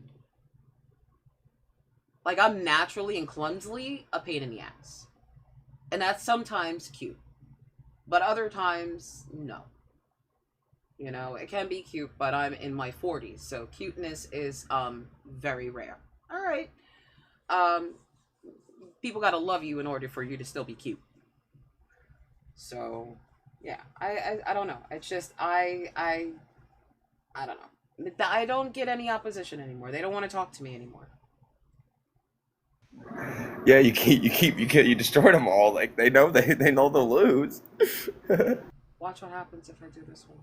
Speaker 1: Like, I'm naturally and clumsily a pain in the ass. And that's sometimes cute. But other times, no. You know, it can be cute, but I'm in my 40s, so cuteness is very rare. All right. People gotta love you in order for you to still be cute. So, yeah, I don't know. It's just I don't know. I don't get any opposition anymore. They don't want to talk to me anymore.
Speaker 18: Yeah, you destroyed them all. Like, they know they'll lose.
Speaker 1: Watch what happens if I do this one.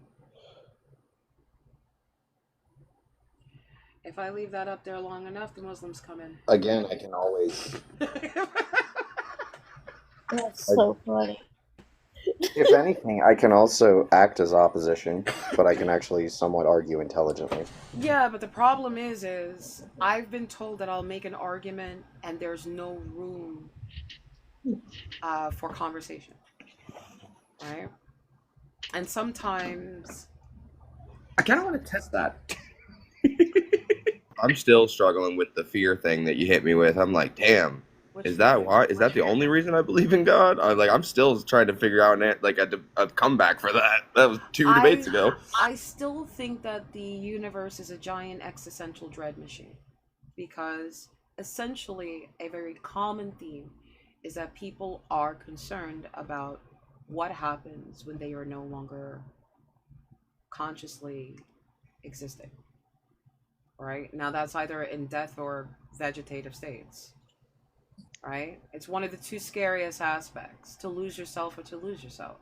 Speaker 1: If I leave that up there long enough, the Muslims come in.
Speaker 17: Again, I can always.
Speaker 13: That's so funny.
Speaker 17: If anything, I can also act as opposition, but I can actually somewhat argue intelligently.
Speaker 1: Yeah, but the problem is I've been told that I'll make an argument and there's no room for conversation, right? And sometimes
Speaker 18: I kind of want to test that. I'm still struggling with the fear thing that you hit me with. I'm like, damn. Is that why? Is that the only reason I believe in God? I'm still trying to figure out a comeback for that. That was 2 debates ago.
Speaker 1: I still think that the universe is a giant existential dread machine, because essentially a very common theme is that people are concerned about what happens when they are no longer consciously existing. Right? Now that's either in death or vegetative states. Right? It's one of the two scariest aspects, to lose yourself or to lose yourself.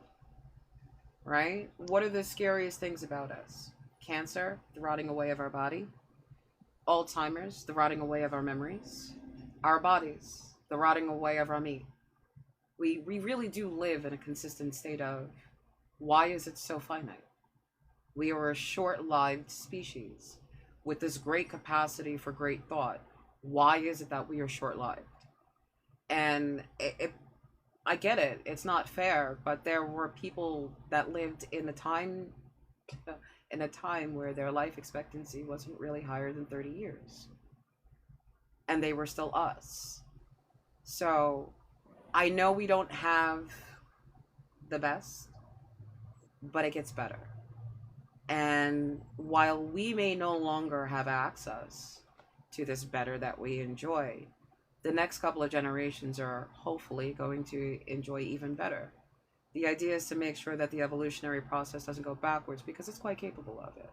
Speaker 1: Right? What are the scariest things about us? Cancer, the rotting away of our body, Alzheimer's, the rotting away of our memories, our bodies, the rotting away of our meat. We really do live in a consistent state of, why is it so finite? We are a short-lived species with this great capacity for great thought. Why is it that we are short-lived? And I get it. It's not fair, but there were people that lived in a time where their life expectancy wasn't really higher than 30 years. And they were still us. So I know we don't have the best, but it gets better. And while we may no longer have access to this better that we enjoy, the next couple of generations are hopefully going to enjoy even better. The idea is to make sure that the evolutionary process doesn't go backwards, because it's quite capable of it.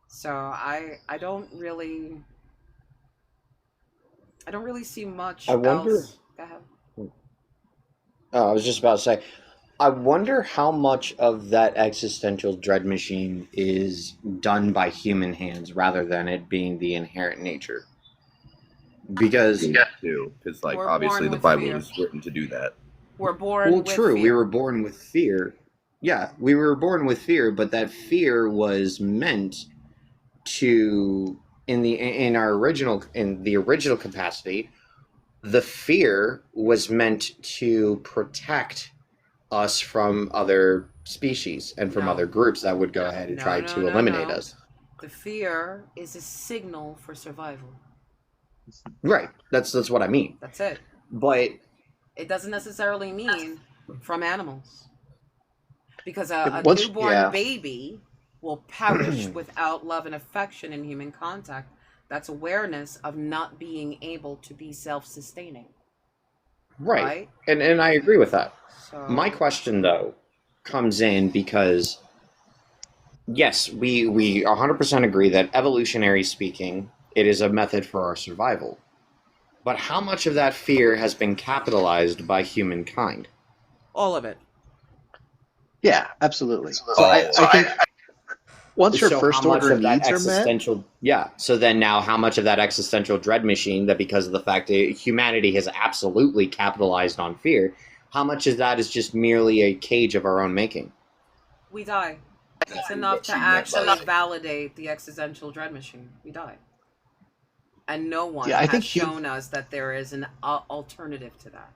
Speaker 1: So I don't really see much
Speaker 17: I wonder.
Speaker 1: else. Go ahead.
Speaker 17: Oh, I was just about to say, I wonder how much of that existential dread machine is done by human hands rather than it being the inherent nature. Because
Speaker 18: like
Speaker 1: We're
Speaker 18: obviously
Speaker 1: born
Speaker 18: the
Speaker 1: with
Speaker 18: Bible
Speaker 1: fear.
Speaker 18: was written to do that.
Speaker 1: We're born
Speaker 17: well,
Speaker 1: with
Speaker 17: true, we
Speaker 1: fear.
Speaker 17: were born with fear. Yeah, we were born with fear, but that fear was meant to in the original capacity, the fear was meant to protect us from other species and from
Speaker 1: No.
Speaker 17: other groups that would go ahead and try to eliminate us.
Speaker 1: The fear is a signal for survival.
Speaker 17: Right. That's what I mean.
Speaker 1: That's it.
Speaker 17: But
Speaker 1: it doesn't necessarily mean from animals. Because a
Speaker 16: Once-
Speaker 1: newborn
Speaker 16: yeah.
Speaker 1: baby will perish without love and affection and human contact. That's awareness of not being able to be self-sustaining.
Speaker 17: right. And I agree with that.
Speaker 1: So
Speaker 17: My question though comes in because yes, we 100% agree that evolutionary speaking, it is a method for our survival. But how much of that fear has been capitalized by humankind?
Speaker 1: all of it.
Speaker 16: Yeah, absolutely. So I think once your
Speaker 17: So
Speaker 16: first
Speaker 17: how much
Speaker 16: order
Speaker 17: of that
Speaker 16: needs are met,
Speaker 17: existential so then now how much of that existential dread machine, that because of the fact that humanity has absolutely capitalized on fear, how much of that is just merely a cage of our own making?
Speaker 1: We die. It's enough to actually validate the existential dread machine. We die. And no one
Speaker 16: Yeah, I
Speaker 1: has
Speaker 16: think
Speaker 1: shown us that there is an alternative to that.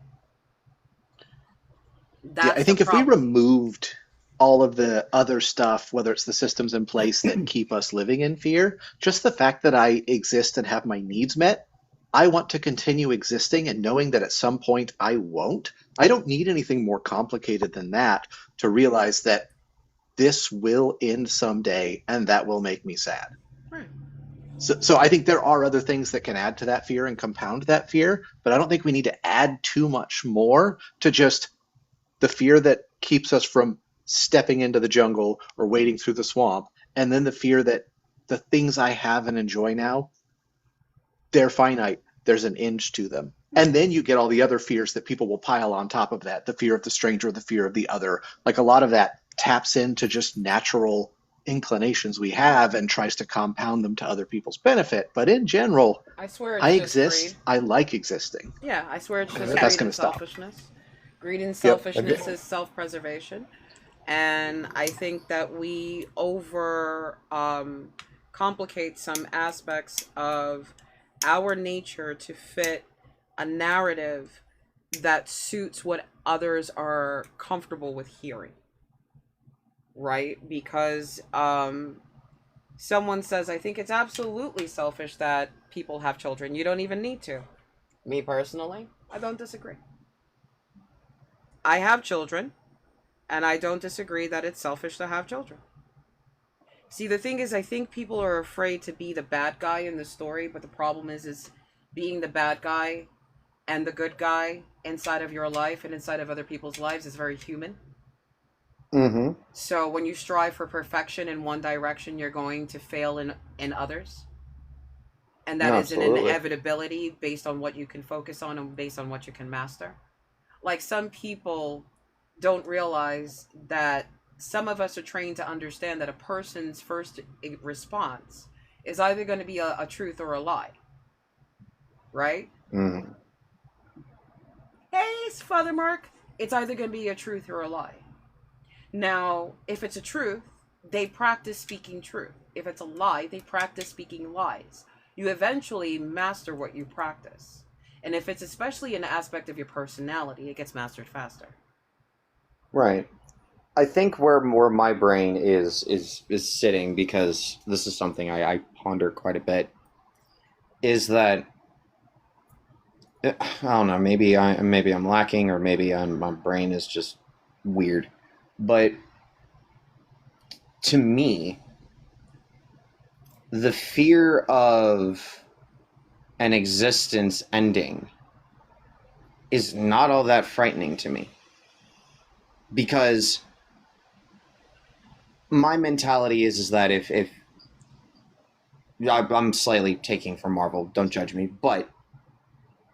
Speaker 16: yeah, I think if we removed all of the other stuff, whether it's the systems in place that keep us living in fear, just the fact that I exist and have my needs met, I want to continue existing and knowing that at some point I won't. I don't need anything more complicated than that to realize that this will end someday and that will make me sad.
Speaker 1: Right.
Speaker 16: So I think there are other things that can add to that fear and compound that fear, but I don't think we need to add too much more to just the fear that keeps us from stepping into the jungle or wading through the swamp, and then the fear that the things I have and enjoy now, they're finite. There's an end to them. And then you get all the other fears that people will pile on top of that, the fear of the stranger, the fear of the other. Like a lot of that taps into just natural inclinations we have and tries to compound them to other people's benefit. But in general,
Speaker 1: I swear it's
Speaker 16: I
Speaker 1: just
Speaker 16: exist.
Speaker 1: greed.
Speaker 16: I like existing.
Speaker 1: Yeah, I swear it's just
Speaker 16: That's
Speaker 1: greed
Speaker 16: gonna
Speaker 1: and
Speaker 16: stop.
Speaker 1: selfishness. Greed and selfishness is self-preservation. And I think that we over complicate some aspects of our nature to fit a narrative that suits what others are comfortable with hearing. Right? Because someone says, I think it's absolutely selfish that people have children. You don't even need to. Me personally, I don't disagree. I have children, and I don't disagree that it's selfish to have children. See, the thing is, I think people are afraid to be the bad guy in the story, but the problem is being the bad guy and the good guy inside of your life and inside of other people's lives is very human.
Speaker 17: Mm-hmm.
Speaker 1: So when you strive for perfection in one direction, you're going to fail in others. And that is an inevitability based on what you can focus on and based on what you can master. Like, some people don't realize that some of us are trained to understand that a person's first response is either going to be a truth or a lie. Right?
Speaker 17: Mm.
Speaker 1: Hey, Father Mark. It's either going to be a truth or a lie. Now, if it's a truth, they practice speaking truth. If it's a lie, they practice speaking lies. You eventually master what you practice. And if it's especially an aspect of your personality, it gets mastered faster.
Speaker 17: Right. I think where my brain is sitting, because this is something I ponder quite a bit, is that I don't know, maybe I'm lacking, or maybe my brain is just weird. But to me, the fear of an existence ending is not all that frightening to me. Because my mentality is that if I'm slightly taking from Marvel, don't judge me, but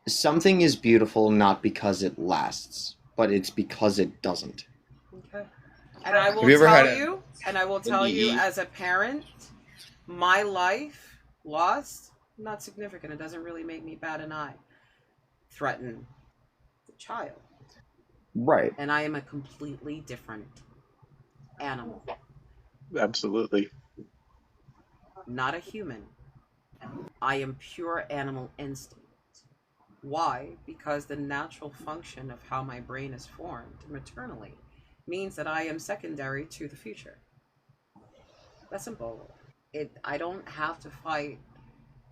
Speaker 17: something is beautiful not because it lasts, but it's because it doesn't.
Speaker 1: Okay. And I will tell you, as a parent, my life lost, not significant. It doesn't really make me bat an eye. Threaten the child.
Speaker 17: Right.
Speaker 1: And I am a completely different animal.
Speaker 16: Absolutely.
Speaker 1: Not a human. I am pure animal instinct. Why? Because the natural function of how my brain is formed maternally means that I am secondary to the future. That's simple. I don't have to fight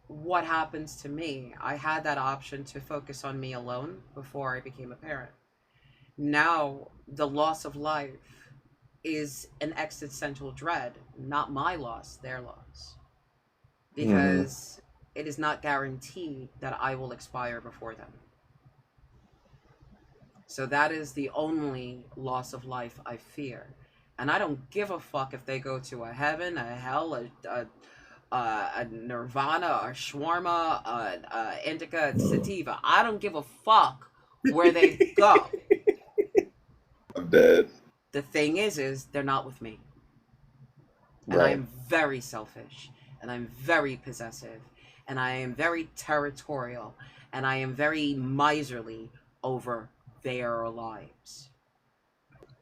Speaker 1: what happens to me. I had that option to focus on me alone before I became a parent. Now, the loss of life is an existential dread, not my loss, their loss. Because it is not guaranteed that I will expire before them. So that is the only loss of life I fear. And I don't give a fuck if they go to a heaven, a hell, a nirvana, a shawarma, a indica, sativa. I don't give a fuck where they go.
Speaker 18: I'm dead.
Speaker 1: The thing is they're not with me. And
Speaker 17: Right.
Speaker 1: I am very selfish. And I'm very possessive. And I am very territorial. And I am very miserly over their lives.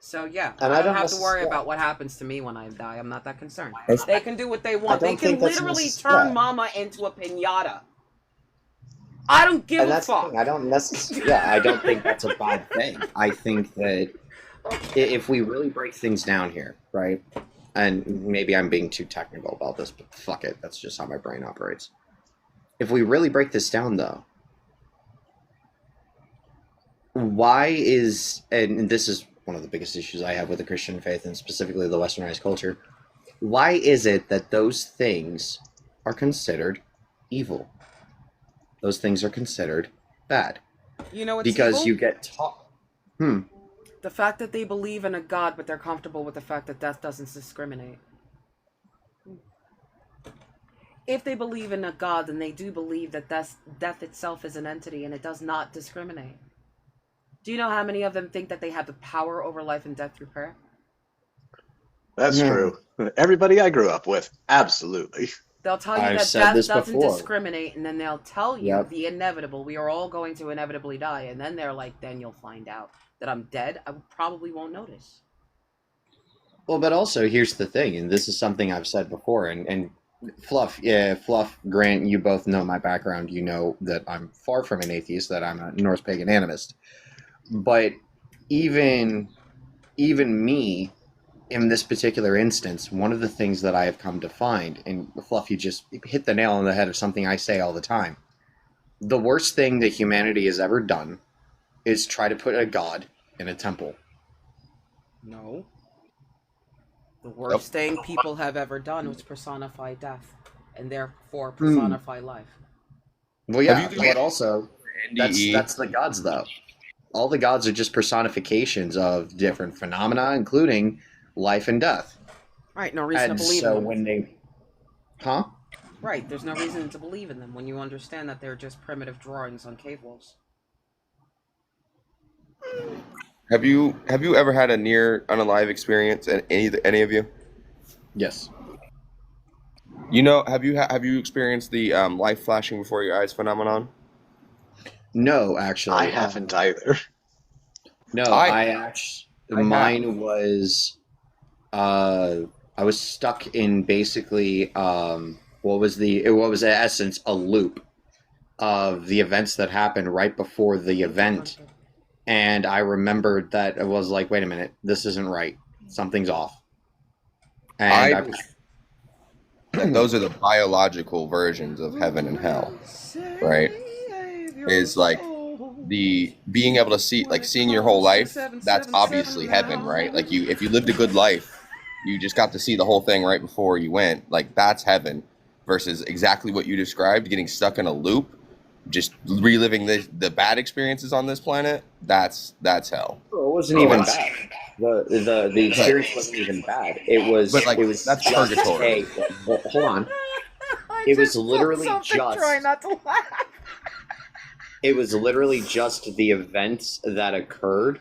Speaker 1: So yeah,
Speaker 17: And
Speaker 1: I don't have to worry about what happens to me when I die. I'm not that concerned. They can do what they want. They
Speaker 17: don't
Speaker 1: can
Speaker 17: think that's
Speaker 1: literally turn mama into a piñata. I don't give
Speaker 17: And
Speaker 1: a
Speaker 17: that's the
Speaker 1: fuck.
Speaker 17: thing. I don't think that's a bad thing. I think that if we really break things down here, right? And maybe I'm being too technical about this, but fuck it. That's just how my brain operates. If we really break this down, though, why is, and this is one of the biggest issues I have with the Christian faith, and specifically the Westernized culture, why is it that those things are considered evil? Those things are considered bad.
Speaker 1: You know what's
Speaker 17: because
Speaker 1: evil?
Speaker 17: you get taught.
Speaker 1: The fact that they believe in a God, but they're comfortable with the fact that death doesn't discriminate. If they believe in a God, then they do believe that death itself is an entity and it does not discriminate. Do you know how many of them think that they have the power over life and death through prayer?
Speaker 16: That's true. Everybody I grew up with, absolutely.
Speaker 1: They'll tell you
Speaker 17: I've
Speaker 1: that
Speaker 17: said
Speaker 1: death
Speaker 17: this
Speaker 1: doesn't
Speaker 17: before.
Speaker 1: discriminate, and then they'll tell you
Speaker 17: Yep.
Speaker 1: the inevitable. We are all going to inevitably die, and then they're like, then you'll find out that I'm dead. I probably won't notice.
Speaker 17: Well, but also here's the thing, and this is something I've said before, and Fluff, Grant, you both know my background. You know that I'm far from an atheist, that I'm a Norse pagan animist. But even me, in this particular instance, one of the things that I have come to find, and Fluff, you just hit the nail on the head of something I say all the time. The worst thing that humanity has ever done is try to put a god in a temple.
Speaker 1: No. The worst thing people have ever done was personify death, and therefore personify life.
Speaker 17: Well, yeah, but also, that's the gods, though. All the gods are just personifications of different phenomena, including life and death.
Speaker 1: Right, no reason
Speaker 17: And
Speaker 1: to believe
Speaker 17: so
Speaker 1: in them.
Speaker 17: when they... Huh?
Speaker 1: Right, there's no reason to believe in them when you understand that they're just primitive drawings on cave walls.
Speaker 18: Have you ever had a near unalive experience? Any of you?
Speaker 17: Yes.
Speaker 18: You know, have you experienced the life flashing before your eyes phenomenon?
Speaker 17: No, actually,
Speaker 16: I haven't either.
Speaker 17: No,
Speaker 18: I have.
Speaker 17: mine was I was stuck in basically what was in essence a loop of the events that happened right before the event, and I remembered that it was like, wait a minute, this isn't right, something's off, and
Speaker 18: Those are the biological versions of heaven and hell, right? Is like the being able to see, like seeing your whole life. That's obviously heaven, right? Like if you lived a good life, you just got to see the whole thing right before you went. Like that's heaven, versus exactly what you described, getting stuck in a loop, just reliving the bad experiences on this planet. That's hell.
Speaker 17: it wasn't even bad. The experience wasn't even bad. It was
Speaker 18: that's
Speaker 17: just
Speaker 18: purgatory.
Speaker 17: hold on. It was literally just
Speaker 1: Try not to laugh.
Speaker 17: It was literally just the events that occurred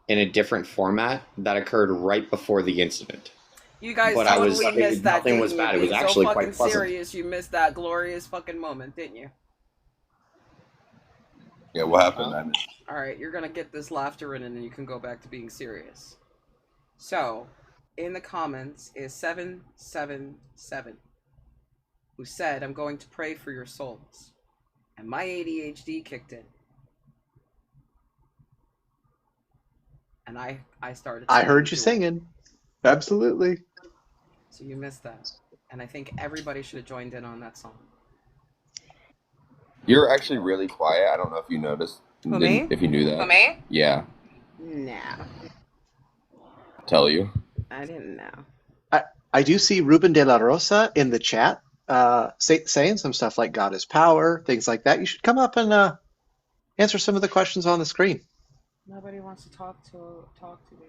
Speaker 17: in a different format that occurred right before the incident.
Speaker 1: You guys
Speaker 17: But
Speaker 1: totally missed that.
Speaker 17: Nothing was bad. It was actually
Speaker 1: so
Speaker 17: quite
Speaker 1: fucking
Speaker 17: pleasant.
Speaker 1: serious. You missed that glorious fucking moment, didn't you?
Speaker 18: Yeah, what happened?
Speaker 1: All right, you're gonna get this laughter in, and then you can go back to being serious. So, in the comments is 777, who said, "I'm going to pray for your souls," and my ADHD kicked in, and I started.
Speaker 16: I heard you singing. Absolutely.
Speaker 1: So you missed that, and I think everybody should have joined in on that song.
Speaker 18: You're actually really quiet. I don't know if you noticed.
Speaker 1: Who, me?
Speaker 18: If you knew that.
Speaker 1: Who, me?
Speaker 18: Yeah.
Speaker 1: No.
Speaker 18: Tell you.
Speaker 1: I didn't know.
Speaker 16: I do see Ruben de la Rosa in the chat saying some stuff like God is power, things like that. You should come up and answer some of the questions on the screen.
Speaker 1: Nobody wants to talk to me.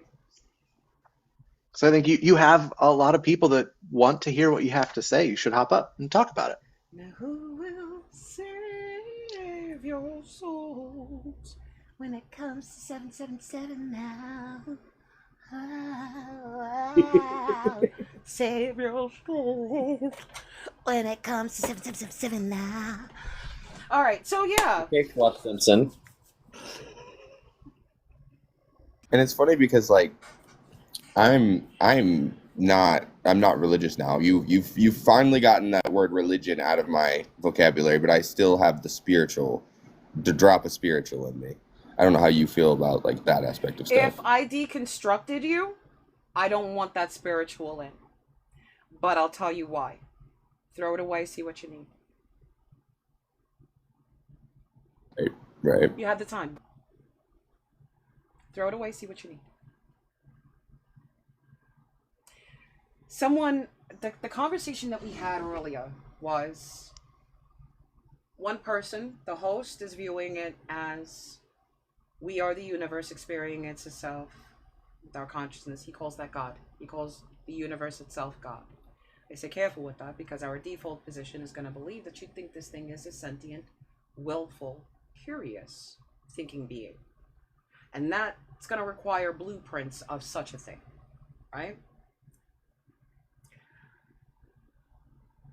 Speaker 16: So I think you have a lot of people that want to hear what you have to say. You should hop up and talk about it.
Speaker 1: Now who will save your souls when it comes to 777 now? Save your souls when it comes to 777 now. All right, so yeah.
Speaker 17: Okay, Fluff Simpson.
Speaker 18: And it's funny because like I'm not religious now. You've finally gotten that word religion out of my vocabulary, but I still have the drop of spiritual in me. I don't know how you feel about like that aspect of stuff.
Speaker 1: If I deconstructed you, I don't want that spiritual in. But I'll tell you why. Throw it away, see what you need.
Speaker 18: Right.
Speaker 1: You had the time. Throw it away, see what you need. The conversation that we had earlier was one person, the host, is viewing it as we are the universe experiencing itself with our consciousness. He calls that God. He calls the universe itself God. I say careful with that because our default position is going to believe that you think this thing is a sentient, willful, curious thinking being. And that's going to require blueprints of such a thing, right?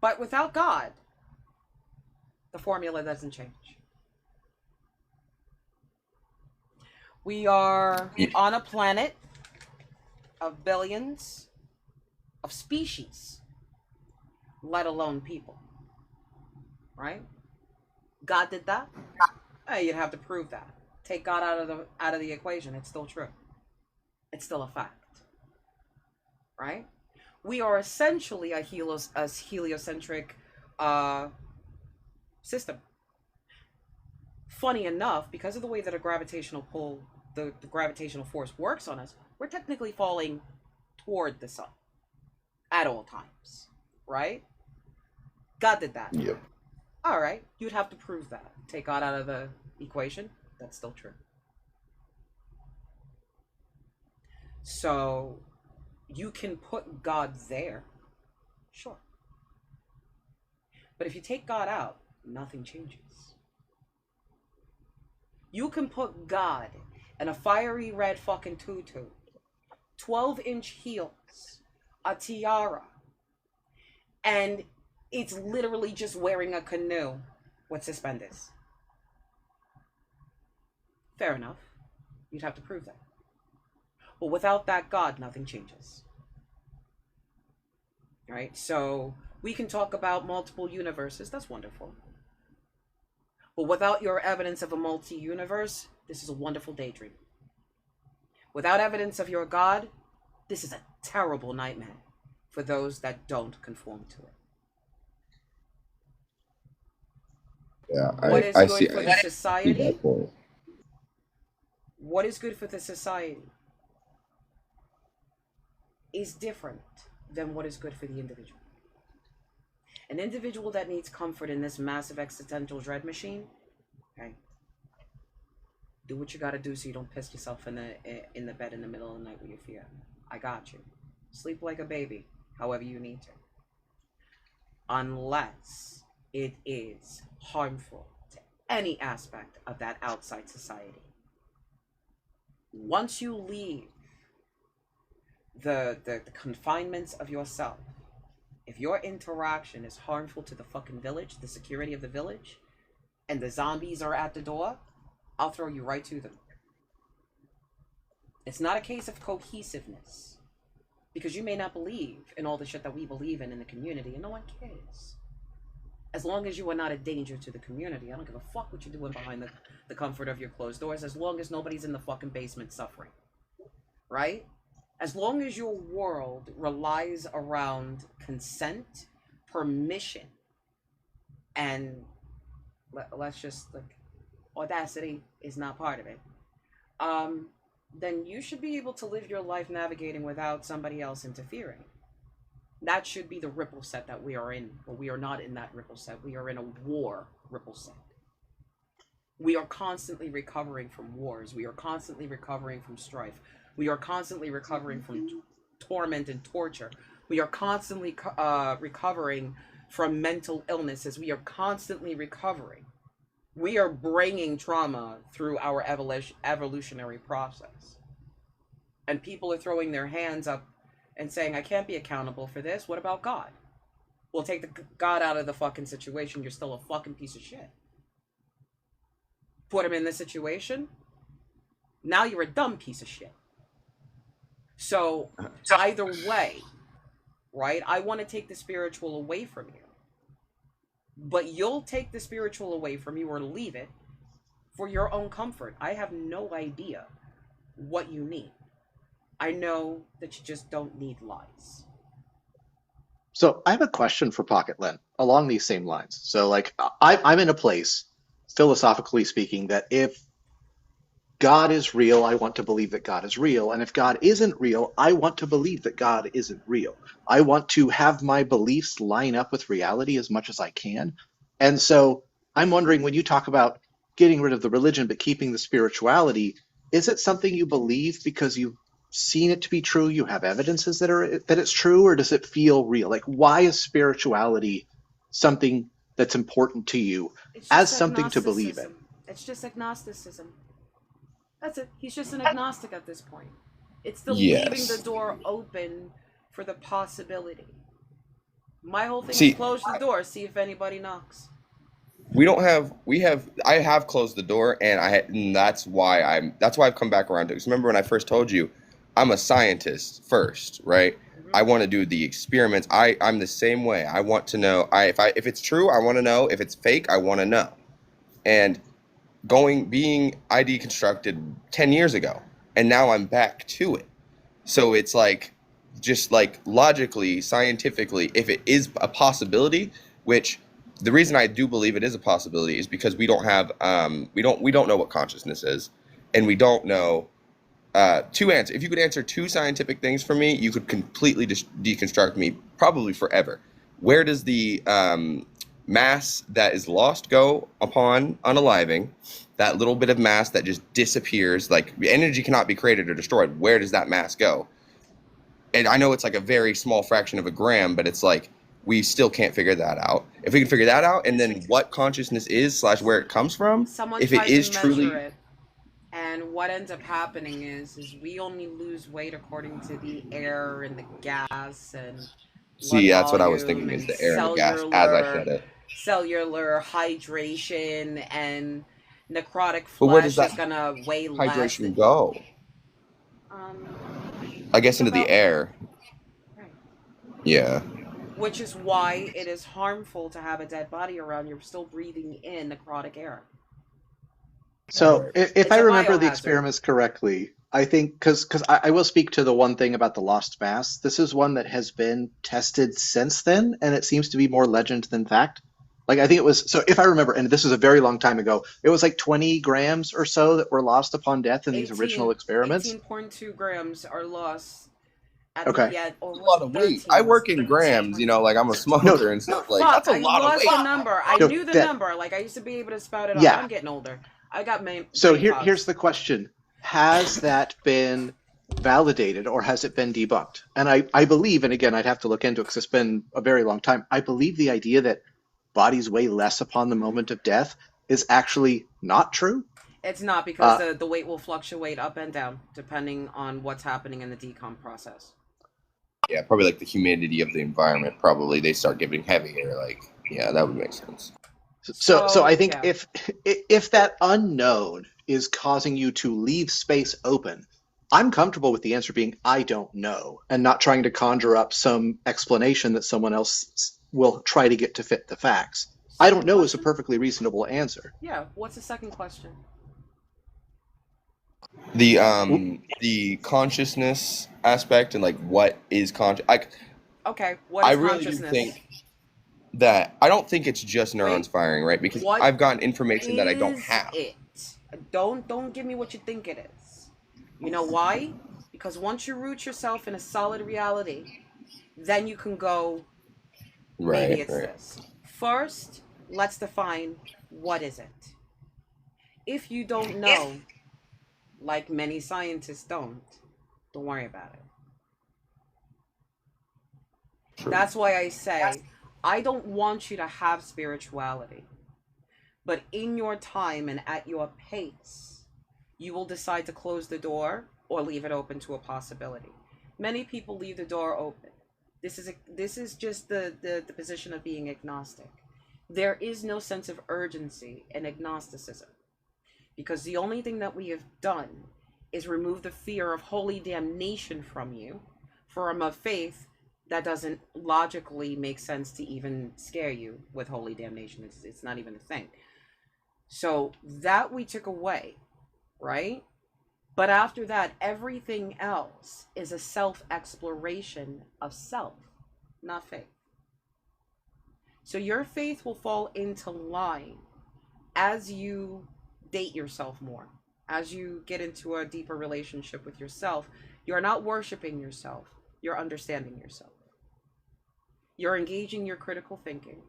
Speaker 1: But without God, the formula doesn't change. We are on a planet of billions of species, let alone people, right? God did that? You'd have to prove that. Take God out of the equation. It's still true. It's still a fact, right? We are essentially a heliocentric system. Funny enough, because of the way that a gravitational pull, the gravitational force works on us, we're technically falling toward the sun at all times, right? God did that.
Speaker 18: Yep.
Speaker 1: All right, you'd have to prove that. Take God out of the equation. That's still true. So you can put God there, sure. But if you take God out, nothing changes. You can put God in a fiery red fucking tutu, 12-inch heels, a tiara, and It's literally just wearing a canoe with suspenders. Fair enough. You'd have to prove that. But without that God, nothing changes. Right? So we can talk about multiple universes. That's wonderful. But without your evidence of a multi-universe, this is a wonderful daydream. Without evidence of your God, this is a terrible nightmare for those that don't conform to it.
Speaker 18: Yeah,
Speaker 1: What is
Speaker 18: I
Speaker 1: good
Speaker 18: see.
Speaker 1: for
Speaker 18: I
Speaker 1: the
Speaker 18: see
Speaker 1: society?
Speaker 18: that point.
Speaker 1: What is good for the society is different than what is good for the individual. An individual that needs comfort in this massive existential dread machine, okay, do what you gotta do so you don't piss yourself in the bed in the middle of the night with your fear. I got you. Sleep like a baby, however you need to. Unless it is harmful to any aspect of that outside society. Once you leave the confinements of yourself, if your interaction is harmful to the fucking village, the security of the village, and the zombies are at the door, I'll throw you right to them. It's not a case of cohesiveness, because you may not believe in all the shit that we believe in the community, and no one cares. As long as you are not a danger to the community, I don't give a fuck what you're doing behind the comfort of your closed doors, as long as nobody's in the fucking basement suffering. Right? As long as your world relies around consent, permission, and let's just, like, audacity is not part of it, then you should be able to live your life navigating without somebody else interfering. That should be the ripple set that we are in, but we are not in that ripple set. We are in a war ripple set. We are constantly recovering from wars. We are constantly recovering from strife. We are constantly recovering from torment and torture. We are constantly recovering from mental illnesses. We are constantly recovering. We are bringing trauma through our evolutionary process. And people are throwing their hands up and saying, I can't be accountable for this. What about God? Well, take the God out of the fucking situation. You're still a fucking piece of shit. Put him in this situation. Now you're a dumb piece of shit. So either way, right? I want to take the spiritual away from you. But you'll take the spiritual away from you or leave it for your own comfort. I have no idea what you need. I know that you just don't need lies.
Speaker 16: So I have a question for Pocket Lynn along these same lines. So, like, I'm in a place, philosophically speaking, that if God is real, I want to believe that God is real. And if God isn't real, I want to believe that God isn't real. I want to have my beliefs line up with reality as much as I can. And so I'm wondering, when you talk about getting rid of the religion but keeping the spirituality, is it something you believe because you've seen it to be true, you have evidences that it's true, or does it feel real? Like, why is spirituality something that's important to you as something to believe in?
Speaker 1: It's just agnosticism. That's it. He's just an agnostic at this point. It's still
Speaker 18: Yes.
Speaker 1: leaving the door open for the possibility. My whole thing
Speaker 18: See-
Speaker 1: is close the door, see if anybody knocks.
Speaker 18: I have closed the door, and that's why I've come back around to it. 'Cause remember when I first told you, I'm a scientist first, right? I want to do the experiments. I'm the same way. I want to know. If it's true, I want to know. If it's fake, I want to know. And I deconstructed 10 years ago, and now I'm back to it. So it's like, just like logically, scientifically, if it is a possibility, which the reason I do believe it is a possibility is because we don't have we don't know what consciousness is, and we don't know two answers. If you could answer two scientific things for me, you could completely deconstruct me probably forever. Where does the mass that is lost go upon unaliving? That little bit of mass that just disappears, like energy cannot be created or destroyed. Where does that mass go? And I know it's like a very small fraction of a gram, but it's like we still can't figure that out. If we can figure that out, and then what consciousness is / where it comes from,
Speaker 1: Someone
Speaker 18: if it
Speaker 1: tries
Speaker 18: is
Speaker 1: to measure
Speaker 18: truly
Speaker 1: it, and what ends up happening is we only lose weight according to the air and the gas and blood
Speaker 18: See, that's what I was
Speaker 1: volume
Speaker 18: thinking is
Speaker 1: and
Speaker 18: the air and the gas as I said it.
Speaker 1: cellular hydration, and necrotic
Speaker 18: But where does
Speaker 1: flesh
Speaker 18: that
Speaker 1: is gonna weigh less.
Speaker 18: hydration go?
Speaker 1: Um,
Speaker 18: I guess
Speaker 1: it's
Speaker 18: into the
Speaker 1: about
Speaker 18: air.
Speaker 1: right.
Speaker 18: Yeah.
Speaker 1: Which is why it is harmful to have a dead body around. You're still breathing in necrotic air.
Speaker 16: So if
Speaker 1: It's
Speaker 16: I
Speaker 1: a
Speaker 16: remember the
Speaker 1: biohazard.
Speaker 16: experiments correctly, I think because I will speak to the one thing about the lost mass. This is one that has been tested since then, and it seems to be more legend than fact. Like I think it was so if I remember, and this is a very long time ago, it was like 20 grams or so that were lost upon death in these original experiments.
Speaker 1: 18.2 grams are lost at
Speaker 16: Okay.
Speaker 1: the end, or
Speaker 18: A
Speaker 1: was
Speaker 18: lot
Speaker 1: it
Speaker 18: of weight.
Speaker 1: 13?
Speaker 18: I work in grams, you know, like I'm a
Speaker 16: No,
Speaker 18: smoker and stuff. Like
Speaker 1: Fuck,
Speaker 18: that's a
Speaker 1: I
Speaker 18: lot of
Speaker 1: lost
Speaker 18: weight.
Speaker 1: the number. I
Speaker 16: no,
Speaker 1: knew the
Speaker 16: that
Speaker 1: number. Like I used to be able to spout it off.
Speaker 16: yeah.
Speaker 1: I'm getting older. I got
Speaker 16: So
Speaker 1: brain
Speaker 16: here's
Speaker 1: fogs.
Speaker 16: the question: has that been validated or has it been debunked? And I believe, and again, I'd have to look into it because it's been a very long time. I believe the idea that bodies weigh less upon the moment of death is actually not true.
Speaker 1: It's not because the weight will fluctuate up and down depending on what's happening in the decom process.
Speaker 18: Yeah, probably like the humidity of the environment. Probably they start getting heavier. Like, yeah, that would make sense.
Speaker 16: So I think
Speaker 1: yeah.
Speaker 16: if that unknown is causing you to leave space open, I'm comfortable with the answer being I don't know, and not trying to conjure up some explanation that someone else will try to get to fit the facts. I don't know is a perfectly reasonable answer.
Speaker 1: Yeah. What's the second question?
Speaker 18: The consciousness aspect and like what is conscious.
Speaker 1: Okay. What is
Speaker 18: I really do
Speaker 1: consciousness?
Speaker 18: think that I don't think it's just neurons firing, right? Because
Speaker 1: What
Speaker 18: I've gotten information that I don't
Speaker 1: is
Speaker 18: have.
Speaker 1: it? Don't give me what you think it is. You know why? Because once you root yourself in a solid reality, then you can go, maybe it's this. First, let's define what is it. If you don't know, like many scientists don't worry about it. That's why I say I don't want you to have spirituality. But in your time and at your pace, you will decide to close the door or leave it open to a possibility. Many people leave the door open. This is just the position of being agnostic. There is no sense of urgency in agnosticism, because the only thing that we have done is remove the fear of holy damnation from you from a faith that doesn't logically make sense to even scare you with holy damnation. It's not even a thing. So that we took away, right? But after that, everything else is a self-exploration of self, not faith. So your faith will fall into line as you date yourself more, as you get into a deeper relationship with yourself. You're not worshiping yourself, you're understanding yourself. You're engaging your critical thinking,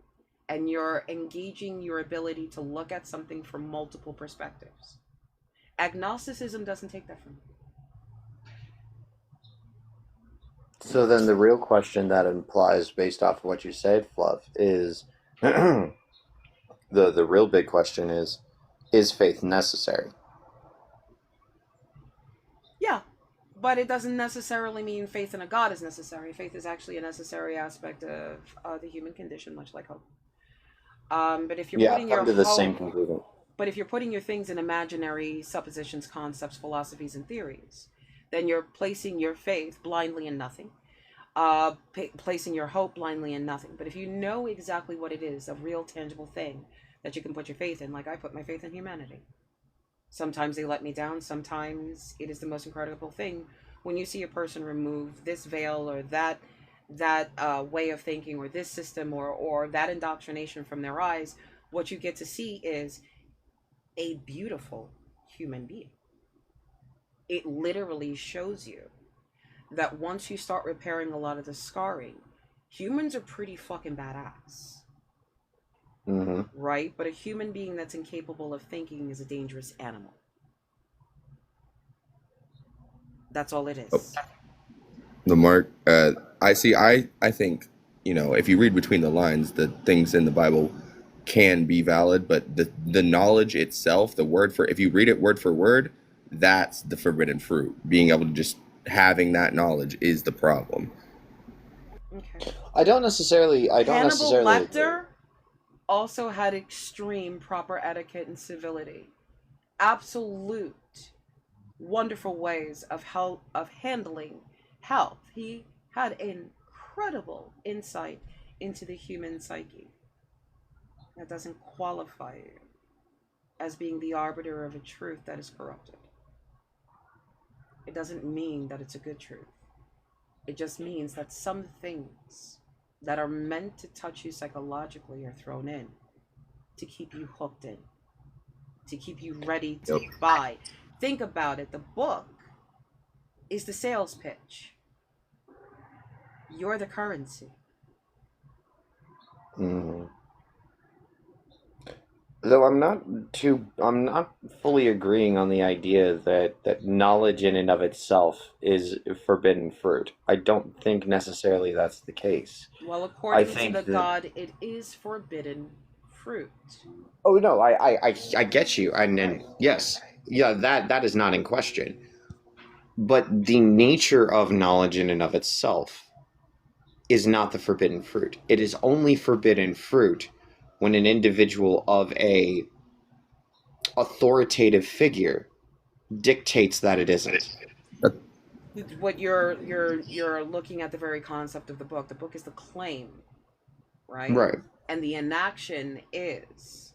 Speaker 1: and you're engaging your ability to look at something from multiple perspectives. Agnosticism doesn't take that from you.
Speaker 17: So then the real question that implies, based off of what you said, Fluff, is the real big question is faith necessary?
Speaker 1: Yeah, but it doesn't necessarily mean faith in a God is necessary. Faith is actually a necessary aspect of the human condition, much like hope. But if you're putting your
Speaker 17: to the
Speaker 1: hope,
Speaker 17: same conclusion.
Speaker 1: But if you're putting your things in imaginary suppositions, concepts, philosophies, and theories, then you're placing your faith blindly in nothing, placing your hope blindly in nothing. But if you know exactly what it is, a real tangible thing that you can put your faith in, like I put my faith in humanity. Sometimes they let me down. Sometimes it is the most incredible thing when you see a person remove this veil or that way of thinking or this system or that indoctrination from their eyes. What you get to see is a beautiful human being. It literally shows you that once you start repairing a lot of the scarring, humans are pretty fucking badass.
Speaker 17: Mm-hmm.
Speaker 1: Right? But a human being that's incapable of thinking is a dangerous animal. That's all it is.
Speaker 18: The mark, I see. I think, you know, if you read between the lines, the things in the Bible can be valid, but the knowledge itself, the word for, if you read it word for word, that's the forbidden fruit. Being able to just having that knowledge is the problem.
Speaker 1: Okay.
Speaker 17: I don't necessarily
Speaker 1: Hannibal
Speaker 17: agree.
Speaker 1: Lecter also had extreme proper etiquette and civility. Absolute wonderful ways of handling health. He had incredible insight into the human psyche. That doesn't qualify you as being the arbiter of a truth that is corrupted. It doesn't mean that it's a good truth. It just means that some things that are meant to touch you psychologically are thrown in to keep you hooked in, to keep you ready to buy. Think about it. The book is the sales pitch. You're the currency.
Speaker 17: Mm-hmm. Though I'm not fully agreeing on the idea that knowledge in and of itself is forbidden fruit. I don't think necessarily that's the case.
Speaker 1: Well, according to the God, it is forbidden fruit.
Speaker 17: Oh no, I get you, and yes, yeah, that is not in question. But the nature of knowledge in and of itself is not the forbidden fruit. It is only forbidden fruit when an individual of a authoritative figure dictates that it isn't.
Speaker 1: What you're looking at the very concept of the book. The book is the claim, right?
Speaker 17: Right.
Speaker 1: And the inaction is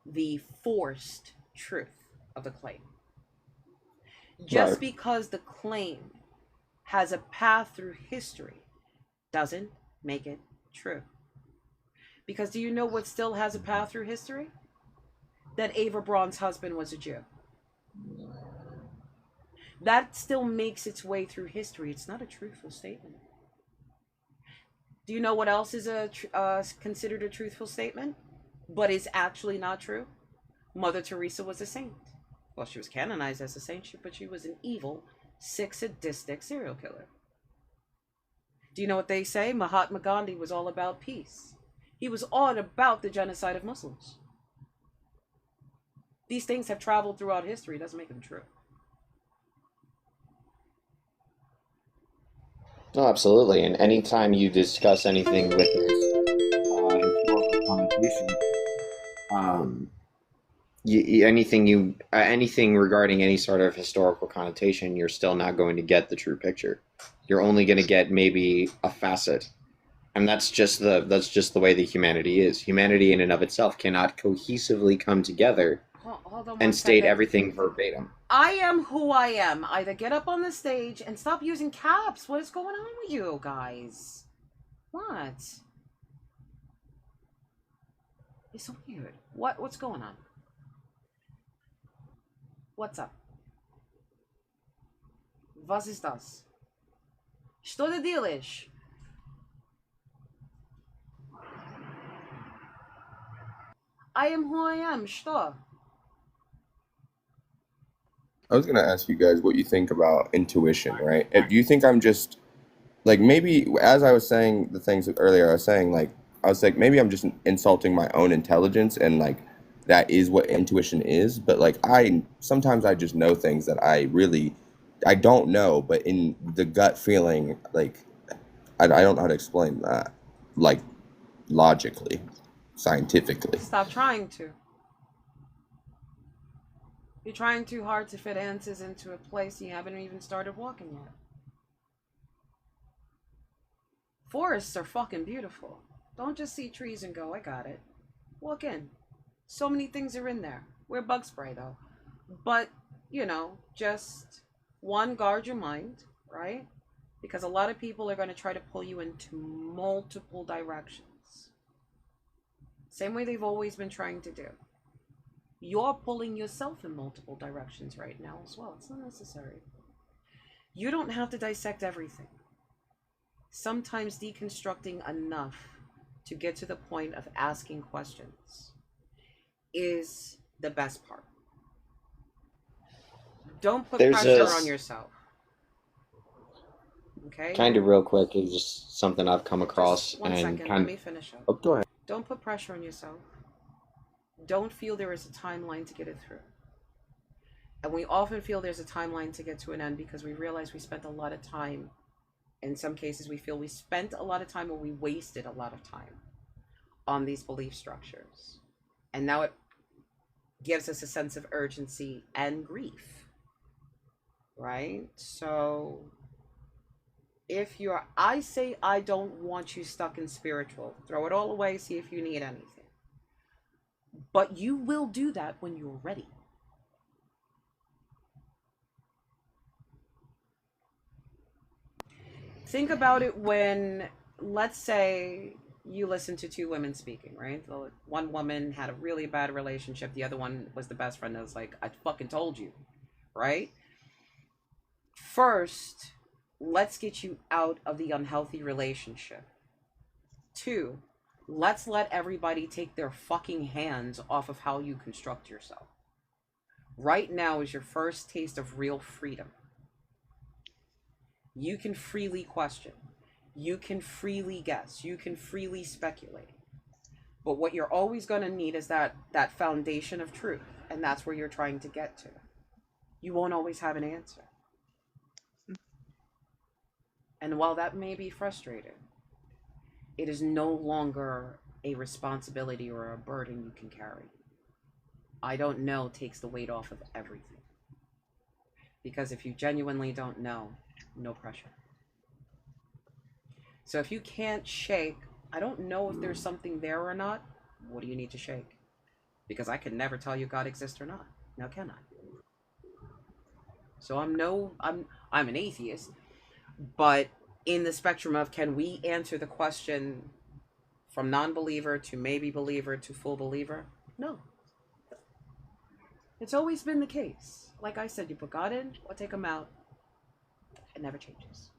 Speaker 1: the forced truth of the claim. Just
Speaker 17: Right.
Speaker 1: because the claim has a path through history doesn't make it true. Because do you know what still has a path through history? That Ava Braun's husband was a Jew. That still makes its way through history. It's not a truthful statement. Do you know what else is considered a truthful statement, but is actually not true? Mother Teresa was a saint. Well, she was canonized as a saint, but she was an evil, sick, sadistic serial killer. Do you know what they say? Mahatma Gandhi was all about peace. He was all about the genocide of Muslims. These things have traveled throughout history. It doesn't make them true.
Speaker 17: No, absolutely. And anytime you discuss anything with historical connotation, anything regarding any sort of historical connotation, you're still not going to get the true picture. You're only going to get maybe a facet, and that's just the way that humanity is. Humanity in and of itself cannot cohesively come together
Speaker 1: Hold on
Speaker 17: and
Speaker 1: one
Speaker 17: state
Speaker 1: second.
Speaker 17: everything verbatim.
Speaker 1: I am who I am. Either get up on the stage and stop using caps. What is going on with you guys? What? It's so weird. What's going on? What's up? Was ist das? Что ты делаешь? I am who I am. Что?
Speaker 18: I was gonna ask you guys what you think about intuition, right? Do you think I'm just like, maybe as I was saying the things earlier, I was like maybe I'm just insulting my own intelligence, and like that is what intuition is. But like sometimes I just know things that I don't know, but in the gut feeling, like I don't know how to explain that, like logically, scientifically.
Speaker 1: Stop trying to. You're trying too hard to fit answers into a place you haven't even started walking yet. Forests are fucking beautiful. Don't just see trees and go, I got it. Walk in. So many things are in there. Wear bug spray though. But, just one, guard your mind, right? Because a lot of people are going to try to pull you into multiple directions. Same way they've always been trying to do. You're pulling yourself in multiple directions right now as well. It's not necessary. You don't have to dissect everything. Sometimes deconstructing enough to get to the point of asking questions is the best part. Don't put pressure on yourself. Okay?
Speaker 17: Kind of real quick, it's just something I've come across.
Speaker 1: Just one second, let me finish up.
Speaker 17: Oh, go ahead.
Speaker 1: Don't put pressure on yourself. Don't feel there is a timeline to get it through. And we often feel there's a timeline to get to an end because we realize we spent a lot of time In some cases, we feel we spent a lot of time or we wasted a lot of time on these belief structures. And now it gives us a sense of urgency and grief, right? So if I say, I don't want you stuck in spiritual, throw it all away, see if you need anything. But you will do that when you're ready. Think about it when, let's say, you listen to two women speaking, right? One woman had a really bad relationship. The other one was the best friend that was like, I fucking told you, right? First, let's get you out of the unhealthy relationship. 2, let's let everybody take their fucking hands off of how you construct yourself. Right now is your first taste of real freedom. You can freely question. You can freely guess. You can freely speculate. But what you're always going to need is that foundation of truth. And that's where you're trying to get to. You won't always have an answer. And while that may be frustrating, it is no longer a responsibility or a burden you can carry. I don't know takes the weight off of everything. Because if you genuinely don't know, no pressure. So if you can't shake, I don't know if there's something there or not, what do you need to shake? Because I can never tell you God exists or not. Now can I? So I'm an atheist, but in the spectrum of, can we answer the question from non-believer to maybe believer to full believer? No. It's always been the case. Like I said, you put God in or take him out. It never changes.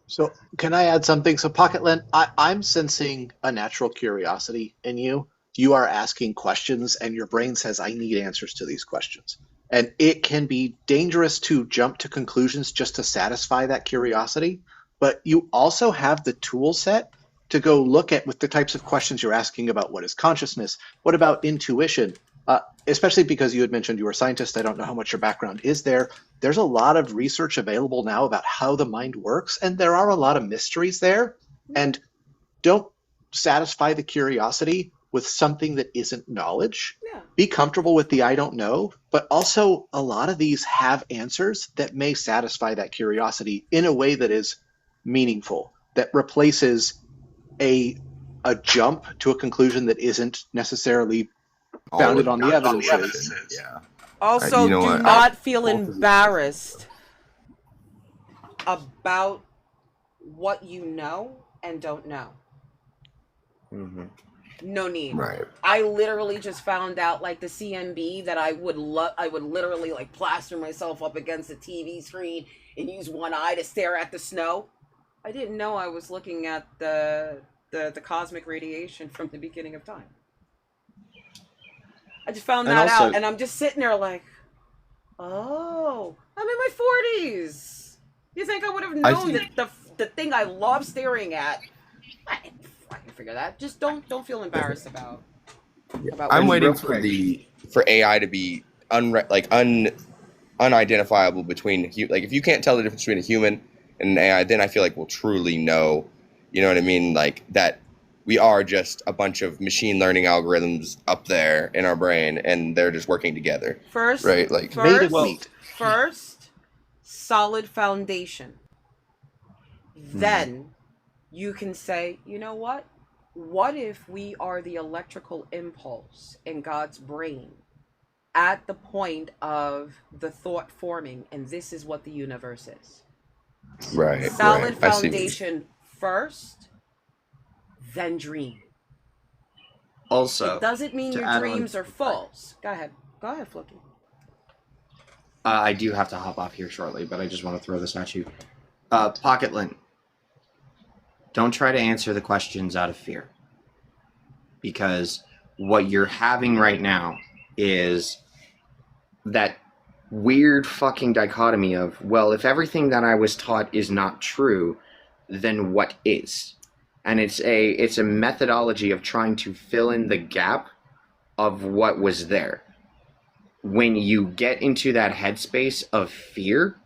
Speaker 16: So can I add something? So Pocketland, I'm sensing a natural curiosity in you. You are asking questions and your brain says, I need answers to these questions. And it can be dangerous to jump to conclusions just to satisfy that curiosity. But you also have the tool set to go look at with the types of questions you're asking about what is consciousness, what about intuition, especially because you had mentioned you were a scientist. I don't know how much your background is there. There's a lot of research available now about how the mind works, and there are a lot of mysteries there. And don't satisfy the curiosity with something that isn't knowledge. Yeah. Be comfortable with the I don't know, but also a lot of these have answers that may satisfy that curiosity in a way that is meaningful, that replaces a jump to a conclusion that isn't necessarily founded on the evidence.
Speaker 18: Yeah.
Speaker 1: Also, do not feel embarrassed about what you know and don't know.
Speaker 18: Mm-hmm.
Speaker 1: No need.
Speaker 18: Right.
Speaker 1: I literally just found out, like, the CMB that I would literally like plaster myself up against the TV screen and use one eye to stare at the snow. I didn't know I was looking at the cosmic radiation from the beginning of time. I just found that out, and I'm just sitting there like, oh, I'm in my 40s. You think I would have known that the thing I love staring at? I can figure that. Just don't feel embarrassed about.
Speaker 18: I'm waiting for AI to be unidentifiable between, like, if you can't tell the difference between a human and an AI, then I feel like we'll truly know. You know what I mean? Like that. We are just a bunch of machine learning algorithms up there in our brain, and they're just working together.
Speaker 1: First,
Speaker 18: right? Like
Speaker 1: first, solid foundation. Then you can say, you know what? What if we are the electrical impulse in God's brain at the point of the thought forming, and this is what the universe is?
Speaker 18: Right.
Speaker 1: Solid foundation first. Then dream.
Speaker 10: Also,
Speaker 1: it doesn't mean your dreams are false. Go ahead, Flucky.
Speaker 10: I do have to hop off here shortly, but I just want to throw this at you. Pocketland, don't try to answer the questions out of fear. Because what you're having right now is that weird fucking dichotomy of, well, if everything that I was taught is not true, then what is? And it's a methodology of trying to fill in the gap of what was there. When you get into that headspace of fear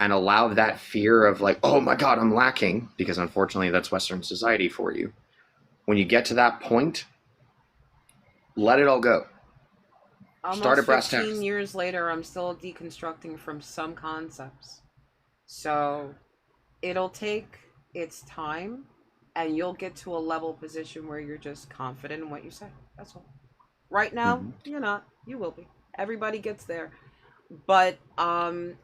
Speaker 17: and allow that fear of like, oh my God, I'm lacking, because unfortunately that's Western society for you. When you get to that point, let it all go. Start
Speaker 1: Almost
Speaker 17: at brass
Speaker 1: 15
Speaker 17: tacks.
Speaker 1: years later, I'm still deconstructing from some concepts. So it'll take its time, and you'll get to a level position where you're just confident in what you say. That's all. Right now, you're not. You will be. Everybody gets there. But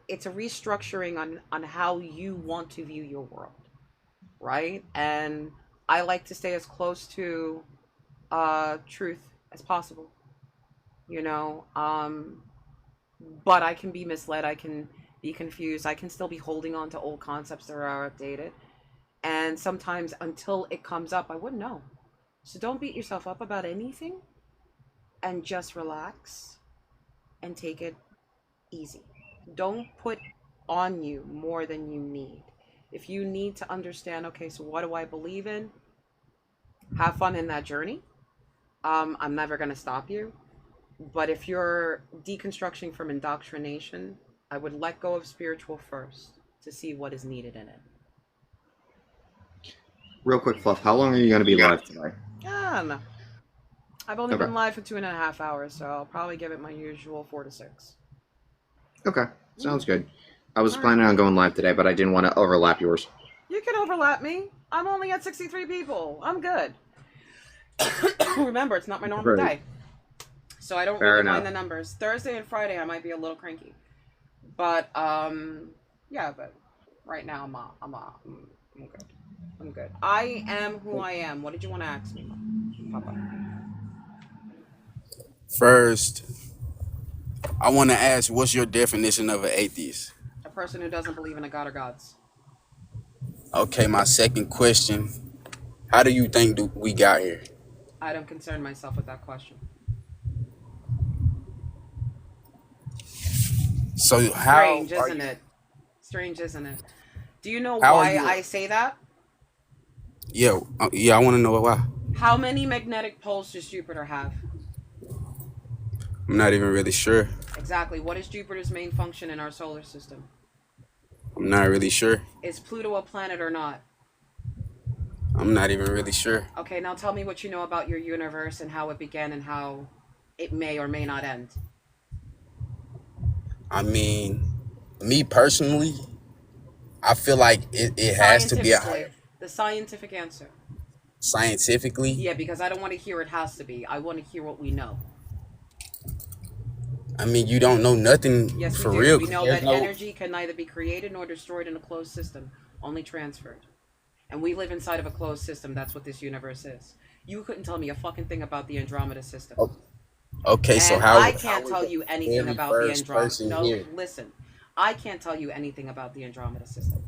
Speaker 1: it's a restructuring on how you want to view your world, right? And I like to stay as close to truth as possible, you know. But I can be misled, I can be confused, I can still be holding on to old concepts that are outdated, and sometimes until it comes up I wouldn't know. So don't beat yourself up about anything, and just relax and take it easy. Don't put on you more than you need. If you need to understand, okay, so what do I believe in? Have fun in that journey. I'm never going to stop you. But if you're deconstructing from indoctrination, I would let go of spiritual first to see what is needed in it.
Speaker 17: Real quick, Fluff, how long are you going to be live today?
Speaker 1: No. I've only
Speaker 17: Okay.
Speaker 1: been live for 2.5 hours, so I'll probably give it my usual 4 to 6.
Speaker 17: Okay, sounds good. I was planning on going live today, but I didn't want to overlap yours.
Speaker 1: You can overlap me. I'm only at 63 people. I'm good. Remember, it's not my normal day. So I don't really mind the numbers. Thursday and Friday I might be a little cranky. But yeah, but right now I'm good. I'm good. I am who I am. What did you want to ask me, Papa?
Speaker 9: First, I want to ask, what's your definition of an atheist?
Speaker 1: A person who doesn't believe in a god or gods.
Speaker 9: Okay, my second question, how do you think we got here?
Speaker 1: I don't concern myself with that question.
Speaker 9: So how
Speaker 1: Strange, isn't it? Strange, isn't it? Do you know why I say that?
Speaker 9: Yeah, I want to know why.
Speaker 1: How many magnetic poles does Jupiter have?
Speaker 9: I'm not even really sure.
Speaker 1: Exactly. What is Jupiter's main function in our solar system?
Speaker 9: I'm not really sure.
Speaker 1: Is Pluto a planet or not?
Speaker 9: I'm not even really sure.
Speaker 1: Okay, now tell me what you know about your universe and how it began and how it may or may not end.
Speaker 9: I mean, me personally, I feel like it has to be a higher.
Speaker 1: The scientific answer.
Speaker 9: Scientifically?
Speaker 1: Yeah, because I don't want to hear it has to be. I want to hear what we know.
Speaker 9: I mean, you don't know nothing for real.
Speaker 1: We know that energy can neither be created nor destroyed in a closed system, only transferred. And we live inside of a closed system. That's what this universe is. You couldn't tell me a fucking thing about the Andromeda system.
Speaker 9: Okay,
Speaker 1: and
Speaker 9: so how
Speaker 1: I can't tell you anything about the Andromeda. No,
Speaker 9: here.
Speaker 1: Listen. I can't tell you anything about the Andromeda system.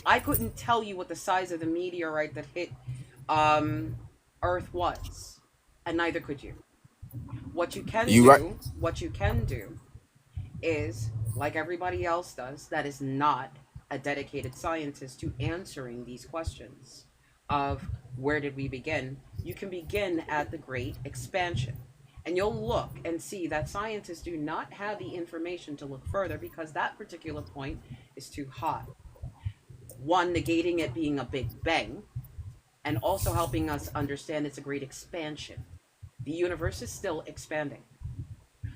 Speaker 1: I couldn't tell you what the size of the meteorite that hit Earth was, and neither could you. What you can do is, like everybody else does, that is not a dedicated scientist to answering these questions of where did we begin. You can begin at the Great Expansion. And you'll look and see that scientists do not have the information to look further because that particular point is too hot. One, negating it being a big bang, and also helping us understand it's a great expansion. The universe is still expanding.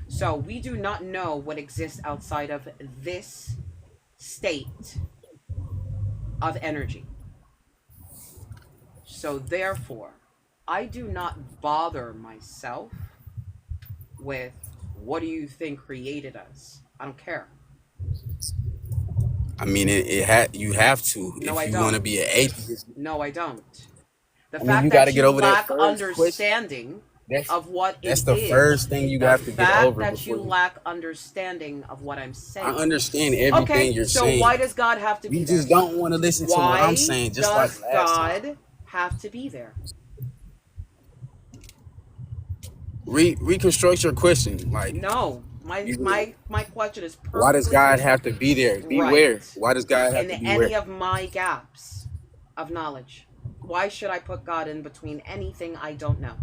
Speaker 1: So we do not know what exists outside of this state of energy. So therefore, I do not bother myself with what do you think created us. I don't care.
Speaker 9: I mean, you have to if you want to be an atheist.
Speaker 1: No, I don't. The
Speaker 9: I mean,
Speaker 1: fact
Speaker 9: you
Speaker 1: that
Speaker 9: gotta get
Speaker 1: you
Speaker 9: over
Speaker 1: lack
Speaker 9: that first
Speaker 1: understanding of what it is.
Speaker 9: That's the first thing you have to get over.
Speaker 1: The fact that you lack understanding of what I'm saying.
Speaker 9: I understand everything you're saying.
Speaker 1: So why does God have to be there?
Speaker 9: You just don't want to listen to what I'm saying, just like last
Speaker 1: God
Speaker 9: time.
Speaker 1: have to be there?
Speaker 9: Reconstruct your question. Like,
Speaker 1: no, my question is perfectly.
Speaker 9: Why does God have to be there? Beware.
Speaker 1: Right.
Speaker 9: Why does God have to be there?
Speaker 1: In any of my gaps of knowledge, why should I put God in between anything I don't know?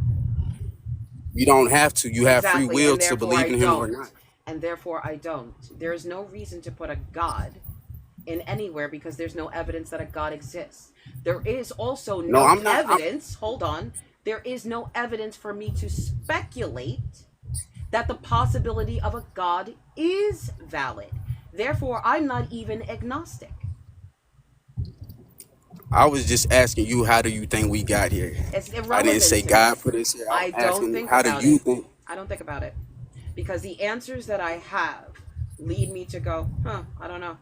Speaker 9: You don't have to. You have free will to believe in Him or not.
Speaker 1: And therefore I don't. There is no reason to put a God in anywhere because there's no evidence that a God exists. There is also
Speaker 9: No,
Speaker 1: no
Speaker 9: I'm not.
Speaker 1: evidence, hold on, there is no evidence for me to speculate that the possibility of a God is valid. Therefore, I'm not even agnostic.
Speaker 9: I was just asking you, how do you think we got here?
Speaker 1: It's
Speaker 9: I didn't
Speaker 1: irrelevant
Speaker 9: say
Speaker 1: to me.
Speaker 9: God put us here. I was
Speaker 1: I don't
Speaker 9: asking,
Speaker 1: think
Speaker 9: how do
Speaker 1: about
Speaker 9: you
Speaker 1: it.
Speaker 9: think?
Speaker 1: I don't think about it. Because the answers that I have lead me to go, I don't know.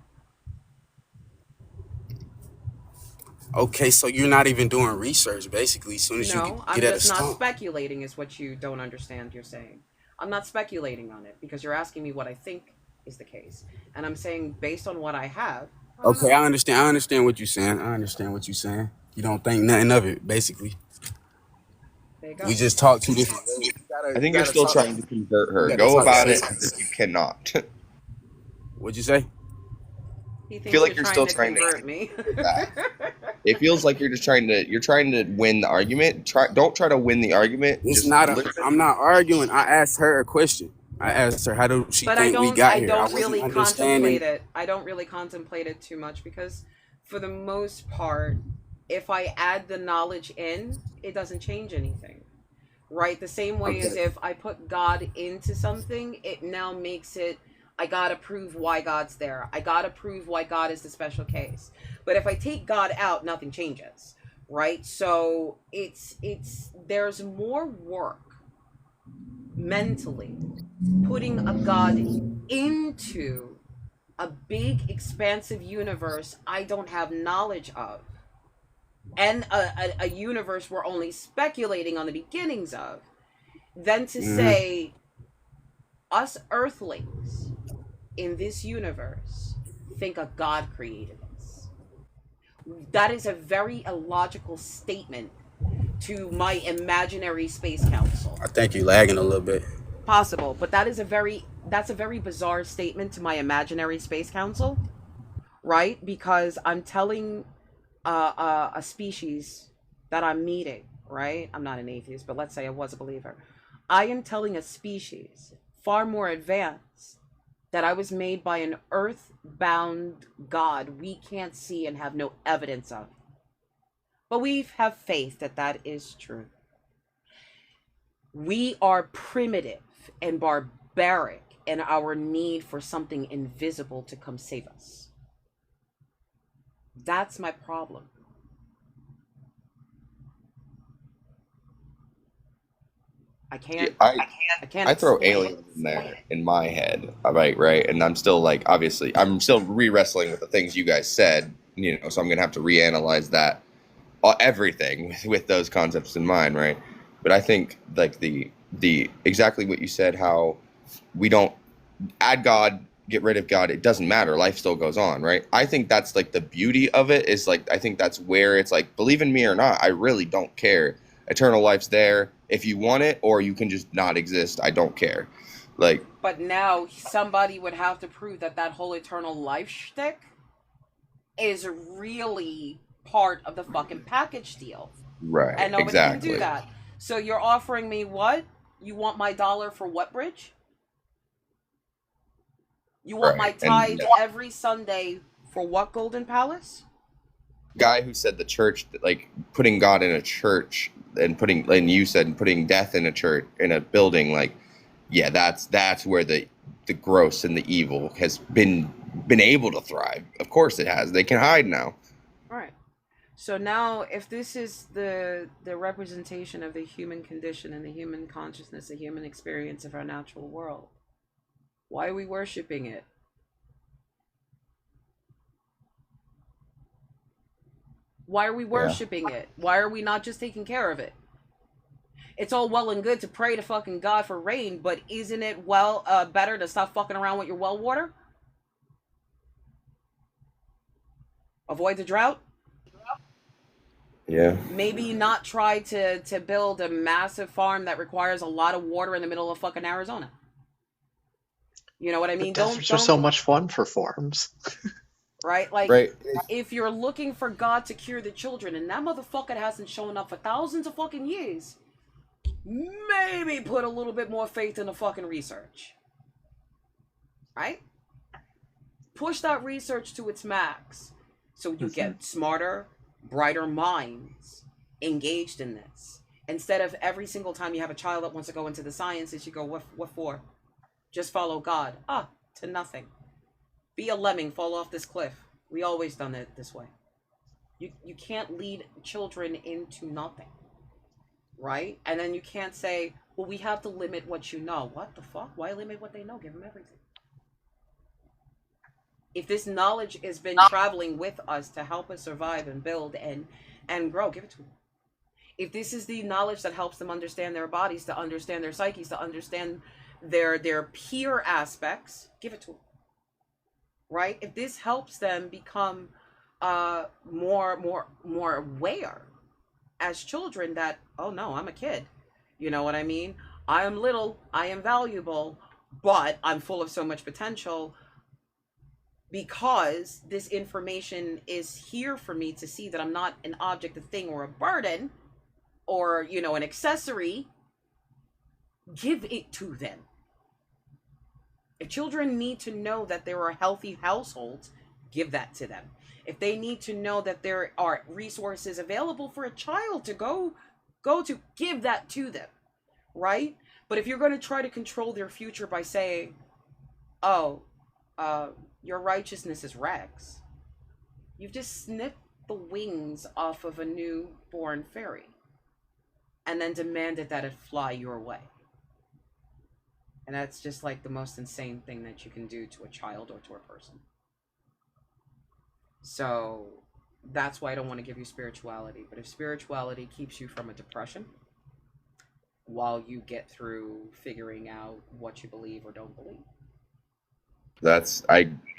Speaker 9: Okay, so you're not even doing research, basically. As soon as you
Speaker 1: No, I'm
Speaker 9: get at a
Speaker 1: just not
Speaker 9: stump.
Speaker 1: speculating is what you don't understand you're saying. I'm not speculating on it because you're asking me what I think is the case. And I'm saying based on what I have, I don't
Speaker 9: Okay,
Speaker 1: know.
Speaker 9: I understand. I understand what you're saying. I understand what you're saying. You don't think nothing of it, basically.
Speaker 1: There you go.
Speaker 9: We just talk two different ways.
Speaker 18: I
Speaker 9: You
Speaker 18: think you're
Speaker 9: gotta
Speaker 18: still
Speaker 9: talk.
Speaker 18: trying to convert
Speaker 9: You
Speaker 18: her.
Speaker 9: gotta
Speaker 18: Go
Speaker 9: talk
Speaker 18: about it
Speaker 9: sense.
Speaker 18: as if you cannot.
Speaker 9: What'd you say?
Speaker 1: He
Speaker 18: I
Speaker 1: thinks
Speaker 18: feel like
Speaker 1: you're
Speaker 18: you're
Speaker 1: trying
Speaker 18: still
Speaker 1: to
Speaker 18: trying to
Speaker 1: convert me.
Speaker 18: with that. It feels like you're just trying to win the argument. Don't try to win the argument.
Speaker 9: It's
Speaker 18: Just
Speaker 9: not.
Speaker 18: listen.
Speaker 9: I'm not arguing. I asked her a question. I asked her, how do she
Speaker 1: But I
Speaker 9: think we got here? I
Speaker 1: don't
Speaker 9: wasn't
Speaker 1: really
Speaker 9: understanding.
Speaker 1: contemplate it. I don't really contemplate it too much because for the most part, if I add the knowledge in, it doesn't change anything. Right? The same way as
Speaker 9: Okay.
Speaker 1: if I put God into something, it now makes it I gotta prove why God's there. I gotta prove why God is the special case. But if I take God out, nothing changes. Right? So it's there's more work mentally putting a God into a big expansive universe I don't have knowledge of, and a universe we're only speculating on the beginnings of, than to say us earthlings in this universe think a God created us. That is a very illogical statement to my imaginary space council.
Speaker 9: I think you're lagging a little bit.
Speaker 1: Possible, but that's a very bizarre statement to my imaginary space council, right? Because I'm telling a species that I'm meeting, right? I'm not an atheist, but let's say I was a believer. I am telling a species far more advanced that I was made by an earth-bound God we can't see and have no evidence of. But we have faith that that is true. We are primitive and barbaric in our need for something invisible to come save us. That's my problem. I can't
Speaker 18: I throw
Speaker 1: explain
Speaker 18: aliens
Speaker 1: it.
Speaker 18: in there in my head, right? And I'm still like, obviously, I'm still re-wrestling with the things you guys said, so I'm gonna have to reanalyze that, everything with those concepts in mind, right? But I think like the exactly what you said, how we don't add God, get rid of God, it doesn't matter, life still goes on, right? I think that's like the beauty of it, is like, I think that's where it's like, believe in me or not, I really don't care. Eternal life's there if you want it, or you can just not exist. I don't care. Like,
Speaker 1: but now somebody would have to prove that that whole eternal life shtick is really part of the fucking package deal.
Speaker 18: right,
Speaker 1: And nobody
Speaker 18: exactly.
Speaker 1: can do that. So you're offering me what? You want my dollar for what bridge? You want my tithe every Sunday for what Golden Palace?
Speaker 18: Guy who said the church, like putting God in a church and you said putting death in a church, in a building, like, yeah, that's where the gross and the evil has been able to thrive. Of course it has. They can hide now.
Speaker 1: All right. So now, if this is the representation of the human condition and the human consciousness, the human experience of our natural world, why are we worshiping it? Why are we worshiping it? Why are we not just taking care of it? It's all well and good to pray to fucking God for rain, but isn't it better to stop fucking around with your well water? Avoid the drought?
Speaker 18: Yeah.
Speaker 1: Maybe not try to build a massive farm that requires a lot of water in the middle of fucking Arizona. You know what I mean?
Speaker 16: The deserts are so much fun for farms.
Speaker 1: Right? Like,
Speaker 18: right.
Speaker 1: If you're looking for God to cure the children and that motherfucker hasn't shown up for thousands of fucking years, maybe put a little bit more faith in the fucking research. Right? push that research to its max so you get smarter, brighter minds engaged in this. Instead of every single time you have a child that wants to go into the sciences, you go, what for? Just follow God. To nothing. Be a lemming, fall off this cliff. We always done it this way. You can't lead children into nothing. Right? And then you can't say, well, we have to limit what you know. What the fuck? Why limit what they know? Give them everything. If this knowledge has been traveling with us to help us survive and build and grow, give it to them. If this is the knowledge that helps them understand their bodies, to understand their psyches, to understand their peer aspects, give it to them. Right? If this helps them become more aware as children that, oh no, I'm a kid. You know what I mean? I am little, I am valuable, but I'm full of so much potential because this information is here for me to see that I'm not an object, a thing, or a burden, or, you know, an accessory. Give it to them. If children need to know that there are healthy households, give that to them. If they need to know that there are resources available for a child to go to, give that to them, right? But if you're going to try to control their future by saying, oh, your righteousness is rags, you've just snipped the wings off of a newborn fairy and then demanded that it fly your way. And that's just like the most insane thing that you can do to a child or to a person. So that's why I don't want to give you spirituality. But if spirituality keeps you from a depression while you get through figuring out what you believe or don't believe.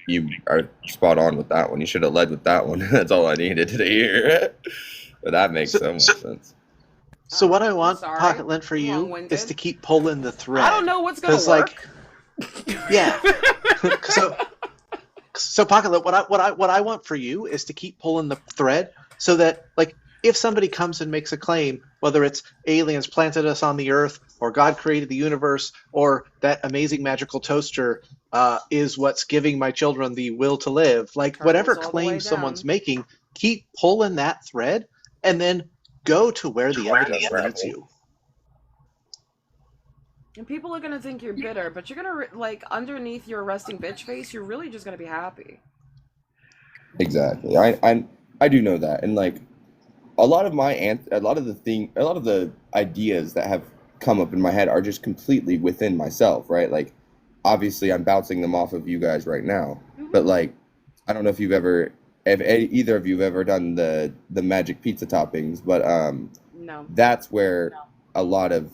Speaker 18: You are spot on with that one. You should have led with that one. That's all I needed to hear. But that makes so much sense.
Speaker 16: So what I want, Pocket Lint, for you is to keep pulling the thread.
Speaker 1: I don't know what's gonna work.
Speaker 16: Yeah. So Pocket Lint, what I want for you is to keep pulling the thread so that, like, if somebody comes and makes a claim, whether it's aliens planted us on the earth, or God created the universe, or that amazing magical toaster is what's giving my children the will to live, like whatever claim someone's making, keep pulling that thread and then go to where the evidence leads you.
Speaker 1: And people are gonna think you're bitter, but you're gonna, like, underneath your resting bitch face, you're really just gonna be happy.
Speaker 18: Exactly. I do know that, and like a lot of the ideas that have come up in my head are just completely within myself, right? Like, obviously, I'm bouncing them off of you guys right now, but like, I don't know if either of you have ever done the magic pizza toppings, but
Speaker 1: no.
Speaker 18: That's where a lot of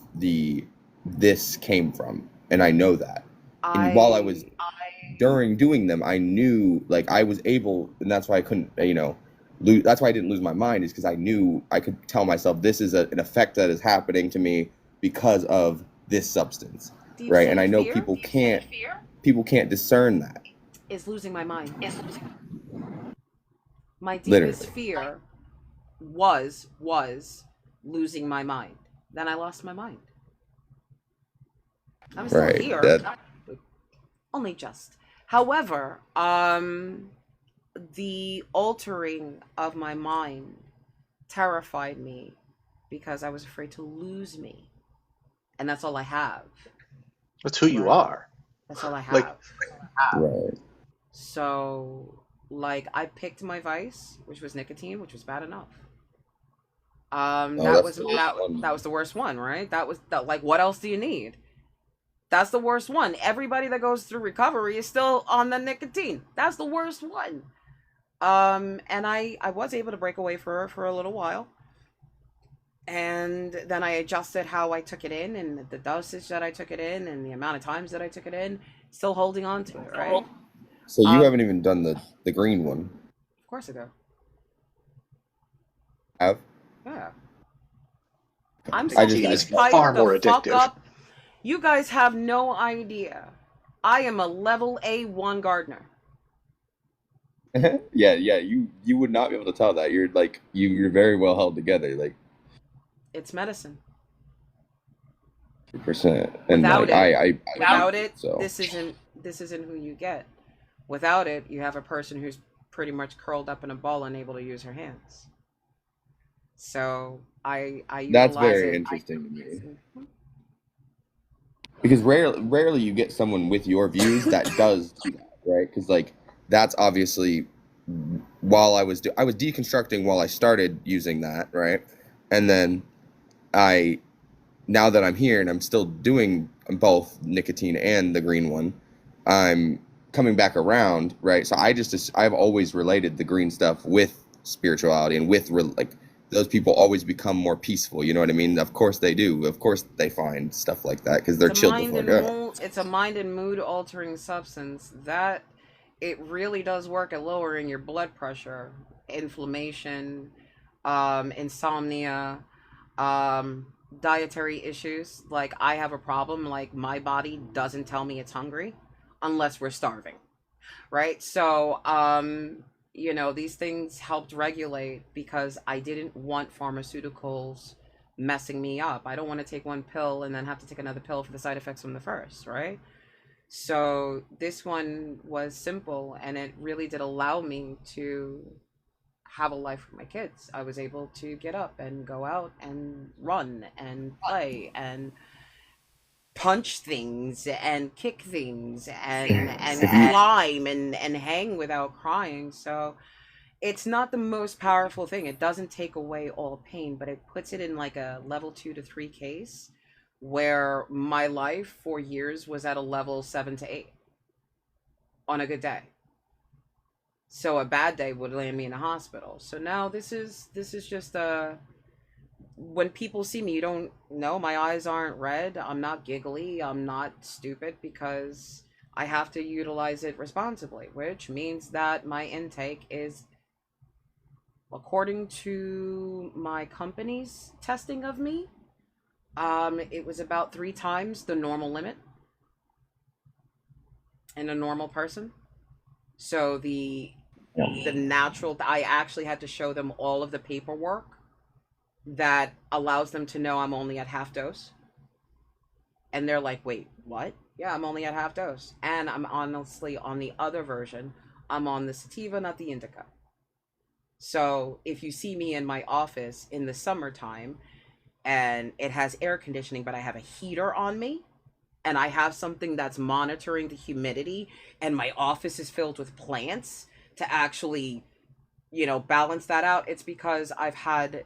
Speaker 18: this came from, and I know that. And while I was during doing them, I knew, like, I was able, and that's why I couldn't, that's why I didn't lose my mind, is because I knew I could tell myself this is an effect that is happening to me because of this substance, right? And I know people can't discern that.
Speaker 1: Is losing my mind. My deepest fear was losing my mind. Then I lost my mind. I'm still here. Only just. However, the altering of my mind terrified me because I was afraid to lose me. And that's all I have.
Speaker 16: That's who you are.
Speaker 1: That's all I have.
Speaker 18: Right.
Speaker 1: So, like, I picked my vice, which was nicotine, which was bad enough. That was the worst one, right? That was like, what else do you need? That's the worst one. Everybody that goes through recovery is still on the nicotine. That's the worst one. And I was able to break away for a little while. And then I adjusted how I took it in and the dosage that I took it in and the amount of times that I took it in, still holding on to it, right?
Speaker 18: So you haven't even done the green one.
Speaker 1: Of course I do.
Speaker 18: Have?
Speaker 1: Yeah. I'm far more addictive. Up. You guys have no idea. I am a level A1 gardener.
Speaker 18: yeah, you would not be able to tell that. You're like you're very well held together, like.
Speaker 1: It's medicine.
Speaker 18: 100%. And
Speaker 1: without
Speaker 18: like,
Speaker 1: it,
Speaker 18: without it,
Speaker 1: this isn't who you get. Without it, you have a person who's pretty much curled up in a ball, unable to use her hands. So I
Speaker 18: That's
Speaker 1: utilize
Speaker 18: very
Speaker 1: it.
Speaker 18: interesting to me. Because rarely you get someone with your views that does do that, right? Because like that's obviously while I was deconstructing while I started using that, right? And then now that I'm here and I'm still doing both nicotine and the green one, I'm coming back around, right? So I've always related the green stuff with spirituality and with like those people always become more peaceful. You know what I mean? Of course they do. Of course they find stuff like that because they're chilled before God.
Speaker 1: It's a mind and mood altering substance that it really does work at lowering your blood pressure, inflammation, insomnia, dietary issues. Like I have a problem, like my body doesn't tell me it's hungry unless we're starving. Right? So, these things helped regulate because I didn't want pharmaceuticals messing me up. I don't want to take one pill and then have to take another pill for the side effects from the first, right? So this one was simple and it really did allow me to have a life with my kids. I was able to get up and go out and run and play and punch things and kick things and climb and hang without crying. So it's not the most powerful thing. It doesn't take away all pain, but it puts it in like a level 2 to 3 case where my life for years was at a level 7 to 8 on a good day. So a bad day would land me in a hospital. So now this is just when people see me, you don't know, my eyes aren't red, I'm not giggly, I'm not stupid, because I have to utilize it responsibly, which means that my intake is, according to my company's testing of me, it was about 3 times the normal limit in a normal person. So the natural, I actually had to show them all of the paperwork that allows them to know I'm only at half dose. And they're like, wait, what? Yeah, I'm only at half dose. And I'm honestly on the other version. I'm on the sativa, not the indica. So if you see me in my office in the summertime and it has air conditioning, but I have a heater on me and I have something that's monitoring the humidity and my office is filled with plants to actually, balance that out, it's because I've had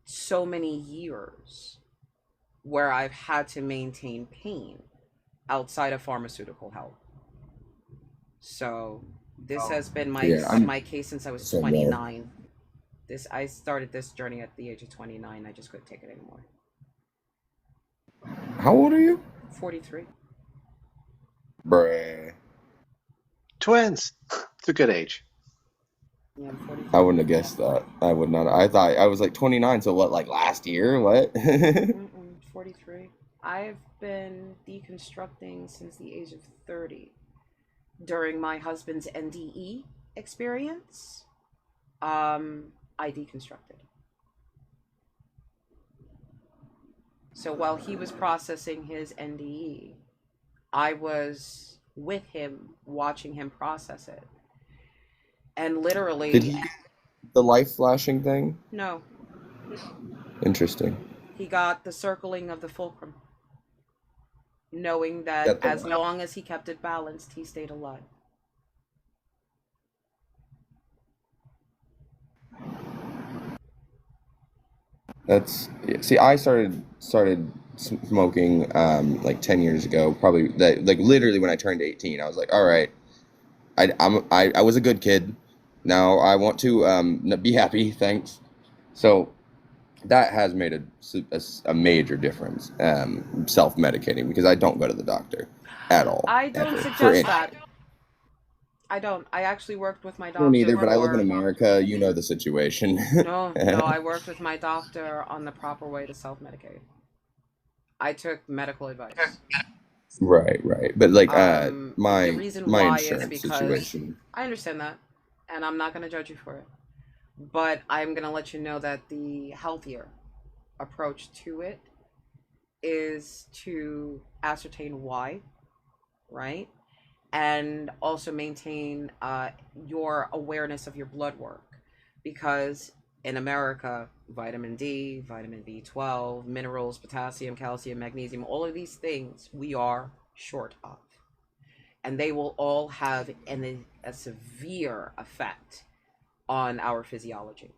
Speaker 1: so many years where I've had to maintain pain outside of pharmaceutical help. So this has been my case since I was 29. I started this journey at the age of 29. I just couldn't take it anymore.
Speaker 18: How old are you?
Speaker 1: 43.
Speaker 18: Bruh.
Speaker 16: Twins. It's a good age.
Speaker 1: Yeah, I'm 43.
Speaker 18: I wouldn't have guessed that. I would not. I thought I was like 29. So what? Like last year? What?
Speaker 1: 43. I've been deconstructing since the age of 30. During my husband's NDE experience, I deconstructed. So while he was processing his NDE, I was with him, watching him process it. And literally...
Speaker 18: Did he get the life flashing thing?
Speaker 1: No.
Speaker 18: Interesting.
Speaker 1: He got the circling of the fulcrum. Knowing that as long as he kept it balanced, he stayed alive.
Speaker 18: See, I started smoking like 10 years ago, probably like literally when I turned 18. I was like, all right, I was a good kid. Now I want to be happy, thanks. So that has made a major difference, self-medicating, because I don't go to the doctor at all.
Speaker 1: I don't suggest that. I don't. I actually worked with my doctor.
Speaker 18: I don't either, but I live in America. You know the situation.
Speaker 1: No, I worked with my doctor on the proper way to self-medicate. I took medical advice.
Speaker 18: Right. But like my
Speaker 1: the reason why
Speaker 18: insurance
Speaker 1: is because
Speaker 18: situation.
Speaker 1: I understand that, and I'm not going to judge you for it. But I'm going to let you know that the healthier approach to it is to ascertain why, right? and also maintain your awareness of your blood work, because in America, vitamin D, vitamin B12, minerals, potassium, calcium, magnesium, all of these things we are short of. And they will all have a severe effect on our physiology.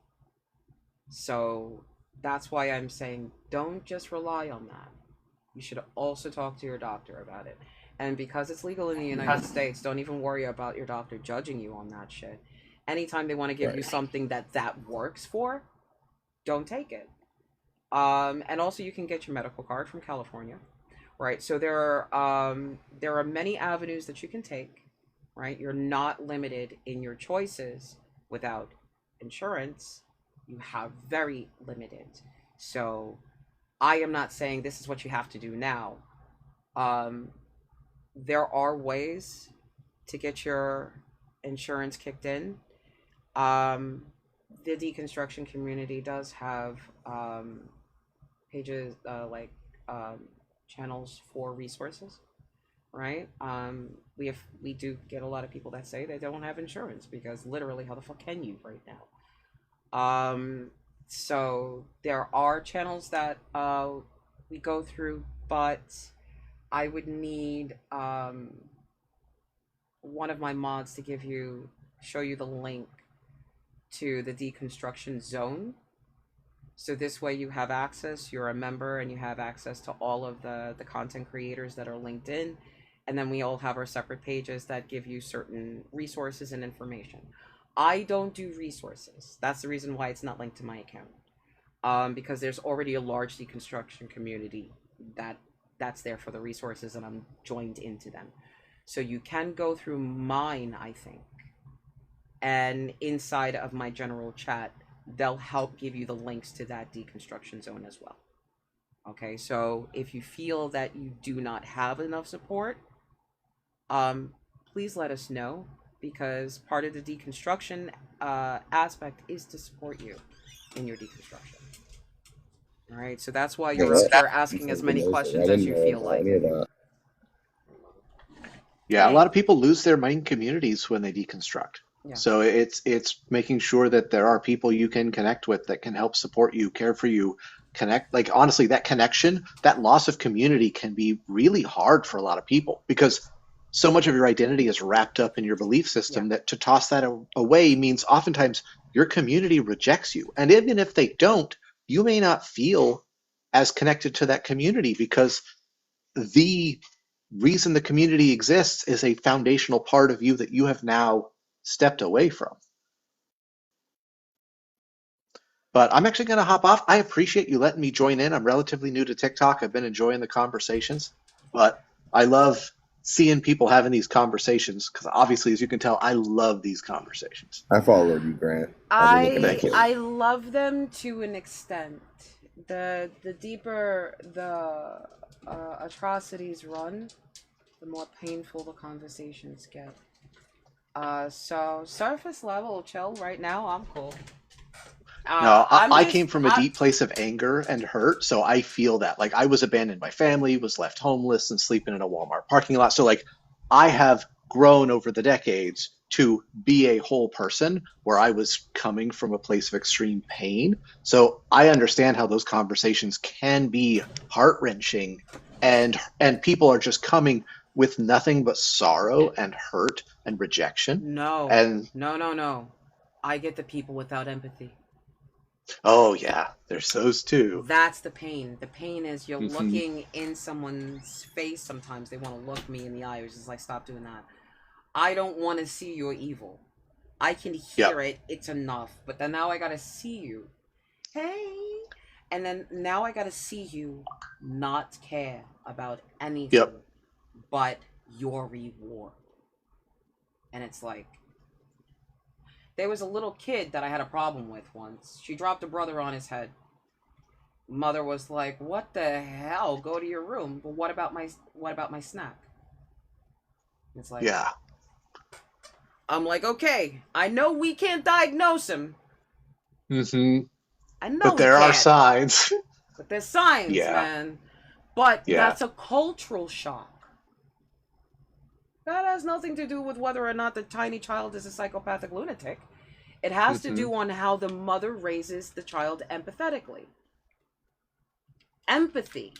Speaker 1: So that's why I'm saying don't just rely on that. You should also talk to your doctor about it. And because it's legal in the United States, don't even worry about your doctor judging you on that shit. Anytime they want to give you something that works for, don't take it. And also you can get your medical card from California, right? So there are many avenues that you can take, right? You're not limited in your choices without insurance. You have very limited. So I am not saying this is what you have to do now. There are ways to get your insurance kicked in. The deconstruction community does have pages channels for resources, right? We do get a lot of people that say they don't have insurance because literally, how the fuck can you right now? So there are channels that we go through, but I would need one of my mods to show you the link to the deconstruction zone. So this way you have access, you're a member, and you have access to all of the content creators that are linked in. And then we all have our separate pages that give you certain resources and information. I don't do resources. That's the reason why it's not linked to my account. Because there's already a large deconstruction community that's there for the resources, and I'm joined into them. So you can go through mine, I think. And inside of my general chat, they'll help give you the links to that deconstruction zone as well. Okay, so if you feel that you do not have enough support, please let us know, because part of the deconstruction aspect is to support you in your deconstruction. All right, so that's why you're up here asking as many questions as you feel like.
Speaker 16: Yeah, a lot of people lose their main communities when they deconstruct.
Speaker 1: Yeah.
Speaker 16: So it's making sure that there are people you can connect with that can help support you, care for you, connect. Like, honestly, that connection, that loss of community can be really hard for a lot of people, because so much of your identity is wrapped up in your belief system that to toss that away means oftentimes your community rejects you. And even if they don't, you may not feel as connected to that community, because the reason the community exists is a foundational part of you that you have now stepped away from. But I'm actually going to hop off. I appreciate you letting me join in. I'm relatively new to TikTok. I've been enjoying the conversations, but I love seeing people having these conversations, because obviously, as you can tell, I love these conversations.
Speaker 18: I followed you, Grant.
Speaker 1: I love them to an extent. The deeper the atrocities run, the more painful the conversations get. So surface level chill right now, I'm cool.
Speaker 16: No, I came from a deep place of anger and hurt, so I feel that. Like, I was abandoned by family, was left homeless, and sleeping in a Walmart parking lot. So, like, I have grown over the decades to be a whole person where I was coming from a place of extreme pain. So I understand how those conversations can be heart-wrenching, and people are just coming with nothing but sorrow and hurt and rejection.
Speaker 1: No.
Speaker 16: And
Speaker 1: No. I get the people without empathy.
Speaker 16: oh yeah, there's those too.
Speaker 1: That's the pain. The pain is you're looking in someone's face. Sometimes they want to look me in the eye. It's just like, stop doing that. I don't want to see your evil. I can hear it. It's enough. But then now I gotta see you. Hey. And then now I gotta see you not care about anything but your reward. And it's like, there was a little kid that I had a problem with once. She dropped a brother on his head. Mother was like, "What the hell? Go to your room." But what about my snack? It's like,
Speaker 16: yeah.
Speaker 1: I'm like, okay, I know we can't diagnose him. I know,
Speaker 16: but there are signs.
Speaker 1: But there's signs, man. But that's a cultural shock. That has nothing to do with whether or not the tiny child is a psychopathic lunatic. It has to do on how the mother raises the child empathetically. Empathy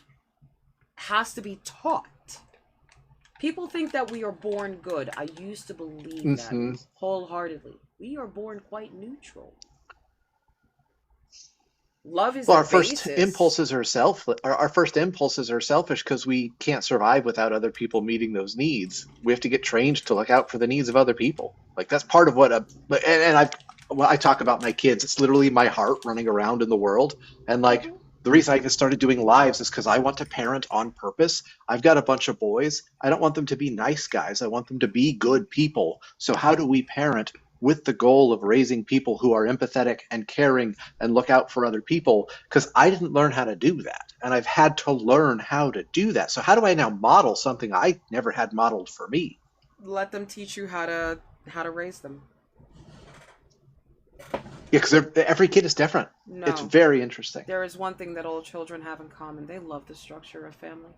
Speaker 1: has to be taught. People think that we are born good. I used to believe that wholeheartedly. We are born quite neutral. Love is
Speaker 16: Well,
Speaker 1: the
Speaker 16: our first
Speaker 1: basis.
Speaker 16: impulses are our first impulses are selfish because we can't survive without other people meeting those needs. We have to get trained to look out for the needs of other people. Like that's part of what when I talk about my kids, it's literally my heart running around in the world. And like the reason I started doing lives is because I want to parent on purpose. I've got a bunch of boys. I don't want them to be nice guys. I want them to be good people. So how do we parent with the goal of raising people who are empathetic and caring and look out for other people? Because I didn't learn how to do that, and I've had to learn how to do that. So how do I now model something I never had modeled for me?
Speaker 1: Let them teach you how to raise them.
Speaker 16: Yeah, because every kid is different.
Speaker 1: No.
Speaker 16: It's very interesting.
Speaker 1: There is one thing that all children have in common. They love the structure of family.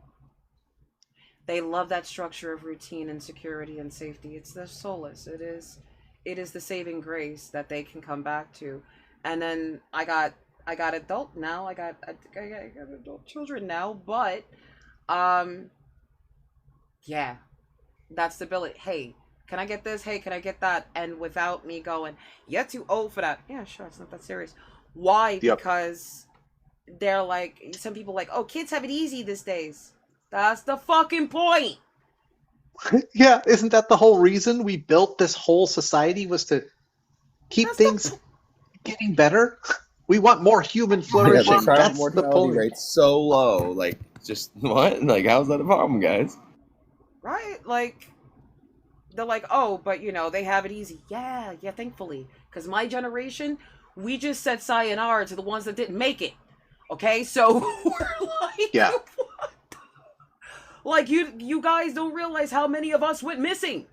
Speaker 1: They love that structure of routine and security and safety. It's their solace. It is the saving grace that they can come back to. And then I got adult now. I got adult children now, but yeah, that stability. Hey, can I get this? Hey, can I get that? And without me going, you're too old for that. Yeah, sure, it's not that serious. Why?
Speaker 16: Yep.
Speaker 1: Because they're like, some people like, oh, kids have it easy these days. That's the fucking point.
Speaker 16: Yeah, isn't that the whole reason we built this whole society, was to keep things getting better? We want more human
Speaker 18: Yeah,
Speaker 16: flourishing.
Speaker 18: the child
Speaker 16: That's the
Speaker 18: mortality
Speaker 16: point.
Speaker 18: rate's so low. Like, just what? Like, how's that a problem, guys?
Speaker 1: Right? Like, they're like, oh, but they have it easy. Yeah, thankfully. Because my generation, we just said sayonara to the ones that didn't make it. Okay? So, we're like,
Speaker 16: yeah.
Speaker 1: Like, you guys don't realize how many of us went missing.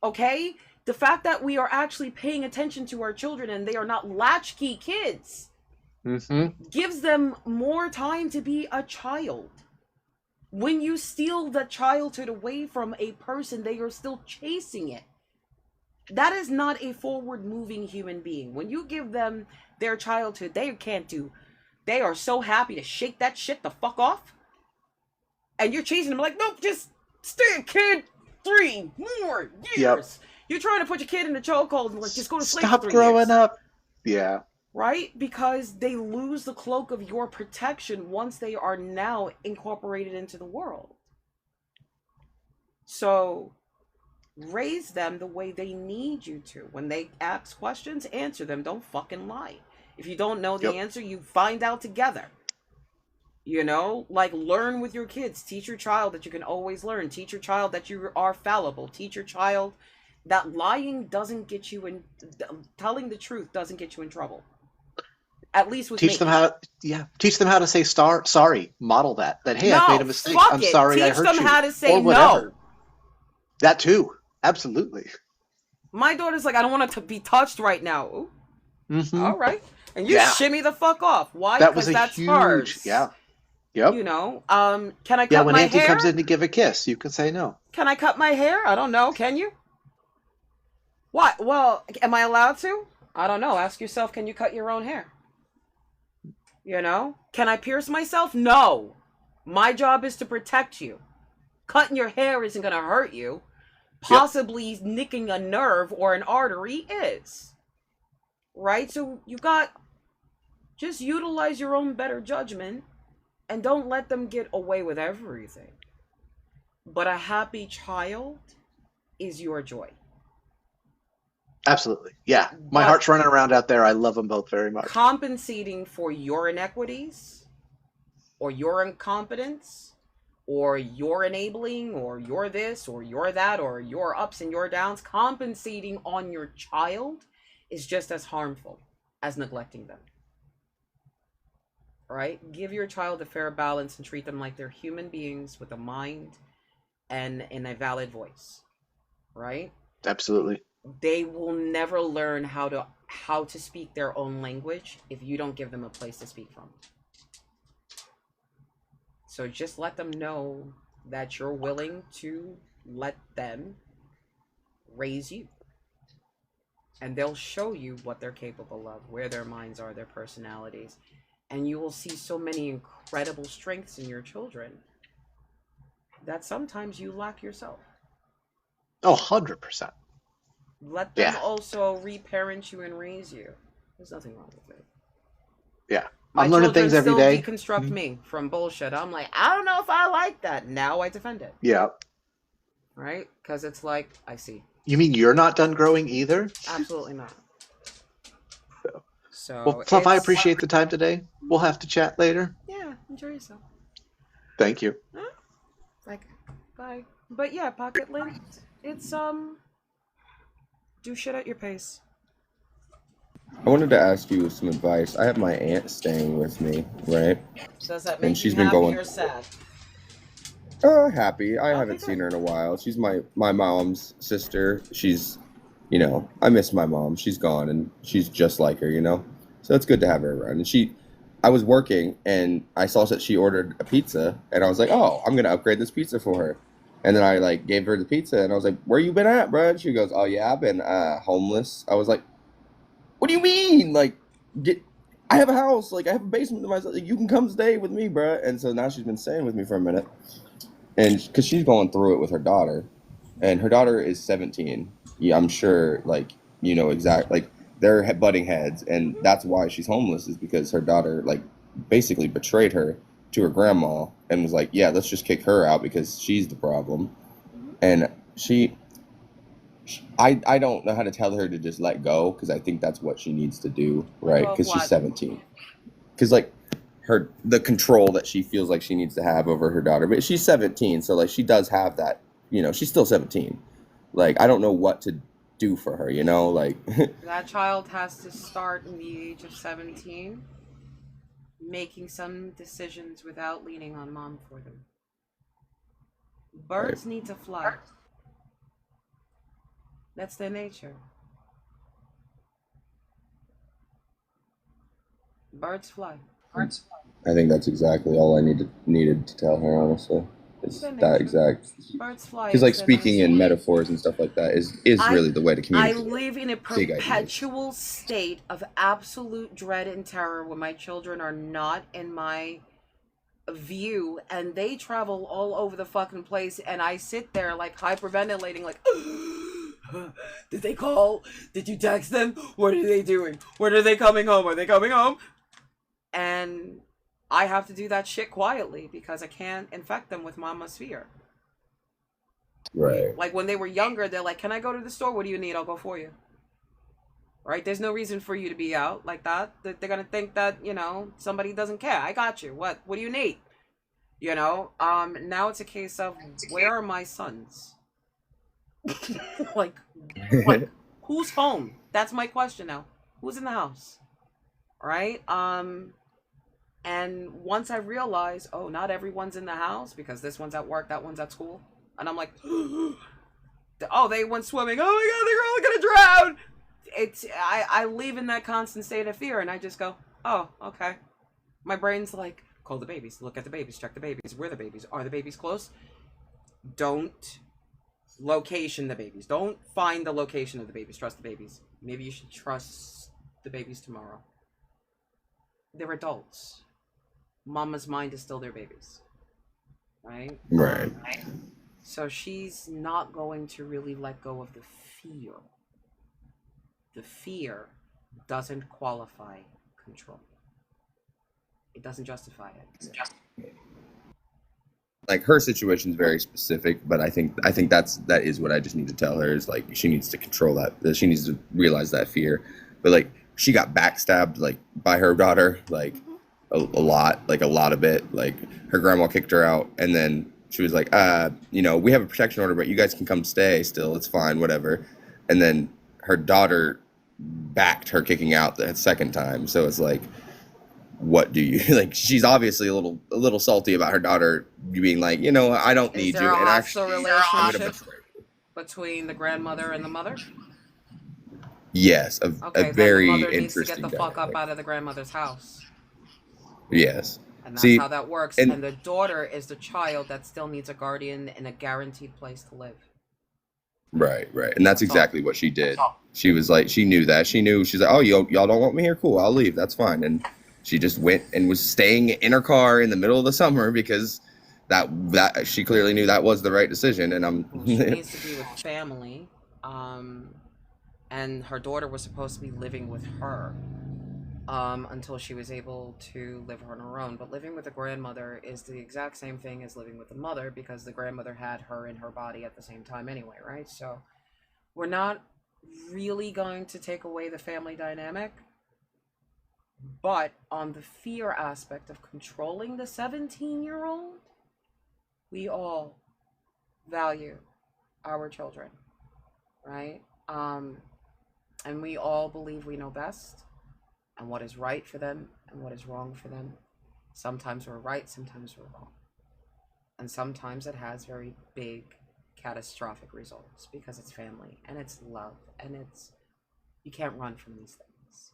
Speaker 1: Okay? The fact that we are actually paying attention to our children and they are not latchkey kids gives them more time to be a child. When you steal the childhood away from a person, they are still chasing it. That is not a forward-moving human being. When you give them their childhood, they can't do. They are so happy to shake that shit the fuck off. And you're chasing them like, nope, just stay a kid 3 more years.
Speaker 16: Yep.
Speaker 1: You're trying to put your kid in the chokehold and like, just go to sleep
Speaker 16: Stop
Speaker 1: for 3
Speaker 16: growing
Speaker 1: years.
Speaker 16: up. Yeah.
Speaker 1: Right? Because they lose the cloak of your protection once they are now incorporated into the world. So raise them the way they need you to. When they ask questions, answer them. Don't fucking lie. If you don't know the answer, you find out together. Like, learn with your kids. Teach your child that you can always learn. Teach your child that you are fallible. Teach your child that lying doesn't get you in, telling the truth doesn't get you in trouble. At least with
Speaker 16: Teach
Speaker 1: me.
Speaker 16: Teach them how to say sorry. Model that. Hey,
Speaker 1: no,
Speaker 16: I've made a mistake.
Speaker 1: Fuck
Speaker 16: I'm
Speaker 1: it.
Speaker 16: sorry
Speaker 1: Teach
Speaker 16: I hurt
Speaker 1: them
Speaker 16: you.
Speaker 1: how to say
Speaker 16: or whatever.
Speaker 1: no.
Speaker 16: That too. Absolutely.
Speaker 1: My daughter's like, I don't want it to be touched right now. All right. And you
Speaker 16: Yeah.
Speaker 1: shimmy the fuck off. Why?
Speaker 16: That was
Speaker 1: Because that's
Speaker 16: huge.
Speaker 1: hers.
Speaker 16: Yeah. Yep.
Speaker 1: Can I cut
Speaker 16: Yeah, when
Speaker 1: my
Speaker 16: Auntie
Speaker 1: hair?
Speaker 16: comes in to give a kiss, you can say no.
Speaker 1: Can I cut my hair? I don't know. Can you? What? Well, am I allowed to? I don't know. Ask yourself, can you cut your own hair? Can I pierce myself? No. My job is to protect you. Cutting your hair isn't going to hurt you. Possibly nicking a nerve or an artery is. Right? So just utilize your own better judgment and don't let them get away with everything. But a happy child is your joy.
Speaker 16: Absolutely. Yeah. My heart's running around out there. I love them both very much.
Speaker 1: Compensating for your inequities or your incompetence or your enabling or your this or your that or your ups and your downs, compensating on your child is just as harmful as neglecting them. Right? Give your child a fair balance and treat them like they're human beings with a mind and a valid voice. Right?
Speaker 16: Absolutely.
Speaker 1: They will never learn how to speak their own language if you don't give them a place to speak from. So just let them know that you're willing to let them raise you. And they'll show you what they're capable of, where their minds are, their personalities. And you will see so many incredible strengths in your children that sometimes you lack yourself.
Speaker 16: Oh, 100%.
Speaker 1: Let them
Speaker 16: Yeah.
Speaker 1: also reparent you and raise you. There's nothing wrong with it.
Speaker 16: Yeah.
Speaker 1: My
Speaker 16: I'm learning
Speaker 1: children
Speaker 16: things every
Speaker 1: still
Speaker 16: day.
Speaker 1: deconstruct me from bullshit. I'm like, I don't know if I like that. Now I defend it.
Speaker 16: Yeah.
Speaker 1: Right? Because it's like, I see.
Speaker 16: You mean you're not done growing either?
Speaker 1: Absolutely not. So
Speaker 16: Well, Fluff, I
Speaker 1: it's...
Speaker 16: appreciate the time today. We'll have to chat later.
Speaker 1: Yeah, enjoy yourself.
Speaker 16: Thank you.
Speaker 1: Like, bye. But yeah, Pocket Lint, it's, do shit at your pace.
Speaker 18: I wanted to ask you some advice. I have my aunt staying with me, right?
Speaker 1: Does that
Speaker 18: And
Speaker 1: make
Speaker 18: she's
Speaker 1: you
Speaker 18: been
Speaker 1: happy
Speaker 18: going
Speaker 1: or sad?
Speaker 18: happy. I haven't seen her in a while. She's my mom's sister. She's, you know, I miss my mom. She's gone and she's just like her, you know? So it's good to have her around. And I was working and I saw that she ordered a pizza and I was like, oh, I'm going to upgrade this pizza for her. And then I like gave her the pizza and I was like, where you been at, bro? And she goes, oh yeah, I've been homeless. I was like, what do you mean? Like, I have a house. Like, I have a basement to myself. Like, you can come stay with me, bro. And so now she's been staying with me for a minute. And because she's going through it with her daughter. And her daughter is 17. Yeah, I'm sure, like, you know, exactly. Like, they're butting heads. And that's why she's homeless, is because her daughter, like, basically betrayed her to her grandma and was like, yeah, let's just kick her out because she's the problem. And I don't know how to tell her to just let go, because I think that's what she needs to do, right? Because she's 17. Because like the control that she feels like she needs to have over her daughter, but she's 17, so like she does have that, you know, she's still 17. Like, I don't know what to do for her, you know, like
Speaker 1: That child has to start in the age of 17, making some decisions without leaning on mom for them. Birds need to fly. That's their nature. Birds fly.
Speaker 18: I think that's exactly all I needed to tell her, honestly. It's that exact.
Speaker 1: Birds fly.
Speaker 18: Because like speaking in metaphors and stuff like that is really the way to communicate.
Speaker 1: I live in a perpetual state of absolute dread and terror when my children are not in my view and they travel all over the fucking place and I sit there like hyperventilating like did they call? Did you text them? What are they doing? When are they coming home? Are they coming home? And I have to do that shit quietly because I can't infect them with mama's fear.
Speaker 18: Right.
Speaker 1: Like when they were younger, they're like, can I go to the store? What do you need? I'll go for you. Right? There's no reason for you to be out like that. They're going to think that, you know, somebody doesn't care. I got you. What do you need? You know, now it's a case of where are my sons? like, who's home? That's my question now. Who's in the house? Right? And once I realize, oh, not everyone's in the house because this one's at work, that one's at school. And I'm like, oh, they went swimming. Oh my God, they're all gonna drown. I live in that constant state of fear and I just go, oh, okay. My brain's like, call the babies, look at the babies, check the babies. Where are the babies? Are the babies close? Don't location the babies. Don't find the location of the babies. Trust the babies. Maybe you should trust the babies tomorrow. They're adults. Mama's mind is still their babies. Right?
Speaker 18: Right.
Speaker 1: So she's not going to really let go of the fear. The fear doesn't qualify control. It doesn't justify it.
Speaker 18: Like her situation is very specific, but I think that is what I just need to tell her, is like she needs to control that she needs to realize that fear. But like she got backstabbed like by her daughter, like a lot of it. Like her grandma kicked her out, and then she was like, you know, we have a protection order, but you guys can come stay still. It's fine, whatever. And then her daughter backed her kicking out the second time. So it's like, what do you like? She's obviously a little salty about her daughter being like, you know, I don't need you. And actually,
Speaker 1: relationship between the grandmother and the mother?
Speaker 18: Yes, a very
Speaker 1: then the mother
Speaker 18: interesting.
Speaker 1: needs to get the fuck up out of the grandmother's house.
Speaker 18: Yes,
Speaker 1: And that's
Speaker 18: See,
Speaker 1: how that works.
Speaker 18: and
Speaker 1: And the daughter is the child that still needs a guardian and a guaranteed place to live.
Speaker 18: right, and that's
Speaker 1: That's all.
Speaker 18: exactly what she did. She was like, she knew that. She knew. She's like, oh, y'all don't want me here? Cool, I'll leave. That's fine. And she just went and was staying in her car in the middle of the summer because that she clearly knew that was the right decision. And
Speaker 1: Well, she needs to be with family. And her daughter was supposed to be living with her until she was able to live on her own. But living with a grandmother is the exact same thing as living with a mother, because the grandmother had her in her body at the same time anyway, right? So we're not really going to take away the family dynamic, but on the fear aspect of controlling the 17-year-old, we all value our children, right? And we all believe we know best and what is right for them and what is wrong for them. Sometimes we're right, sometimes we're wrong. And sometimes it has very big catastrophic results because it's family and it's love and you can't run from these things.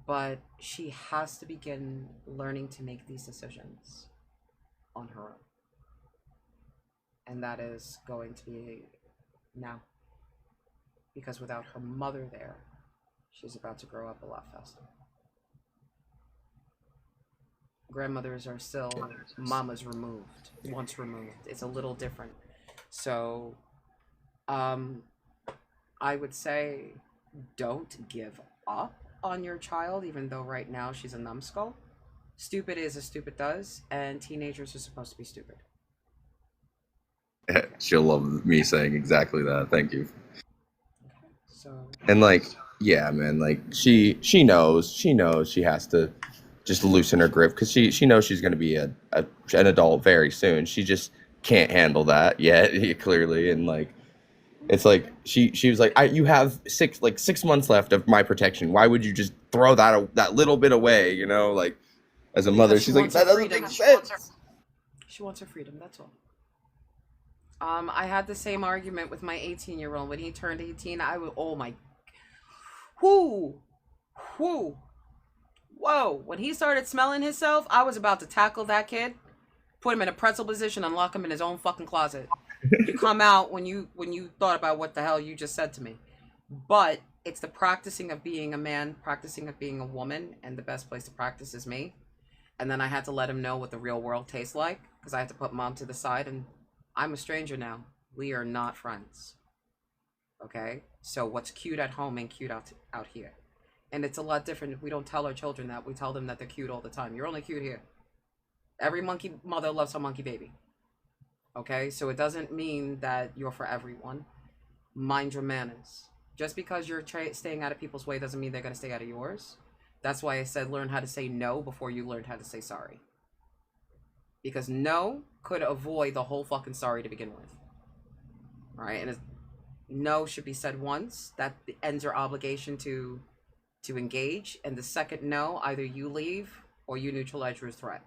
Speaker 1: But she has to begin learning to make these decisions on her own. And that is going to be now. Because without her mother there, she's about to grow up a lot faster. Grandmothers are still mamas removed, once removed. It's a little different. So, I would say don't give up on your child, even though right now she's a numbskull. Stupid is as stupid does, and teenagers are supposed to be stupid.
Speaker 18: she'll love me saying exactly that. Thank you.
Speaker 1: So,
Speaker 18: And like, yeah, man, like she knows she has to just loosen her grip because she knows she's going to be an adult very soon. She just can't handle that yet, clearly. And like, it's like she was like, you have 6 months left of my protection. Why would you just throw that little bit away? You know, like as a mother, she's like, that doesn't make sense.
Speaker 1: She wants her freedom. That's all. I had the same argument with my 18-year-old when he turned 18. Oh my, whoo, whoa! When he started smelling himself, I was about to tackle that kid, put him in a pretzel position, and lock him in his own fucking closet. You come out when you thought about what the hell you just said to me. But it's the practicing of being a man, practicing of being a woman, and the best place to practice is me. And then I had to let him know what the real world tastes like, because I had to put mom to the side, and I'm a stranger now. We are not friends. Okay? So what's cute at home ain't cute out here. And it's a lot different. We don't tell our children that. We tell them that they're cute all the time. You're only cute here. Every monkey mother loves her monkey baby. Okay? So it doesn't mean that you're for everyone. Mind your manners. Just because you're staying out of people's way doesn't mean they're going to stay out of yours. That's why I said learn how to say no before you learn how to say sorry. Because no could avoid the whole fucking sorry to begin with. Right? And no should be said once. That ends your obligation to engage. And the second no, either you leave or you neutralize your threat.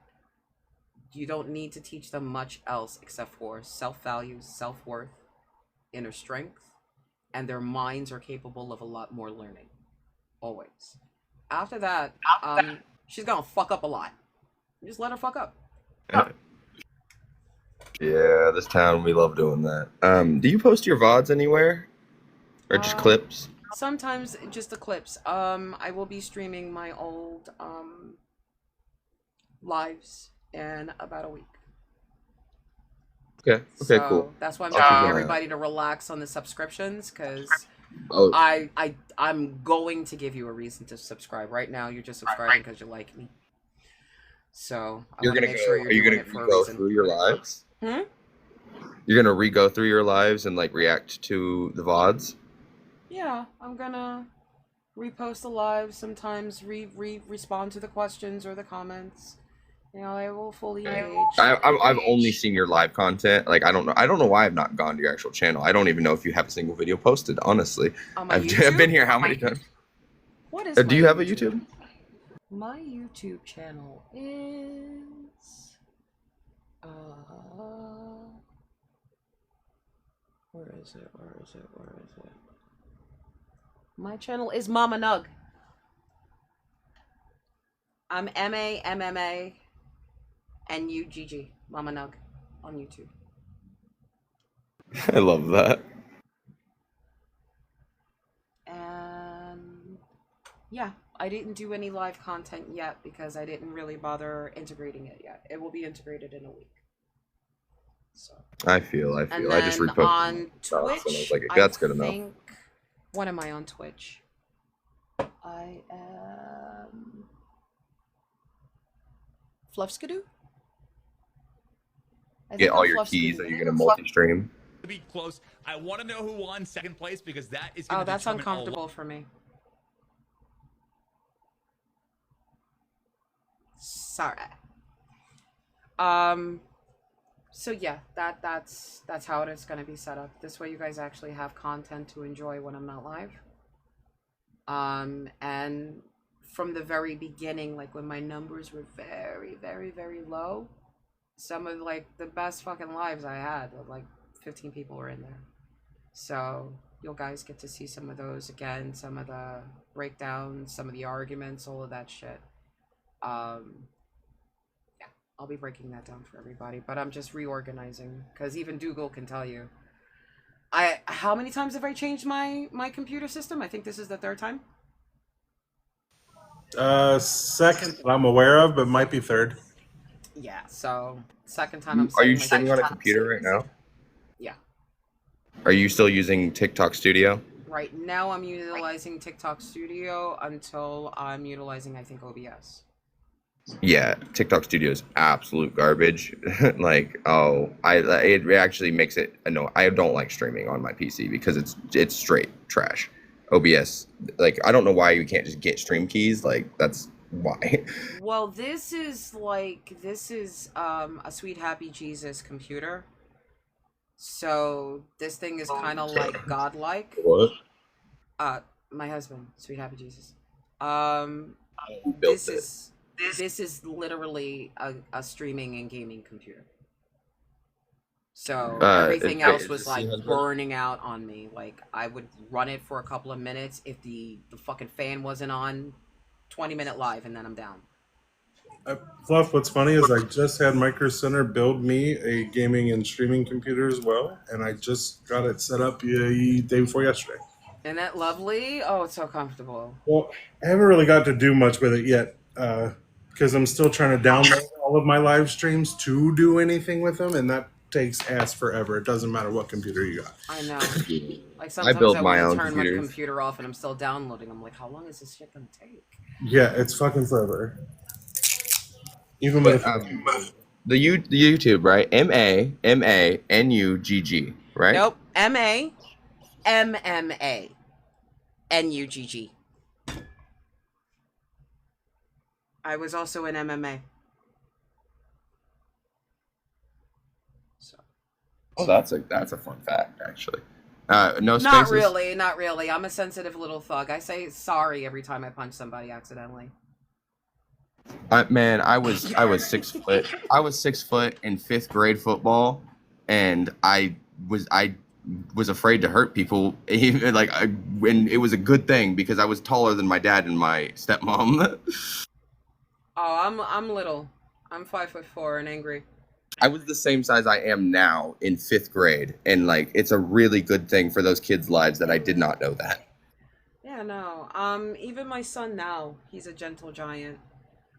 Speaker 1: You don't need to teach them much else except for self-value, self-worth, inner strength, and their minds are capable of a lot more learning. Always. After that, she's gonna fuck up a lot. Just let her fuck up.
Speaker 18: Yeah, this town, we love doing that. Do you post your VODs anywhere? Or just clips?
Speaker 1: Sometimes just the clips. I will be streaming my old lives in about a week.
Speaker 18: Okay,
Speaker 1: So
Speaker 18: cool.
Speaker 1: that's why I'm
Speaker 18: I'll keep an
Speaker 1: telling
Speaker 18: eye
Speaker 1: everybody to relax on the subscriptions, because
Speaker 18: Oh.
Speaker 1: I'm going to give you a reason to subscribe. Right now, you're just subscribing because you like me. So I
Speaker 18: You're
Speaker 1: want to
Speaker 18: gonna
Speaker 1: make sure
Speaker 18: go.
Speaker 1: you're
Speaker 18: Are you
Speaker 1: doing
Speaker 18: gonna
Speaker 1: it for a
Speaker 18: re-go
Speaker 1: reason.
Speaker 18: through your lives?
Speaker 1: Hmm?
Speaker 18: You're gonna re-go through your lives and like react to the VODs?
Speaker 1: Yeah, I'm gonna repost the live. Sometimes respond to the questions or the comments. You know, I will fully engage.
Speaker 18: I've only seen your live content. Like I don't know why I've not gone to your actual channel. I don't even know if you have a single video posted. Honestly,
Speaker 1: On my
Speaker 18: I've
Speaker 1: YouTube?
Speaker 18: been here how many times?
Speaker 1: What is
Speaker 18: Do you have a YouTube?
Speaker 1: My YouTube channel is where is it? My channel is Mama Nug. I'm MAMMA NUGG, Mama Nug, on YouTube.
Speaker 18: I love that.
Speaker 1: And yeah, I didn't do any live content yet because I didn't really bother integrating it yet. It will be integrated in a week. So.
Speaker 18: I feel.
Speaker 1: And
Speaker 18: I just
Speaker 1: then
Speaker 18: reposted
Speaker 1: on
Speaker 18: stuff,
Speaker 1: Twitch,
Speaker 18: and I was like, that's good enough.
Speaker 1: What am I on Twitch? I am FluffSkidoo.
Speaker 18: Get all your keys. Are you gonna multi-stream?
Speaker 19: To be close, I want to know who won second place because that is.
Speaker 1: Oh, that's uncomfortable for me. Sorry. So yeah, that's how it is gonna be set up. This way you guys actually have content to enjoy when I'm not live. And from the very beginning, like when my numbers were very, very, very low, some of like the best fucking lives I had, like 15 people were in there. So you'll guys get to see some of those again, some of the breakdowns, some of the arguments, all of that shit. Yeah, I'll be breaking that down for everybody, but I'm just reorganizing because even Dougal can tell you. How many times have I changed my computer system? I think this is the third time.
Speaker 20: Second that I'm aware of, but might be third.
Speaker 1: Yeah, so second time I'm
Speaker 18: Are you
Speaker 1: setting
Speaker 18: streaming on a computer right now?
Speaker 1: Yeah.
Speaker 18: Are you still using TikTok Studio?
Speaker 1: Right now I'm utilizing TikTok Studio until I'm utilizing, I think, OBS.
Speaker 18: Yeah, TikTok Studio is absolute garbage. Like, it actually makes it. No, I don't like streaming on my PC because it's straight trash. OBS, like, I don't know why you can't just get stream keys. Like, that's why.
Speaker 1: Well, this is a Sweet Happy Jesus computer. So this thing is kind of like godlike.
Speaker 18: What?
Speaker 1: My husband, Sweet Happy Jesus. This is literally a streaming and gaming computer. So everything else was like burning out on me. Like I would run it for a couple of minutes if the fucking fan wasn't on, 20-minute live, and then I'm down.
Speaker 20: Fluff, what's funny is I just had Micro Center build me a gaming and streaming computer as well, and I just got it set up the day before yesterday.
Speaker 1: Isn't that lovely? Oh, it's so comfortable.
Speaker 20: Well, I haven't really got to do much with it yet because I'm still trying to download all of my live streams to do anything with them, and that takes ass forever. It doesn't matter what computer you got.
Speaker 1: I know. Like sometimes I want to turn my computer off and I'm still downloading. I'm like, how long is this shit gonna take?
Speaker 20: Yeah, it's fucking forever. Even with
Speaker 18: the YouTube, right? MANUGG, right?
Speaker 1: Nope. MANUGG. I was also in MMA.
Speaker 18: So. Oh, that's a fun fact, actually. No spaces?
Speaker 1: Not really. I'm a sensitive little thug. I say sorry every time I punch somebody accidentally.
Speaker 18: Man, I was 6 foot. I was 6 foot in 5th grade football, and I was afraid to hurt people. Even when it was a good thing because I was taller than my dad and my stepmom.
Speaker 1: Oh, I'm little. I'm 5'4" and angry.
Speaker 18: I was the same size I am now in 5th grade, and it's a really good thing for those kids' lives that I did not know that.
Speaker 1: Yeah, no. Even my son now, he's a gentle giant.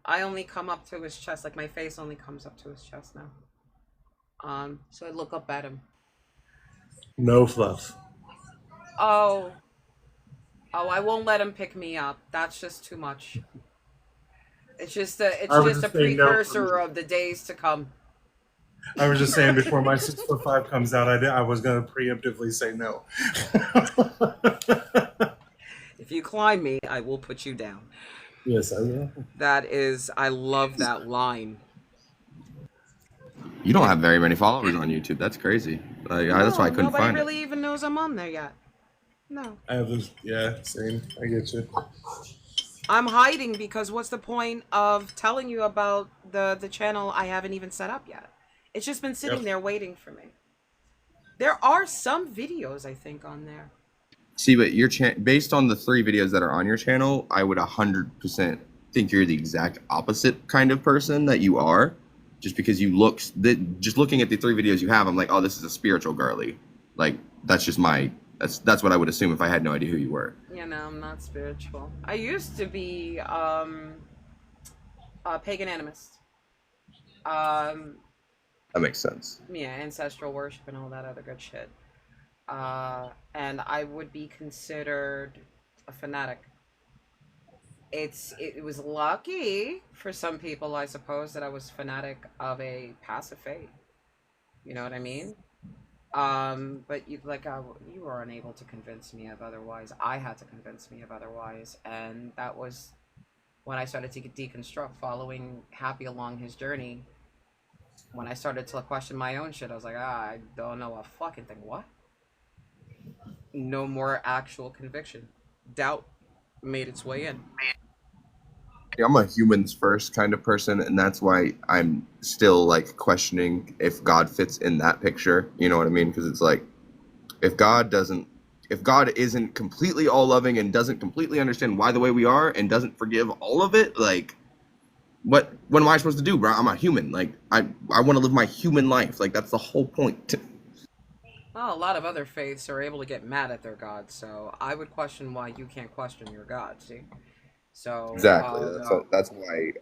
Speaker 1: I only come up to his chest, like my face only comes up to his chest now. So I look up at him.
Speaker 20: No Fluff.
Speaker 1: Oh, I won't let him pick me up. That's just too much. It's just a precursor of the days to come.
Speaker 20: I was just saying before my 6'5" comes out, I was going to preemptively say no.
Speaker 1: If you climb me, I will put you down.
Speaker 20: Yes, I will.
Speaker 1: I love that line.
Speaker 18: You don't have very many followers on YouTube. That's crazy. That's why I couldn't find it.
Speaker 1: Nobody really even knows I'm on there yet. No.
Speaker 20: I have this. Yeah, same. I get you.
Speaker 1: I'm hiding because what's the point of telling you about the channel I haven't even set up yet? It's just been sitting there waiting for me. There are some videos, I think, on there.
Speaker 18: See, but based on the 3 videos that are on your channel, I would 100% think you're the exact opposite kind of person that you are. just because you just looking at the 3 videos you have, I'm like, oh, this is a spiritual girly. Like that's just that's what I would assume if I had no idea who you were.
Speaker 1: Yeah, no, I'm not spiritual. I used to be a pagan animist.
Speaker 18: That makes sense.
Speaker 1: Yeah, ancestral worship and all that other good shit. And I would be considered a fanatic. It was lucky for some people, I suppose, that I was fanatic of a passive faith. You know what I mean? But you were unable to convince me of otherwise. I had to convince me of otherwise, and that was when I started to deconstruct, following Happy along his journey. When I started to question my own shit, I was like, I don't know a fucking thing. What? No more actual conviction. Doubt made its way in.
Speaker 18: I'm a humans first kind of person, and that's why I'm still like questioning if God fits in that picture. You know what I mean? Because it's like, if God isn't completely all loving and doesn't completely understand why the way we are and doesn't forgive all of it, like, what am I supposed to do, bro? I'm a human. Like, I want to live my human life. Like, that's the whole point.
Speaker 1: Well, a lot of other faiths are able to get mad at their God, so I would question why you can't question your God, see? So
Speaker 18: Exactly. That's why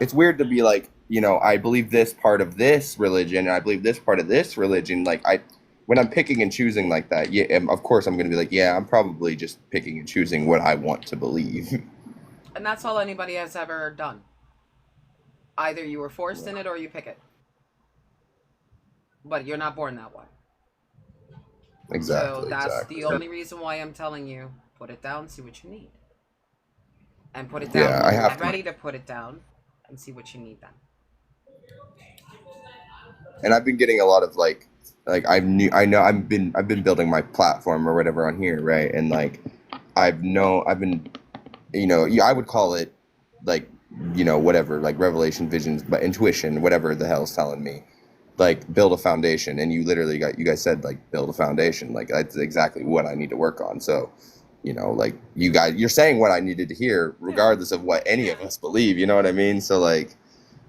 Speaker 18: it's weird to be like, I believe this part of this religion, and I believe this part of this religion. Like, when I'm picking and choosing like that, yeah, of course I'm going to be like, yeah, I'm probably just picking and choosing what I want to believe.
Speaker 1: And that's all anybody has ever done. Either you were forced in it or you pick it. But you're not born that way.
Speaker 18: Exactly.
Speaker 1: So that's the only reason why I'm telling you, put it down, see what you need. And put it down when you're ready to put it down and see what you need then.
Speaker 18: And I've been getting a lot of I've been building my platform or whatever on here, right? And like I would call it whatever, like revelation, visions, but intuition, whatever the hell's telling me. Like, build a foundation, and you guys said, like, build a foundation. Like, that's exactly what I need to work on. So, like, you're saying what I needed to hear, regardless of what any of us believe. You know what I mean? So, like,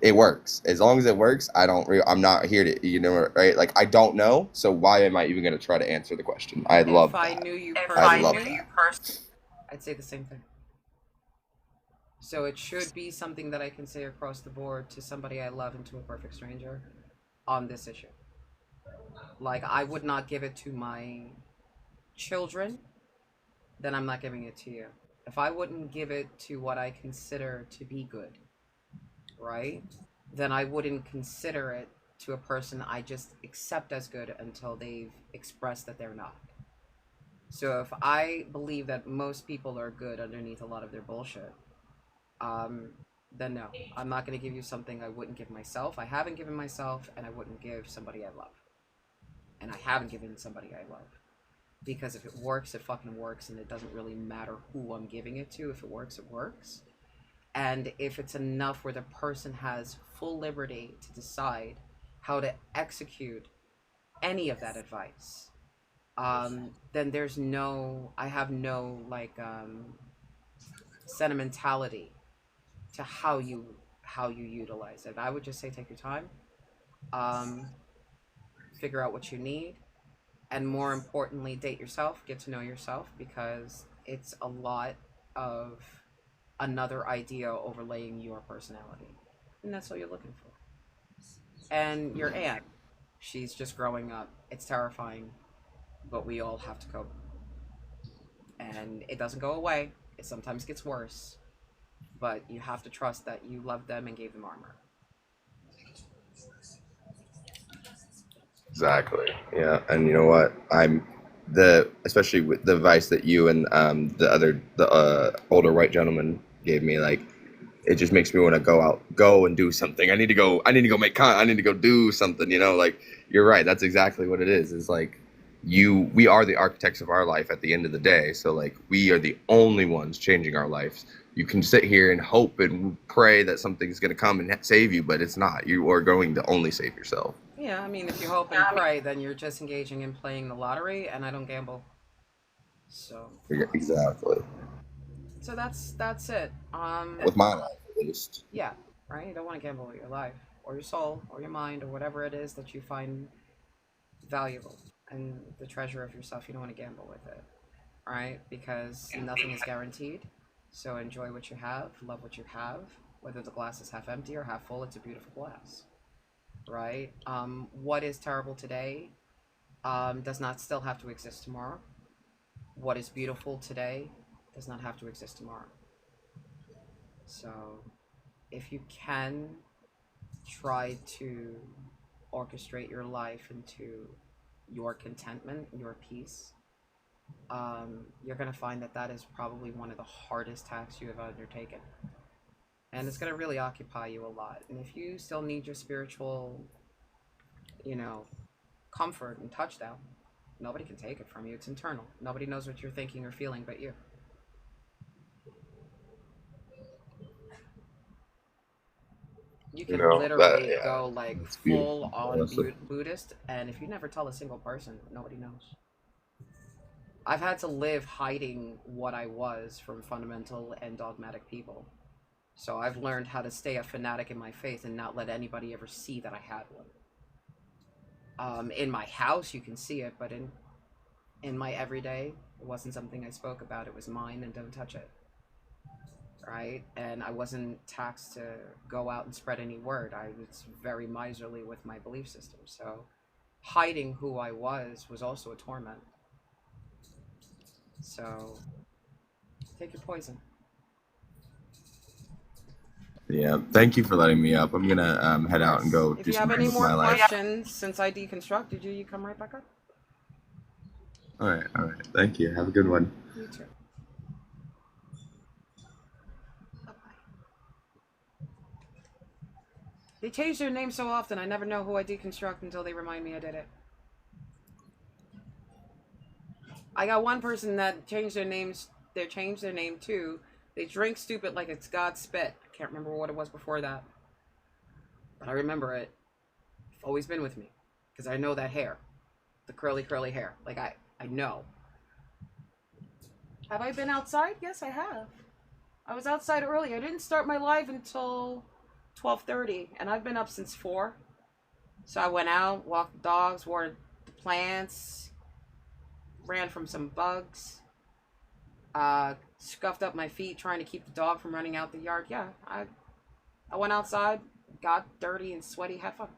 Speaker 18: it works. As long as it works, I'm not here to, right? Like, I don't know. So why am I even going to try to answer the question? I love that.
Speaker 1: If I knew you personally, I'd say the same thing. So it should be something that I can say across the board to somebody I love and to a perfect stranger on this issue. Like, I would not give it to my children, then I'm not giving it to you. If I wouldn't give it to what I consider to be good, right, then I wouldn't consider it to a person I just accept as good until they've expressed that they're not. So if I believe that most people are good underneath a lot of their bullshit, then no, I'm not going to give you something I wouldn't give myself. I haven't given myself, and I wouldn't give somebody I love. And I haven't given somebody I love. Because if it works, it fucking works, and it doesn't really matter who I'm giving it to. If it works, it works. And if it's enough where the person has full liberty to decide how to execute any of that advice, then I have no, sentimentality to how you utilize it. I would just say take your time, figure out what you need, and more importantly, date yourself, get to know yourself, because it's a lot of another idea overlaying your personality, and that's all you're looking for. And your aunt, she's just growing up. It's terrifying, but we all have to cope, and it doesn't go away. It sometimes gets worse, but you have to trust that you loved them and gave them armor.
Speaker 18: Exactly. Yeah. And you know what? Especially with the advice that you and the older white gentleman gave me, like, it just makes me want to go and do something. I need to go do something, like, you're right. That's exactly what it is. It's like, we are the architects of our life at the end of the day. So like, we are the only ones changing our lives. You can sit here and hope and pray that something's going to come and save you, but it's not. You are going to only save yourself.
Speaker 1: Yeah, I mean, if you hope and pray, then you're just engaging in playing the lottery, and I don't gamble. So
Speaker 18: Exactly.
Speaker 1: So that's it.
Speaker 18: With my life,
Speaker 7: least.
Speaker 1: Yeah, right? You don't want to gamble with your life or your soul or your mind or whatever it is that you find valuable and the treasure of yourself. You don't want to gamble with it, right? Because nothing is guaranteed. So enjoy what you have, love what you have. Whether the glass is half empty or half full, it's a beautiful glass, right? What is terrible today does not still have to exist tomorrow. What is beautiful today does not have to exist tomorrow. So if you can try to orchestrate your life into your contentment, your peace, you're going to find that that is probably one of the hardest tasks you have undertaken. And it's going to really occupy you a lot. And if you still need your spiritual, comfort and touchdown, nobody can take it from you. It's internal. Nobody knows what you're thinking or feeling but you. You can literally go like full on Buddhist, and if you never tell a single person, nobody knows. I've had to live hiding what I was from fundamental and dogmatic people. So I've learned how to stay a fanatic in my faith and not let anybody ever see that I had one. In my house, you can see it, but in my everyday, it wasn't something I spoke about. It was mine and don't touch it. Right? And I wasn't taxed to go out and spread any word. I was very miserly with my belief system. So hiding who I was also a torment. So take your poison.
Speaker 18: Yeah, thank you for letting me up. I'm gonna head out and go do some things with my life.
Speaker 1: If you have any more questions, since I deconstructed you, you come right back up.
Speaker 18: All right. Thank you. Have a good one.
Speaker 1: You too. They change their name so often, I never know who I deconstruct until they remind me I did it. I got one person that changed their names. They changed their name too. They drink stupid like it's God's spit. I can't remember what it was before that, but I remember it. It's always been with me because I know that hair, the curly hair. Like I know. Have I been outside? Yes, I have. I was outside early. I didn't start my live until 12:30, and I've been up since 4. So I went out, walked the dogs, watered the plants, ran from some bugs, scuffed up my feet trying to keep the dog from running out the yard. Yeah, I went outside, got dirty and sweaty, had fun.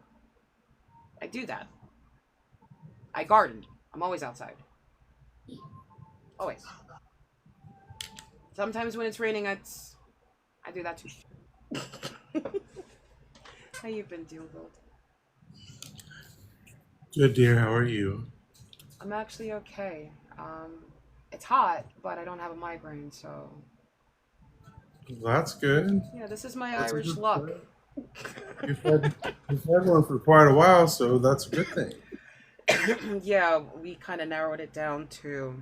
Speaker 1: I do that. I garden. I'm always outside. Always. Sometimes when it's raining, I do that too. How you been, Deal Gold?
Speaker 20: Good, dear. How are you?
Speaker 1: I'm actually okay. It's hot, but I don't have a migraine, so...
Speaker 20: Well, that's good.
Speaker 1: Yeah, this is my Irish luck.
Speaker 20: You've had one for quite a while, so that's a good thing.
Speaker 1: Yeah, we kind of narrowed it down to...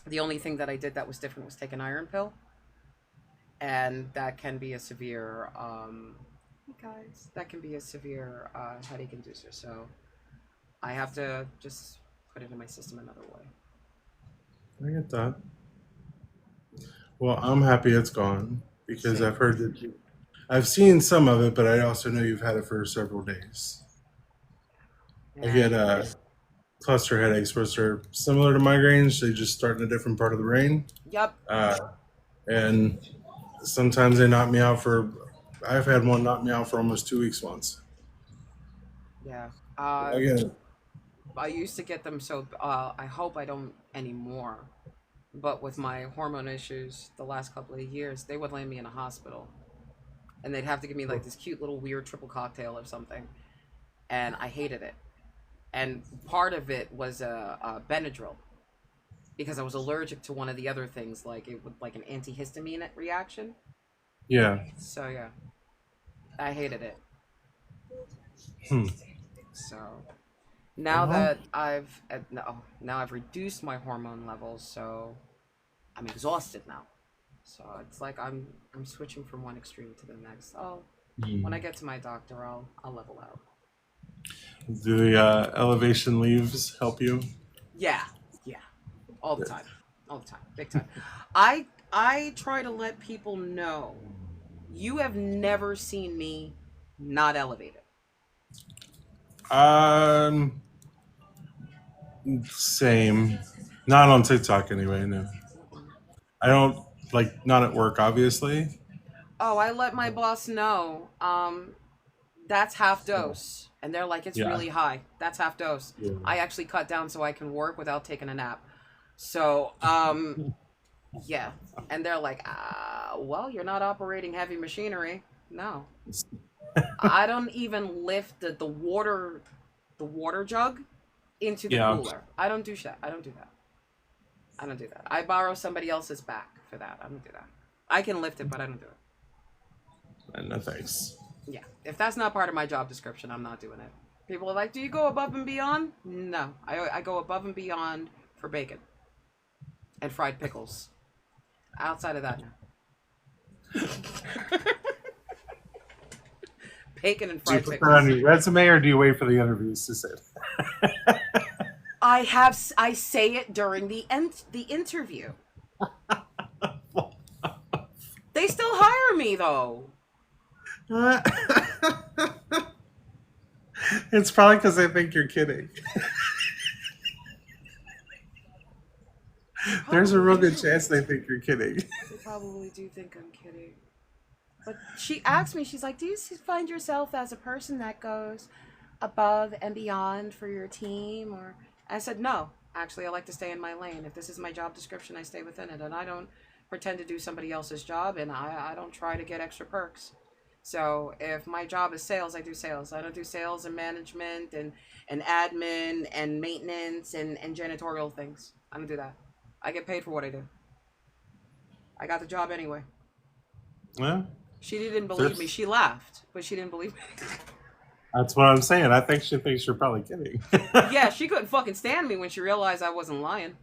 Speaker 1: The only thing that I did that was different was take an iron pill. And that can be a severe... that can be a severe headache inducer, so I have to just put it in my system another way.
Speaker 20: I get that. Well, I'm happy it's gone because I've heard that I've seen some of it, but I also know you've had it for several days. I get cluster headaches, which are similar to migraines. They just start in a different part of the brain.
Speaker 1: Yep.
Speaker 20: And sometimes they knock me out for... I've had one knock me out for almost 2 weeks once.
Speaker 1: Yeah.
Speaker 20: I
Speaker 1: used to get them, so I hope I don't anymore. But with my hormone issues the last couple of years, they would land me in a hospital. And they'd have to give me like this cute little weird triple cocktail or something. And I hated it. And part of it was Benadryl. Because I was allergic to one of the other things, like it would like an antihistamine reaction.
Speaker 20: Yeah.
Speaker 1: So yeah, I hated it. So now that now I've reduced my hormone levels, so I'm exhausted now. So it's like I'm switching from one extreme to the next. When I get to my doctor, I'll level out.
Speaker 20: Do the elevation leaves help you?
Speaker 1: Yeah, all the time, big time. I try to let people know You have never seen me not elevated.
Speaker 20: Same. Not on TikTok anyway. No, I don't like. Not at work, obviously.
Speaker 1: Oh, I let my boss know. That's half dose, and they're like, it's
Speaker 20: Yeah.
Speaker 1: really high. That's half dose.
Speaker 20: Yeah.
Speaker 1: I actually cut down so I can work without taking a nap. So, yeah, and they're like, well, you're not operating heavy machinery. No, I don't even lift the water jug into the
Speaker 20: Yeah.
Speaker 1: cooler. I don't do shit. I don't do that. I don't do that. I borrow somebody else's back for that. I don't do that. I can lift it, but I don't do it.
Speaker 20: No thanks.
Speaker 1: Yeah, if that's not part of my job description, I'm not doing it. People are like, do you go above and beyond? No, I go above and beyond for bacon and fried pickles. Outside of that, no. Bacon and
Speaker 20: Do you
Speaker 1: fried
Speaker 20: put
Speaker 1: pickles.
Speaker 20: that on your resume, or do you wait for the interviews to say it?
Speaker 1: I say it during the interview. They still hire me though.
Speaker 20: It's probably because I think you're kidding. There's a real good chance they think you're kidding.
Speaker 1: They probably do think I'm kidding. But she asked me, she's like, do you find yourself as a person that goes above and beyond for your team? Or I said, no, actually, I like to stay in my lane. If this is my job description, I stay within it. And I don't pretend to do somebody else's job, and I don't try to get extra perks. So if my job is sales, I do sales. I don't do sales and management and admin and maintenance and janitorial things. I don't do that. I get paid for what I do. I got the job anyway.
Speaker 20: Well,
Speaker 1: She didn't believe me. She laughed, but she didn't believe me.
Speaker 20: that's what I'm saying. I think she thinks you're probably kidding.
Speaker 1: Yeah, she couldn't fucking stand me when she realized I wasn't lying.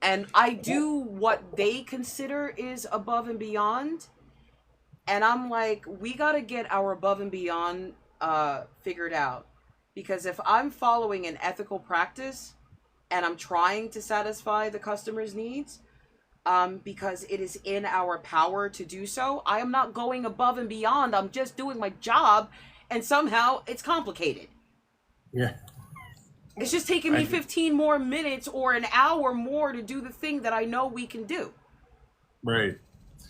Speaker 1: And I do what they consider is above and beyond. And I'm like, we got to get our above and beyond figured out. Because if I'm following an ethical practice and I'm trying to satisfy the customer's needs, because it is in our power to do so, I am not going above and beyond. I'm just doing my job, and somehow it's complicated.
Speaker 20: Yeah.
Speaker 1: It's just taking me 15 more minutes or an hour more to do the thing that I know we can do.
Speaker 20: Right.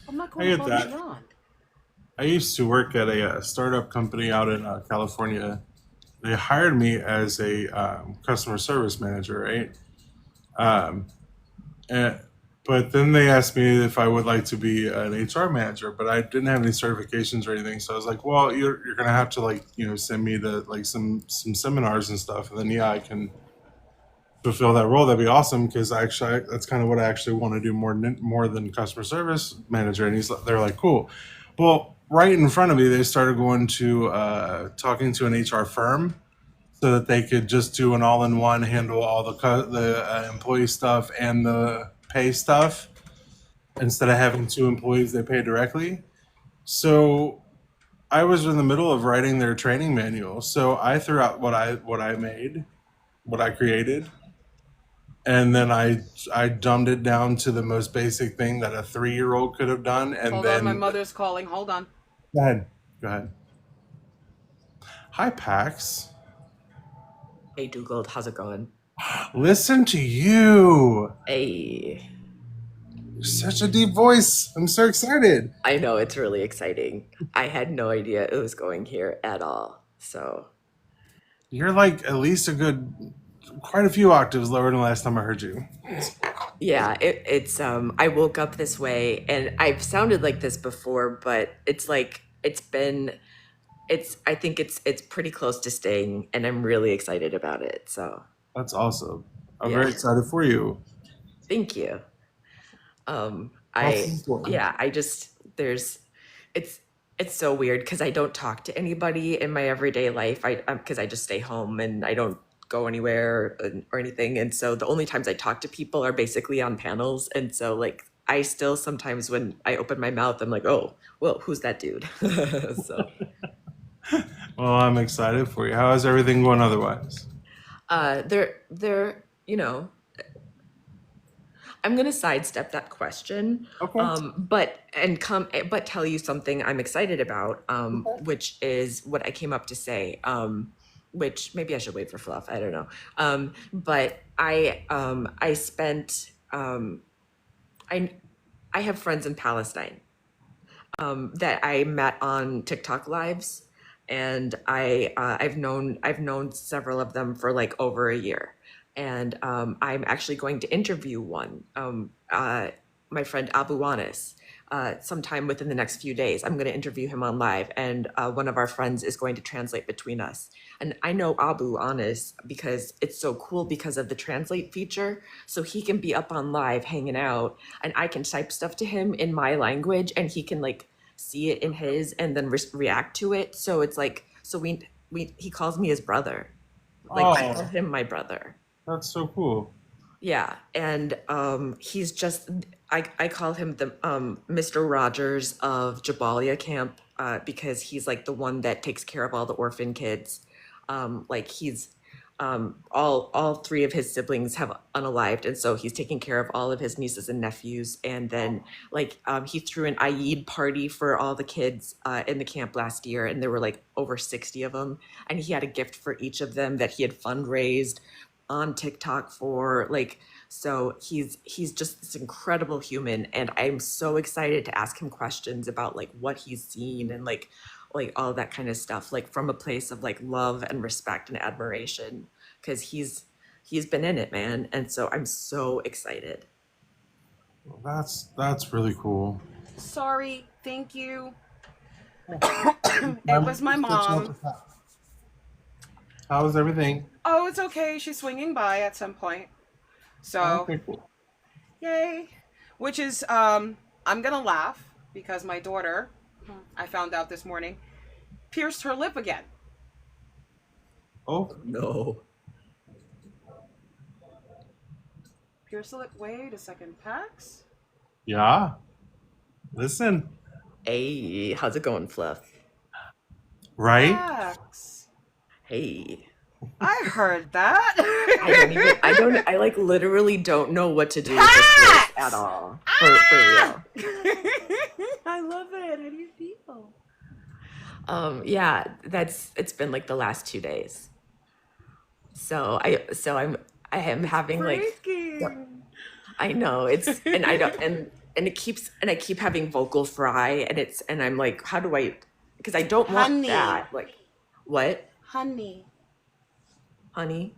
Speaker 1: I'm not
Speaker 20: I
Speaker 1: going
Speaker 20: get
Speaker 1: above
Speaker 20: that.
Speaker 1: and beyond.
Speaker 20: I used to work at a startup company out in California. They hired me as a customer service manager, right? But then they asked me if I would like to be an HR manager, but I didn't have any certifications or anything. So I was like, well, you're going to have to send me to some seminars and stuff. And then, yeah, I can fulfill that role. That'd be awesome. Cause actually that's kind of what I actually want to do more than customer service manager. And they're like, cool. Well, right in front of me, they started going to talking to an HR firm so that they could just do an all-in-one, handle all the employee stuff and the pay stuff instead of having two employees they pay directly. So I was in the middle of writing their training manual. So I threw out what I made, what I created, and then I dumbed it down to the most basic thing that a 3-year-old could have done. And
Speaker 1: Hold
Speaker 20: then
Speaker 1: on, my mother's calling. Hold on.
Speaker 20: Go ahead. Hi, Pax.
Speaker 21: Hey, Dougal, how's it going?
Speaker 20: Listen to you.
Speaker 21: Hey.
Speaker 20: Such a deep voice. I'm so excited.
Speaker 21: I know, it's really exciting. I had no idea it was going here at all, so.
Speaker 20: You're like at least quite a few octaves lower than the last time I heard you.
Speaker 21: Yeah, it's I woke up this way, and I've sounded like this before, but it's like, I think it's pretty close to staying, and I'm really excited about it, so.
Speaker 20: That's awesome. I'm
Speaker 21: Yeah.
Speaker 20: very excited for you.
Speaker 21: Thank you. It's so weird because I don't talk to anybody in my everyday life. Because I just stay home and I don't go anywhere or anything. And so the only times I talk to people are basically on panels. And so like I still sometimes when I open my mouth, I'm like, oh, well, who's that dude? So
Speaker 20: Well, I'm excited for you. How is everything going otherwise?
Speaker 21: they're I'm gonna sidestep that question.
Speaker 18: Okay.
Speaker 21: But tell you something I'm excited about, which is what I came up to say. Which maybe I should wait for Fluff. I don't know. But I spent I have friends in Palestine that I met on TikTok lives, and I've known several of them for like over a year, and I'm actually going to interview one, my friend Abu Anis, sometime within the next few days. I'm going to interview him on live, and one of our friends is going to translate between us. And I know Abu Anis because it's so cool because of the translate feature. So he can be up on live hanging out, and I can type stuff to him in my language, and he can like see it in his and then react to it. So it's like, so he calls me his brother. Like I call him my brother.
Speaker 20: That's so cool.
Speaker 21: Yeah, and he's just I call him the Mr. Rogers of Jabalia camp because he's like the one that takes care of all the orphan kids. Like he's all three of his siblings have unalived, and so he's taking care of all of his nieces and nephews. And then like he threw an Eid party for all the kids in the camp last year, and there were like over 60 of them, and he had a gift for each of them that he had fundraised on TikTok for. Like, so he's just this incredible human, and I'm so excited to ask him questions about like what he's seen and like all that kind of stuff, like from a place of like love and respect and admiration, because he's been in it, man. And so I'm so excited.
Speaker 20: Well, that's really cool.
Speaker 1: Sorry, thank you. It was my mom.
Speaker 20: How's everything?
Speaker 1: Oh, it's okay. She's swinging by at some point. So,
Speaker 20: Okay, cool.
Speaker 1: Yay. Which is, I'm gonna laugh because my daughter, I found out this morning, pierced her lip again.
Speaker 20: Oh
Speaker 21: no.
Speaker 1: Pierce the lip. Wait a second, Pax.
Speaker 20: Yeah. Listen.
Speaker 21: Hey, how's it going, Fluff?
Speaker 20: Right?
Speaker 1: Pax.
Speaker 21: Hey.
Speaker 1: I heard that.
Speaker 21: I like literally don't know what to do with this voice at all. For real.
Speaker 1: I love it. How do you feel?
Speaker 21: Yeah, it's been like the last 2 days. So I am having like, I know it's, and I don't, and I keep having vocal fry, and I'm like, how do I, because I don't want that. Like, what?
Speaker 1: Honey.
Speaker 20: Tea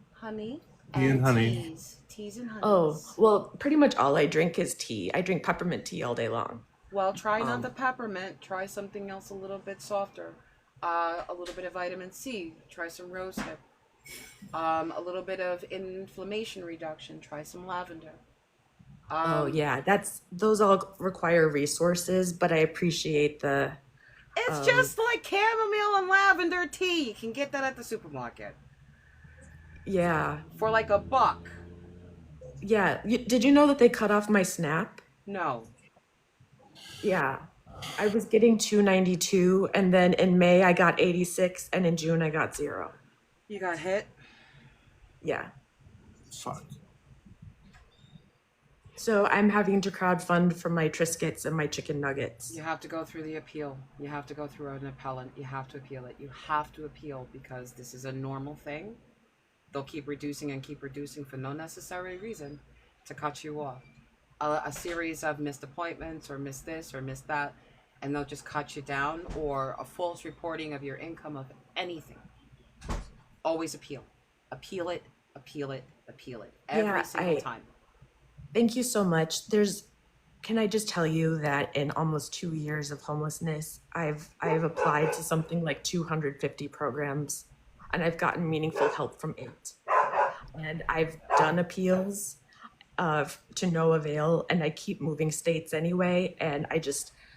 Speaker 1: And
Speaker 20: honey.
Speaker 1: Teas and honeys.
Speaker 21: Oh, well, pretty much all I drink is tea. I drink peppermint tea all day long.
Speaker 1: Well, try not the peppermint. Try something else a little bit softer. A little bit of vitamin C. Try some rose hip. A little bit of inflammation reduction. Try some lavender.
Speaker 21: Oh yeah, those all require resources, but I appreciate the.
Speaker 1: It's just like chamomile and lavender tea. You can get that at the supermarket.
Speaker 21: Yeah.
Speaker 1: For like $1.
Speaker 21: Yeah. Did you know that they cut off my Snap?
Speaker 1: No.
Speaker 21: Yeah. I was getting $2.92, and then in May I got 86, and in June I got 0.
Speaker 1: You got hit?
Speaker 21: Yeah.
Speaker 20: Fuck.
Speaker 21: So I'm having to crowdfund for my Triscuits and my chicken nuggets.
Speaker 1: You have to go through the appeal. You have to go through an appellant. You have to appeal it. You have to appeal because this is a normal thing. They'll keep reducing for no necessary reason to cut you off. A series of missed appointments or missed this or missed that, and they'll just cut you down, or a false reporting of your income of anything. Always appeal. Appeal it, appeal it, appeal it. Every single time.
Speaker 21: Thank you so much. Can I just tell you that in almost 2 years of homelessness, I've applied to something like 250 programs, and I've gotten meaningful help from 8. And I've done appeals to no avail, and I keep moving states anyway. And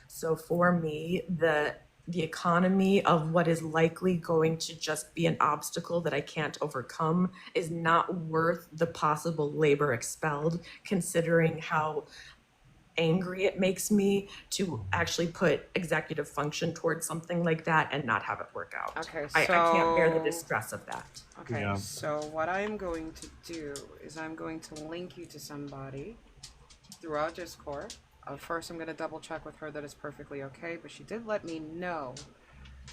Speaker 21: so for me, the economy of what is likely going to just be an obstacle that I can't overcome is not worth the possible labor expelled, considering how angry it makes me to actually put executive function towards something like that and not have it work out.
Speaker 1: Okay,
Speaker 21: I can't bear the distress of that.
Speaker 1: Okay,
Speaker 20: Yeah.
Speaker 1: so what I'm going to do is I'm going to link you to somebody through our Discord. First, I'm going to double check with her that it's perfectly okay, but she did let me know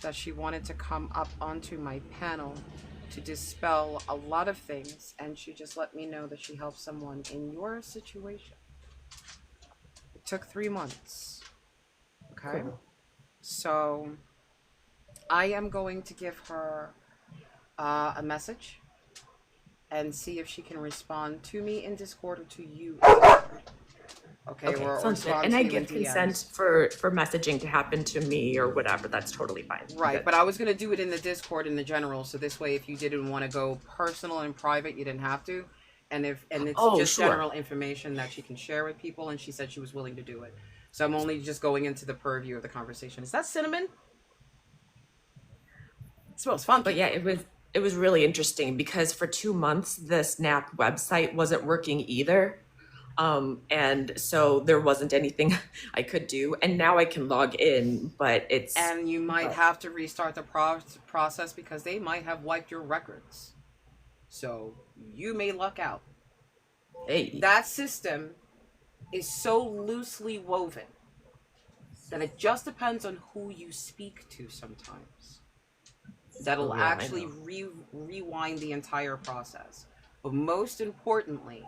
Speaker 1: that she wanted to come up onto my panel to dispel a lot of things, and she just let me know that she helped someone in your situation. It took 3 months. Okay?
Speaker 21: Cool.
Speaker 1: So I am going to give her a message and see if she can respond to me in Discord or to you. Okay, or
Speaker 21: sounds good.
Speaker 1: respond
Speaker 21: And
Speaker 1: to
Speaker 21: I
Speaker 1: you in
Speaker 21: give consent
Speaker 1: DMs.
Speaker 21: for messaging to happen to me or whatever. That's totally fine.
Speaker 1: Right,
Speaker 21: Good.
Speaker 1: but I was going to do it in the Discord in the general, so this way if you didn't want to go personal and private, you didn't have to. And it's just
Speaker 21: sure.
Speaker 1: general information that she can share with people, and she said she was willing to do it. So I'm only just going into the purview of the conversation. Is that cinnamon? It smells funky.
Speaker 21: But yeah, it was really interesting because for 2 months the Snap website wasn't working either. And so there wasn't anything I could do, and now I can log in, but it's
Speaker 1: And you might have to restart the process because they might have wiped your records. So you may luck out.
Speaker 21: Hey.
Speaker 1: That system is so loosely woven that it just depends on who you speak to sometimes. That'll
Speaker 21: Yeah, I
Speaker 1: actually
Speaker 21: know.
Speaker 1: rewind the entire process. But most importantly,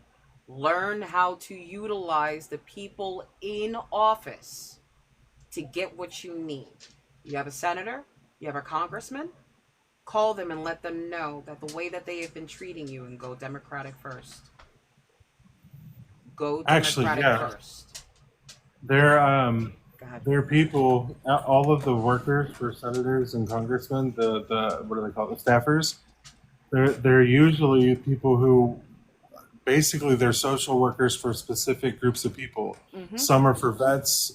Speaker 1: learn how to utilize the people in office to get what you need. You have a senator, you have a congressman, call them and let them know that the way that they have been treating you, and go Democratic first. Go
Speaker 20: Actually,
Speaker 1: Democratic
Speaker 20: yeah.
Speaker 1: first.
Speaker 20: There
Speaker 1: ahead.
Speaker 20: there are people, all of the workers for senators and congressmen, the what do they call it, the staffers, they're usually people who basically they're social workers for specific groups of people.
Speaker 1: Mm-hmm.
Speaker 20: Some are for vets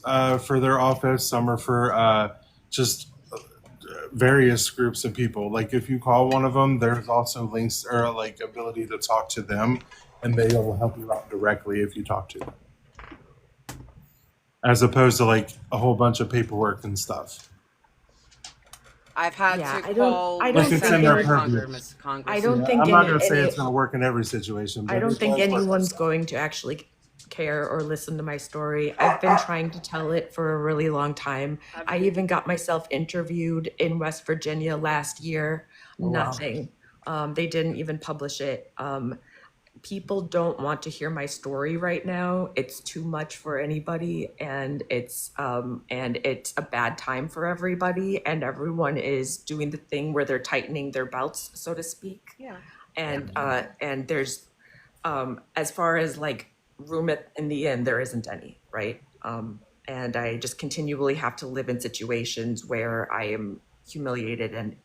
Speaker 20: for their office, some are for just various groups of people. Like if you call one of them, there's also links or like ability to talk to them, and they will help you out directly if you talk to them, as opposed to like a whole bunch of paperwork and stuff.
Speaker 1: I've had
Speaker 21: Yeah,
Speaker 1: to
Speaker 21: I don't-
Speaker 1: call
Speaker 21: I don't
Speaker 20: Like it's
Speaker 21: think
Speaker 20: in their
Speaker 21: any-
Speaker 20: purview.
Speaker 21: I don't think
Speaker 20: I'm not
Speaker 21: any-
Speaker 20: going to say
Speaker 21: any-
Speaker 20: it's going to work in every situation, but
Speaker 21: I don't
Speaker 20: it
Speaker 21: think
Speaker 20: does work.
Speaker 21: anyone's going to actually care or listen to my story. I've been trying to tell it for a really long time. I even got myself interviewed in West Virginia last year.
Speaker 20: Oh, wow.
Speaker 21: Nothing. They didn't even publish it. People don't want to hear my story right now. It's too much for anybody, and it's a bad time for everybody, and everyone is doing the thing where they're tightening their belts, so to speak.
Speaker 1: Yeah.
Speaker 21: And there's as far as like room in the inn, there isn't any, right? And I just continually have to live in situations where I am humiliated and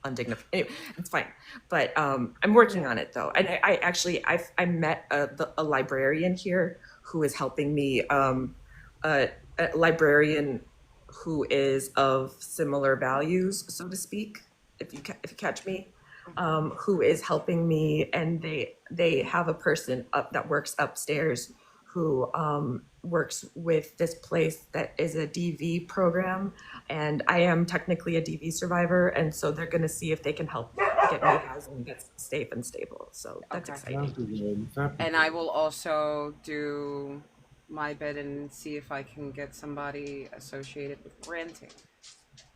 Speaker 21: undignified. Anyway, it's fine, but I'm working on it though. And I actually I met a librarian here who is helping me, a librarian who is of similar values, so to speak, if you catch me, who is helping me, and they have a person up that works upstairs who works with this place that is a DV program, and I am technically a DV survivor, and so they're going to see if they can help get me housing that's safe and stable. So that's exciting.
Speaker 1: And I will also do my bit and see if I can get somebody associated with granting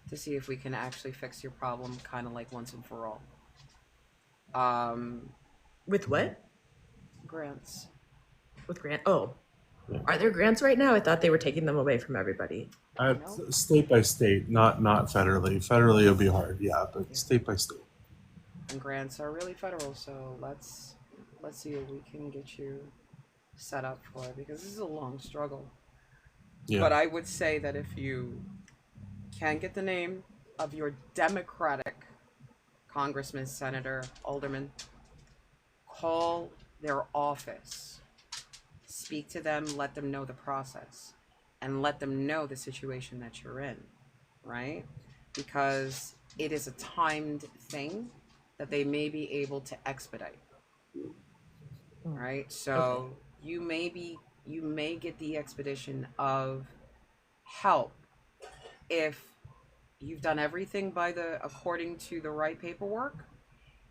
Speaker 1: to see if we can actually fix your problem, kind of like once and for all.
Speaker 21: With what?
Speaker 1: Grants.
Speaker 21: With grant? Oh, are there grants right now? I thought they were taking them away from everybody.
Speaker 20: State by state, not federally. Federally it'll be hard, yeah, but state by state.
Speaker 1: And grants are really federal, so let's see if we can get you set up for it, because this is a long struggle.
Speaker 20: Yeah.
Speaker 1: But I would say that if you can get the name of your Democratic congressman, senator, alderman, call their office, speak to them, let them know the process, and let them know the situation that you're in, right? Because it is a timed thing that they may be able to expedite, right? So you may get the expedition of help if you've done everything according to the right paperwork.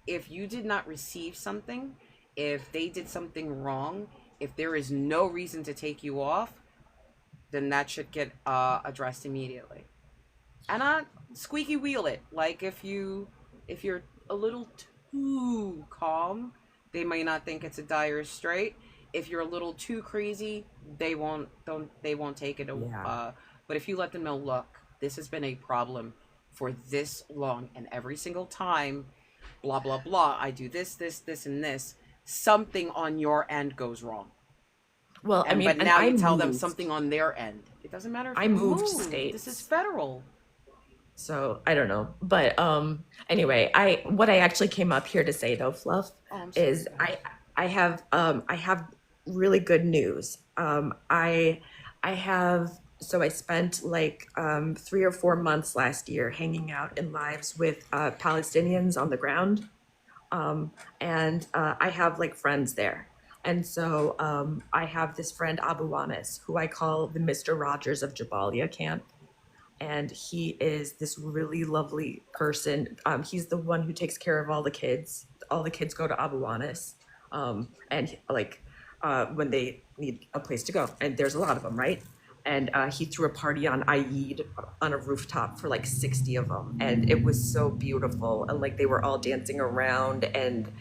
Speaker 1: If you did not receive something, if they did something wrong, If there is no reason to take you off, then that should get addressed immediately. And not squeaky wheel it. Like if you're a little too calm, they may not think it's a dire strait. If you're a little too crazy, they won't take it.
Speaker 21: Yeah.
Speaker 1: But if you let them know, look, this has been a problem for this long, and every single time, blah blah blah, I do this, and this, something on your end goes wrong.
Speaker 21: Well, I mean,
Speaker 1: But
Speaker 21: and
Speaker 1: now
Speaker 21: I
Speaker 1: you tell them
Speaker 21: moved.
Speaker 1: something on their end. It doesn't matter if
Speaker 21: I
Speaker 1: you
Speaker 21: moved
Speaker 1: move.
Speaker 21: states.
Speaker 1: This is federal.
Speaker 21: So I don't know, but anyway, what I actually came up here to say though, Fluff, is I have really good news. I have so I spent like 3 or 4 months last year hanging out in lives with Palestinians on the ground, and I have like friends there. And so I have this friend Abu Anis, who I call the Mr. Rogers of Jabalia camp. And he is this really lovely person. He's the one who takes care of all the kids. All the kids go to Abu Anis, and like when they need a place to go, and there's a lot of them, right? And he threw a party on Eid on a rooftop for like 60 of them, and it was so beautiful. And like they were all dancing around, and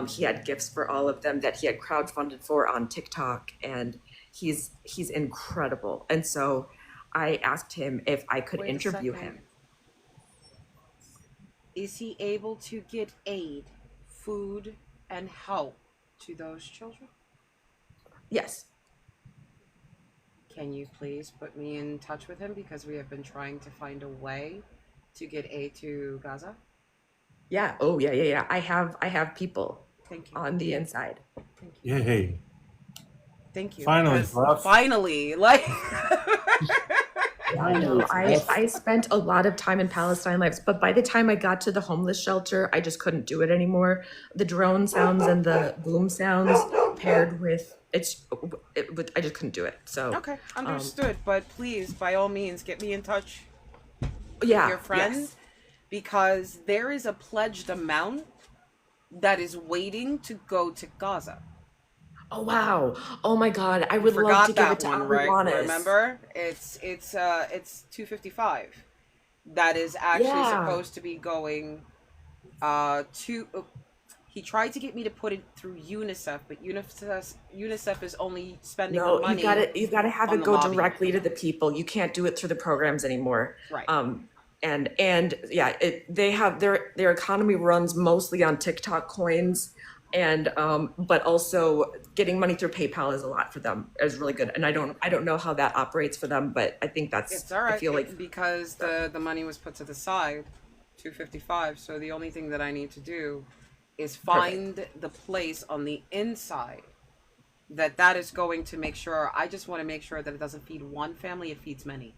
Speaker 21: he had gifts for all of them that he had crowdfunded for on TikTok, and he's incredible. And so I asked him if I could
Speaker 1: Wait a
Speaker 21: interview
Speaker 1: second.
Speaker 21: him.
Speaker 1: Is he able to get aid, food, and help to those children?
Speaker 21: Yes.
Speaker 1: Can you please put me in touch with him, because we have been trying to find a way to get aid to Gaza?
Speaker 21: Yeah. Oh, yeah. I have people
Speaker 1: Thank you.
Speaker 21: on the inside.
Speaker 20: Yay.
Speaker 1: Thank you.
Speaker 20: Finally,
Speaker 1: because
Speaker 20: Fluff.
Speaker 1: Finally, like
Speaker 21: I know. I spent a lot of time in Palestine lives, but by the time I got to the homeless shelter, I just couldn't do it anymore. The drone sounds and the boom sounds paired with I just couldn't do it. So
Speaker 1: okay, understood. But please, by all means, get me in touch
Speaker 21: yeah,
Speaker 1: with your friend,
Speaker 21: yes.
Speaker 1: because there is a pledged amount that is waiting to go to Gaza.
Speaker 21: Oh wow! Oh my God! I would love
Speaker 1: Forgot
Speaker 21: to give
Speaker 1: that
Speaker 21: it to
Speaker 1: one,
Speaker 21: Abu
Speaker 1: right?
Speaker 21: Anis.
Speaker 1: Remember, it's $255. That is actually
Speaker 21: Yeah.
Speaker 1: supposed to be going to. He tried to get me to put it through UNICEF, but UNICEF is only spending the
Speaker 21: No,
Speaker 1: money.
Speaker 21: you've got to have
Speaker 1: on
Speaker 21: it
Speaker 1: the
Speaker 21: go
Speaker 1: lobby.
Speaker 21: directly to the people. You can't do it through the programs anymore.
Speaker 1: Right.
Speaker 21: And yeah, they have their economy runs mostly on TikTok coins, and but also getting money through PayPal is a lot for them. Is really good, and I don't know how that operates for them, but I think that's
Speaker 1: It's all right.
Speaker 21: I feel like
Speaker 1: because the money was put to the side, $255. So the only thing that I need to do is find the place on the inside that is going to make sure. I just want to make sure that it doesn't feed one family; it feeds many.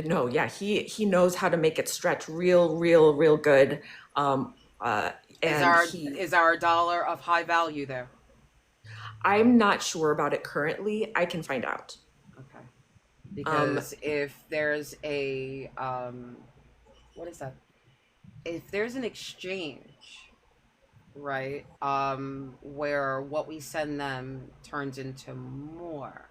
Speaker 21: no, yeah, he knows how to make it stretch real good.
Speaker 1: Is our dollar of high value there?
Speaker 21: I'm not sure about it currently. I can find out.
Speaker 1: Okay. Because if there's a what is that? If there's an exchange, right, where what we send them turns into more.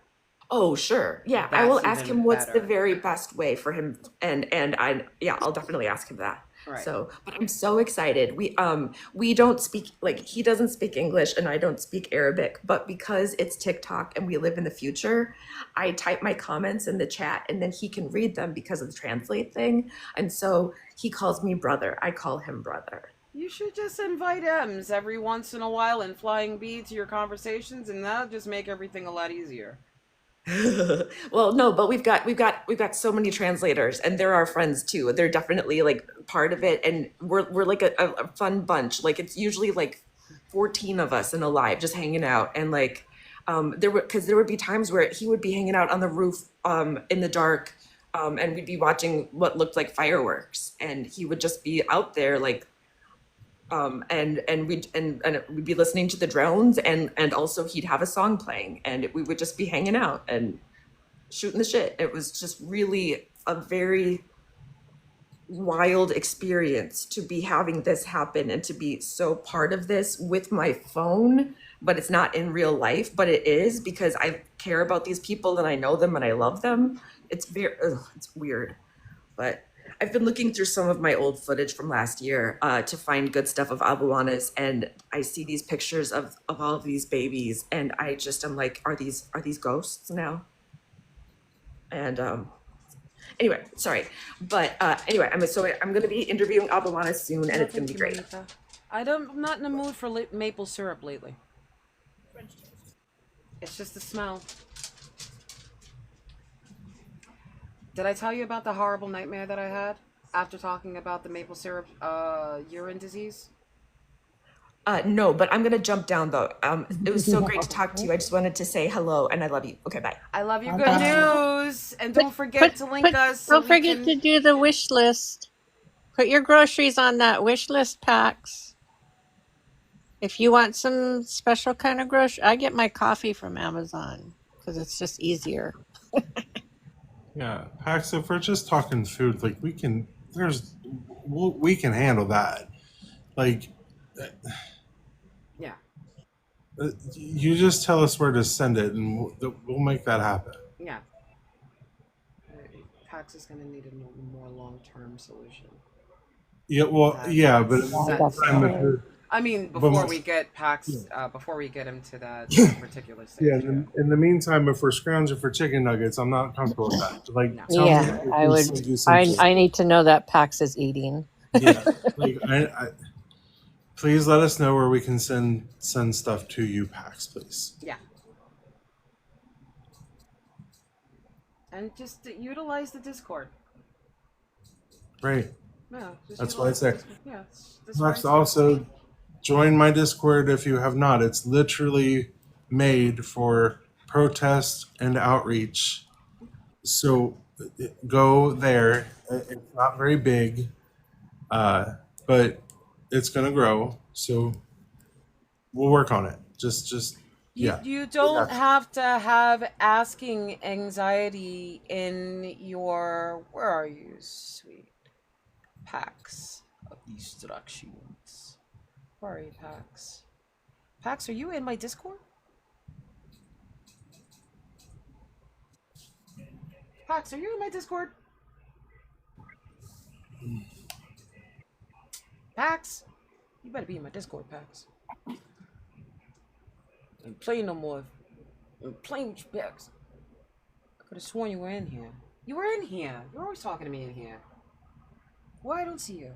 Speaker 21: Oh, sure. Yeah, I will ask him what's the
Speaker 1: better.
Speaker 21: very best way for him, and I'll definitely ask him that.
Speaker 1: Right.
Speaker 21: So, but I'm so excited. We don't speak, like, he doesn't speak English and I don't speak Arabic, but because it's TikTok and we live in the future, I type my comments in the chat and then he can read them because of the translate thing. And so he calls me brother. I call him brother.
Speaker 1: You should just invite M's every once in a while and Flying B to your conversations, and that'll just make everything a lot easier.
Speaker 21: Well, no, but we've got so many translators, and they're our friends too. They're definitely like part of it, and we're like a fun bunch. Like it's usually like 14 of us in a live just hanging out, and like there would be times where he would be hanging out on the roof in the dark, and we'd be watching what looked like fireworks, and he would just be out there like and we'd be listening to the drones, and also he'd have a song playing, and we would just be hanging out and shooting the shit. It was just really a very wild experience to be having this happen and to be so part of this with my phone but it's not in real life, but it is because I care about these people and I know them and I love them. It's it's weird, but I've been looking through some of my old footage from last year to find good stuff of abuanas, and I see these pictures of all of these babies, and I'm like, are these ghosts now? And anyway, sorry, but anyway, I'm going to be interviewing abuanas soon, and it's going to be great.
Speaker 1: I'm not in the mood for maple syrup lately. It's just the smell. Did I tell you about the horrible nightmare that I had after talking about the maple syrup urine disease?
Speaker 21: No, but I'm gonna jump down though. It was so great to talk to you. I just wanted to say hello and I love you. Okay, bye.
Speaker 1: I love your good news, and don't forget to link us.
Speaker 14: Don't forget to do the wish list. Put your groceries on that wish list, Pax. If you want some special kind of grocery, I get my coffee from Amazon because it's just easier.
Speaker 20: Yeah, Pax, if we're just talking food, like we can handle that. Like,
Speaker 1: yeah,
Speaker 20: you just tell us where to send it, and we'll make that happen.
Speaker 1: Yeah. Pax is going to need a more long-term solution.
Speaker 20: Yeah, well, yeah, but
Speaker 1: I mean, before we get Pax, before we get him to that particular stage.
Speaker 20: Yeah, in the meantime, if we're scrounging for chicken nuggets, I'm not comfortable with that. Like,
Speaker 14: Yeah, I would. I need to know that Pax is eating.
Speaker 20: Yeah, like please let us know where we can send stuff to you, Pax, please.
Speaker 1: Yeah. And just utilize the Discord.
Speaker 20: Right.
Speaker 1: Yeah,
Speaker 20: that's why it's there.
Speaker 1: Yeah.
Speaker 20: Pax, also join my Discord if you have not. It's literally made for protest and outreach. So go there. It's not very big, but it's gonna grow. So we'll work on it. Just yeah.
Speaker 1: You don't have to have asking anxiety in your. Where are you, sweet Pax of Deconstructions? Where are you, Pax? Pax, are you in my Discord? Pax, are you in my Discord? Pax, you better be in my Discord, Pax. Ain't playing no more. Ain't playing with you, Pax. I could have sworn you were in here. You were in here. You're always talking to me in here. Why I don't see you?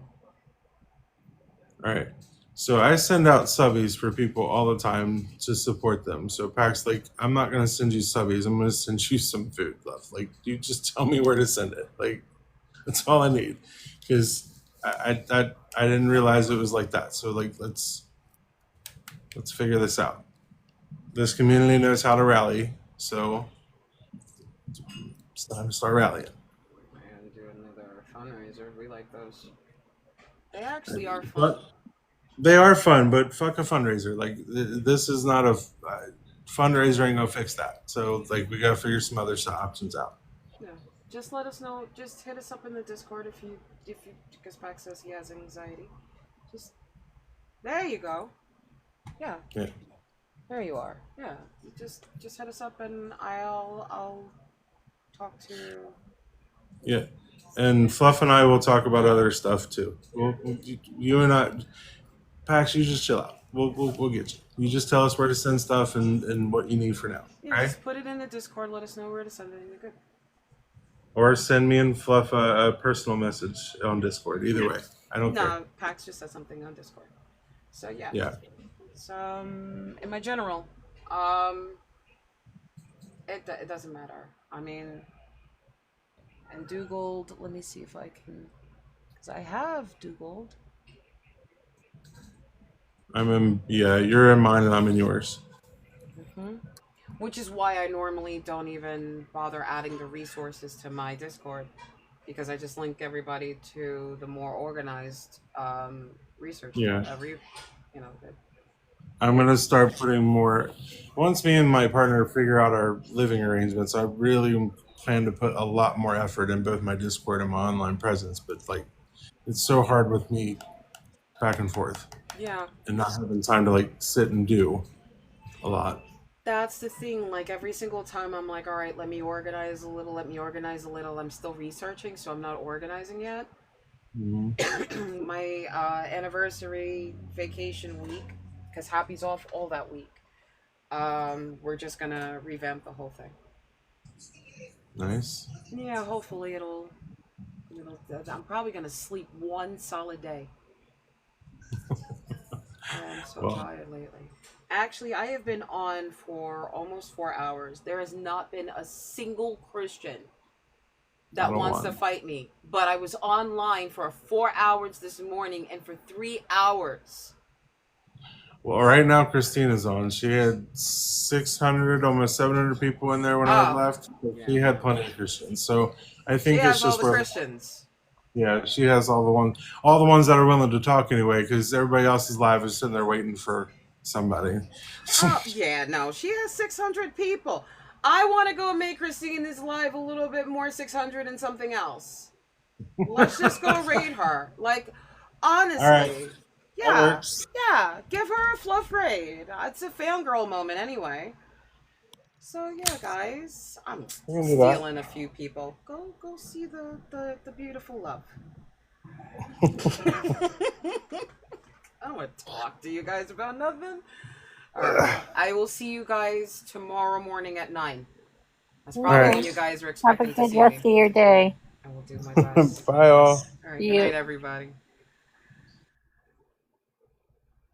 Speaker 20: All right. So I send out subbies for people all the time to support them. So Pax, like, I'm not gonna send you subbies. I'm gonna send you some food, love. Like, you just tell me where to send it. Like, that's all I need. Because I didn't realize it was like that. So like, let's figure this out. This community knows how to rally, so it's time to start rallying.
Speaker 1: I had to do another fundraiser. We like those. They actually are fun.
Speaker 20: They are fun, but fuck a fundraiser. Like, this is not a fundraiser ain't gonna fix that. So like, we gotta figure some other options out.
Speaker 1: Yeah, just let us know. Just hit us up in the Discord if you because Pax says he has anxiety. Just there you go. Yeah. There you are. Yeah. Just hit us up and I'll talk to you.
Speaker 20: Yeah. And Fluff and I will talk about other stuff too. You and I, Pax, you just chill out. We'll get you. You just tell us where to send stuff and what you need for now.
Speaker 1: Yeah,
Speaker 20: right?
Speaker 1: Just put it in the Discord. Let us know where to send it. And you're good.
Speaker 20: Or send me and Fluff a personal message on Discord. Either way, I don't care.
Speaker 1: No, Pax just said something on Discord. So yeah.
Speaker 20: Yeah.
Speaker 1: So in my general, it doesn't matter. I mean, and Doogold. Let me see if I can, because I have Doogold.
Speaker 20: You're in mine and I'm in yours.
Speaker 1: Which is why I normally don't even bother adding the resources to my Discord, because I just link everybody to the more organized research.
Speaker 20: Yeah.
Speaker 1: Good.
Speaker 20: I'm gonna start putting more. Once me and my partner figure out our living arrangements, I really plan to put a lot more effort in both my Discord and my online presence. But like, it's so hard with me back and forth.
Speaker 1: Yeah.
Speaker 20: And not having time to like sit and do. a lot.
Speaker 1: That's the thing. Like every single time I'm like, all right, let me organize a little, let me organize a little. I'm still researching, so I'm not organizing yet. My anniversary vacation week, because Happy's off all that week. We're just gonna revamp the whole thing.
Speaker 20: Nice.
Speaker 1: Yeah, hopefully it'll. I'm probably gonna sleep one solid day. I'm so
Speaker 20: Well,
Speaker 1: tired lately. Actually, I have been on for almost 4 hours. There has not been a single Christian
Speaker 20: I
Speaker 1: that
Speaker 20: don't
Speaker 1: wants to
Speaker 20: want.
Speaker 1: fight me. But I was online for 4 hours this morning and for 3 hours.
Speaker 20: Well, right now Christina's on. She had 600, almost 700 people in there when I left. But she had plenty of Christians. So I
Speaker 1: She
Speaker 20: think it's
Speaker 1: has all
Speaker 20: just
Speaker 1: the
Speaker 20: for.
Speaker 1: Christians.
Speaker 20: Yeah, she has all the ones that are willing to talk anyway, because everybody else's live is sitting there waiting for somebody.
Speaker 1: Oh, yeah, no. She has 600 people. I want to go make Christina's live a little bit more 600 and something else. Let's just go raid her. Like, honestly.
Speaker 20: All right, that
Speaker 1: Yeah.
Speaker 20: works.
Speaker 1: Yeah. Give her a fluff raid. It's a fangirl moment anyway. So yeah, guys. I'm
Speaker 20: We can do that.
Speaker 1: stealing a few people. Go see the beautiful love. I don't want to talk to you guys about nothing. Alright. I will see you guys tomorrow morning at 9. That's probably when you guys are
Speaker 13: Have a
Speaker 1: expecting to
Speaker 13: good
Speaker 1: see
Speaker 13: rest
Speaker 1: me.
Speaker 13: of your day.
Speaker 1: I will do my best.
Speaker 20: Bye, all.
Speaker 1: Alright, good night, everybody.